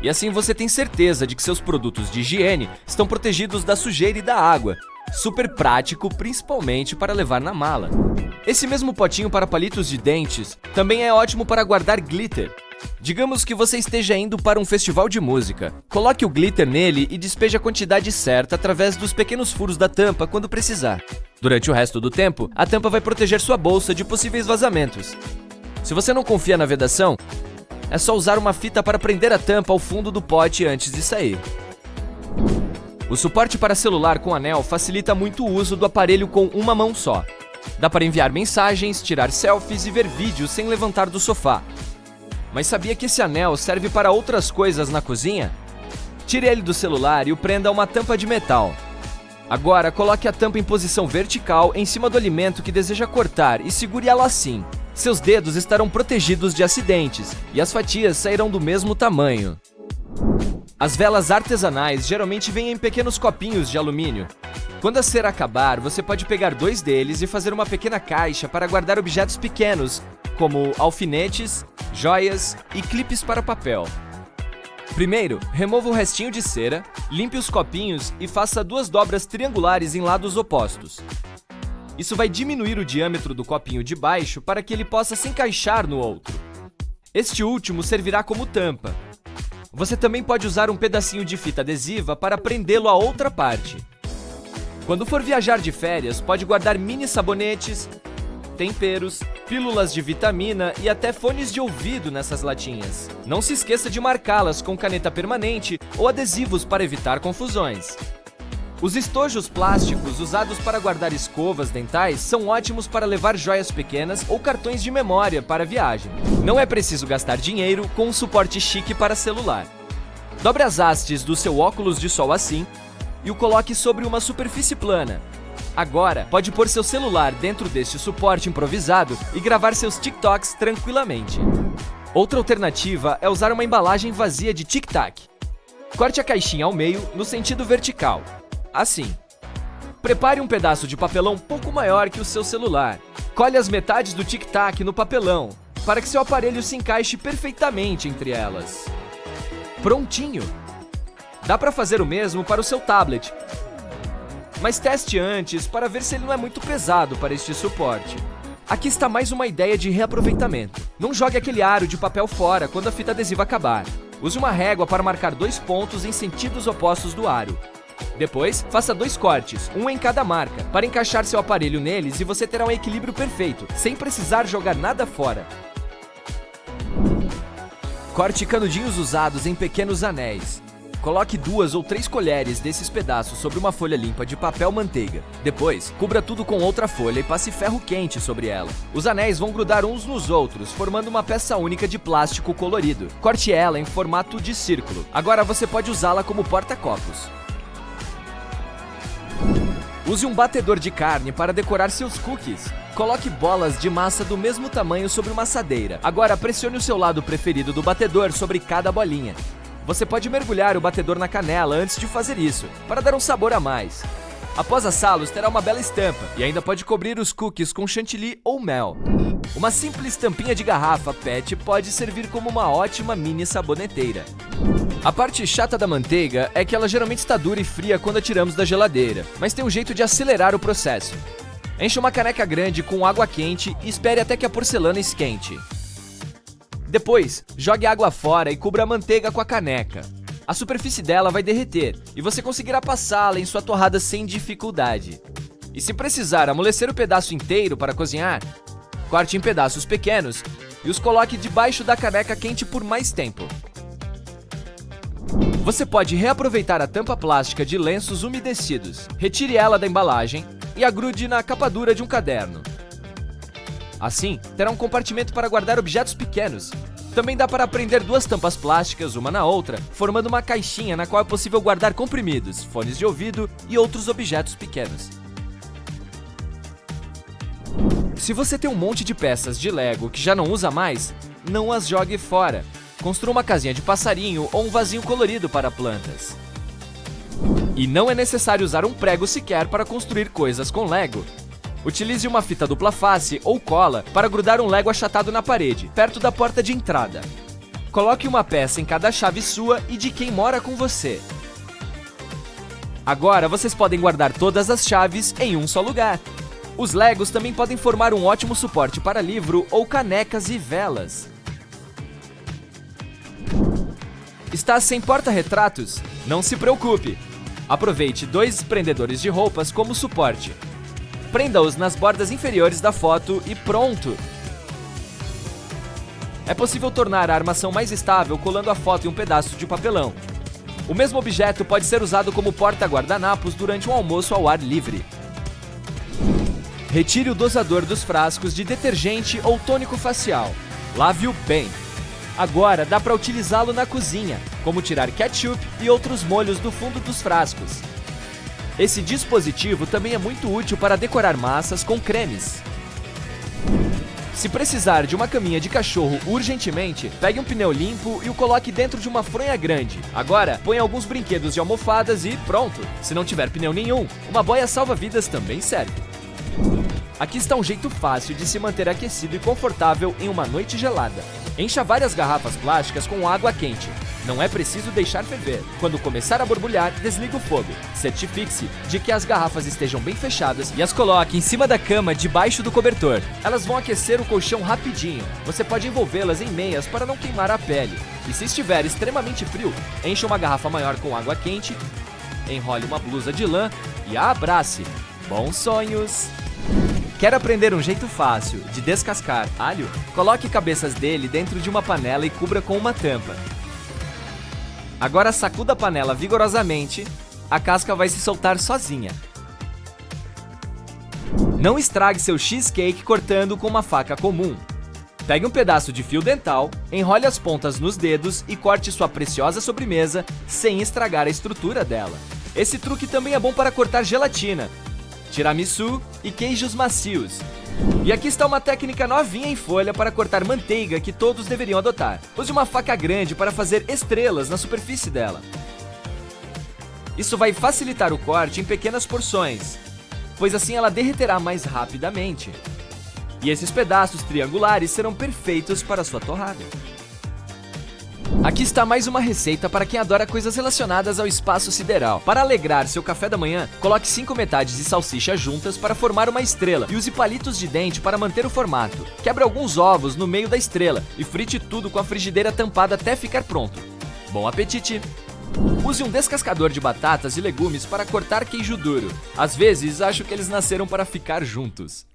E assim você tem certeza de que seus produtos de higiene estão protegidos da sujeira e da água. Super prático, principalmente para levar na mala. Esse mesmo potinho para palitos de dentes também é ótimo para guardar glitter. Digamos que você esteja indo para um festival de música. Coloque o glitter nele e despeje a quantidade certa através dos pequenos furos da tampa quando precisar. Durante o resto do tempo, a tampa vai proteger sua bolsa de possíveis vazamentos. Se você não confia na vedação, é só usar uma fita para prender a tampa ao fundo do pote antes de sair. O suporte para celular com anel facilita muito o uso do aparelho com uma mão só. Dá para enviar mensagens, tirar selfies e ver vídeos sem levantar do sofá. Mas sabia que esse anel serve para outras coisas na cozinha? Tire ele do celular e o prenda a uma tampa de metal. Agora, coloque a tampa em posição vertical em cima do alimento que deseja cortar e segure ela assim. Seus dedos estarão protegidos de acidentes e as fatias sairão do mesmo tamanho. As velas artesanais geralmente vêm em pequenos copinhos de alumínio. Quando a cera acabar, você pode pegar 2 deles e fazer uma pequena caixa para guardar objetos pequenos, como alfinetes, joias e clipes para papel. Primeiro, remova o restinho de cera, limpe os copinhos e faça 2 dobras triangulares em lados opostos. Isso vai diminuir o diâmetro do copinho de baixo para que ele possa se encaixar no outro. Este último servirá como tampa. Você também pode usar um pedacinho de fita adesiva para prendê-lo à outra parte. Quando for viajar de férias, pode guardar mini sabonetes, temperos, pílulas de vitamina e até fones de ouvido nessas latinhas. Não se esqueça de marcá-las com caneta permanente ou adesivos para evitar confusões. Os estojos plásticos usados para guardar escovas dentais são ótimos para levar joias pequenas ou cartões de memória para viagem. Não é preciso gastar dinheiro com um suporte chique para celular. Dobre as hastes do seu óculos de sol assim e o coloque sobre uma superfície plana. Agora, pode pôr seu celular dentro deste suporte improvisado e gravar seus TikToks tranquilamente. Outra alternativa é usar uma embalagem vazia de Tic Tac. Corte a caixinha ao meio no sentido vertical. Assim. Prepare um pedaço de papelão um pouco maior que o seu celular. Colhe as metades do Tic Tac no papelão, para que seu aparelho se encaixe perfeitamente entre elas. Prontinho! Dá para fazer o mesmo para o seu tablet, mas teste antes para ver se ele não é muito pesado para este suporte. Aqui está mais uma ideia de reaproveitamento. Não jogue aquele aro de papel fora quando a fita adesiva acabar. Use uma régua para marcar 2 pontos em sentidos opostos do aro. Depois, faça 2 cortes, um em cada marca, para encaixar seu aparelho neles e você terá um equilíbrio perfeito, sem precisar jogar nada fora. Corte canudinhos usados em pequenos anéis. Coloque 2 ou 3 colheres desses pedaços sobre uma folha limpa de papel manteiga. Depois, cubra tudo com outra folha e passe ferro quente sobre ela. Os anéis vão grudar uns nos outros, formando uma peça única de plástico colorido. Corte ela em formato de círculo. Agora você pode usá-la como porta-copos. Use um batedor de carne para decorar seus cookies. Coloque bolas de massa do mesmo tamanho sobre uma assadeira. Agora pressione o seu lado preferido do batedor sobre cada bolinha. Você pode mergulhar o batedor na canela antes de fazer isso, para dar um sabor a mais. Após assá-los, terá uma bela estampa e ainda pode cobrir os cookies com chantilly ou mel. Uma simples tampinha de garrafa PET pode servir como uma ótima mini saboneteira. A parte chata da manteiga é que ela geralmente está dura e fria quando a tiramos da geladeira, mas tem um jeito de acelerar o processo. Encha uma caneca grande com água quente e espere até que a porcelana esquente. Depois, jogue a água fora e cubra a manteiga com a caneca. A superfície dela vai derreter e você conseguirá passá-la em sua torrada sem dificuldade. E se precisar amolecer o pedaço inteiro para cozinhar, corte em pedaços pequenos e os coloque debaixo da caneca quente por mais tempo. Você pode reaproveitar a tampa plástica de lenços umedecidos. Retire ela da embalagem e a grude na capa dura de um caderno. Assim, terá um compartimento para guardar objetos pequenos. Também dá para prender 2 tampas plásticas uma na outra, formando uma caixinha na qual é possível guardar comprimidos, fones de ouvido e outros objetos pequenos. Se você tem um monte de peças de Lego que já não usa mais, não as jogue fora. Construa uma casinha de passarinho ou um vasinho colorido para plantas. E não é necessário usar um prego sequer para construir coisas com Lego. Utilize uma fita dupla face ou cola para grudar um Lego achatado na parede, perto da porta de entrada. Coloque uma peça em cada chave sua e de quem mora com você. Agora vocês podem guardar todas as chaves em um só lugar. Os Legos também podem formar um ótimo suporte para livro ou canecas e velas. Está sem porta-retratos? Não se preocupe! Aproveite 2 prendedores de roupas como suporte. Prenda-os nas bordas inferiores da foto e pronto! É possível tornar a armação mais estável colando a foto em um pedaço de papelão. O mesmo objeto pode ser usado como porta-guardanapos durante um almoço ao ar livre. Retire o dosador dos frascos de detergente ou tônico facial. Lave-o bem. Agora dá para utilizá-lo na cozinha, como tirar ketchup e outros molhos do fundo dos frascos. Esse dispositivo também é muito útil para decorar massas com cremes. Se precisar de uma caminha de cachorro urgentemente, pegue um pneu limpo e o coloque dentro de uma fronha grande. Agora, põe alguns brinquedos e almofadas e pronto! Se não tiver pneu nenhum, uma boia salva-vidas também serve. Aqui está um jeito fácil de se manter aquecido e confortável em uma noite gelada. Encha várias garrafas plásticas com água quente. Não é preciso deixar ferver. Quando começar a borbulhar, desliga o fogo. Certifique-se de que as garrafas estejam bem fechadas e as coloque em cima da cama, debaixo do cobertor. Elas vão aquecer o colchão rapidinho. Você pode envolvê-las em meias para não queimar a pele. E se estiver extremamente frio, encha uma garrafa maior com água quente, enrole uma blusa de lã e a abrace. Bons sonhos! Quer aprender um jeito fácil de descascar alho? Coloque cabeças dele dentro de uma panela e cubra com uma tampa. Agora sacuda a panela vigorosamente, a casca vai se soltar sozinha. Não estrague seu cheesecake cortando com uma faca comum. Pegue um pedaço de fio dental, enrole as pontas nos dedos e corte sua preciosa sobremesa sem estragar a estrutura dela. Esse truque também é bom para cortar gelatina, tiramisu e queijos macios. E aqui está uma técnica novinha em folha para cortar manteiga que todos deveriam adotar. Use uma faca grande para fazer estrelas na superfície dela. Isso vai facilitar o corte em pequenas porções, pois assim ela derreterá mais rapidamente. E esses pedaços triangulares serão perfeitos para sua torrada. Aqui está mais uma receita para quem adora coisas relacionadas ao espaço sideral. Para alegrar seu café da manhã, coloque 5 metades de salsicha juntas para formar uma estrela e use palitos de dente para manter o formato. Quebre alguns ovos no meio da estrela e frite tudo com a frigideira tampada até ficar pronto. Bom apetite! Use um descascador de batatas e legumes para cortar queijo duro. Às vezes, acho que eles nasceram para ficar juntos.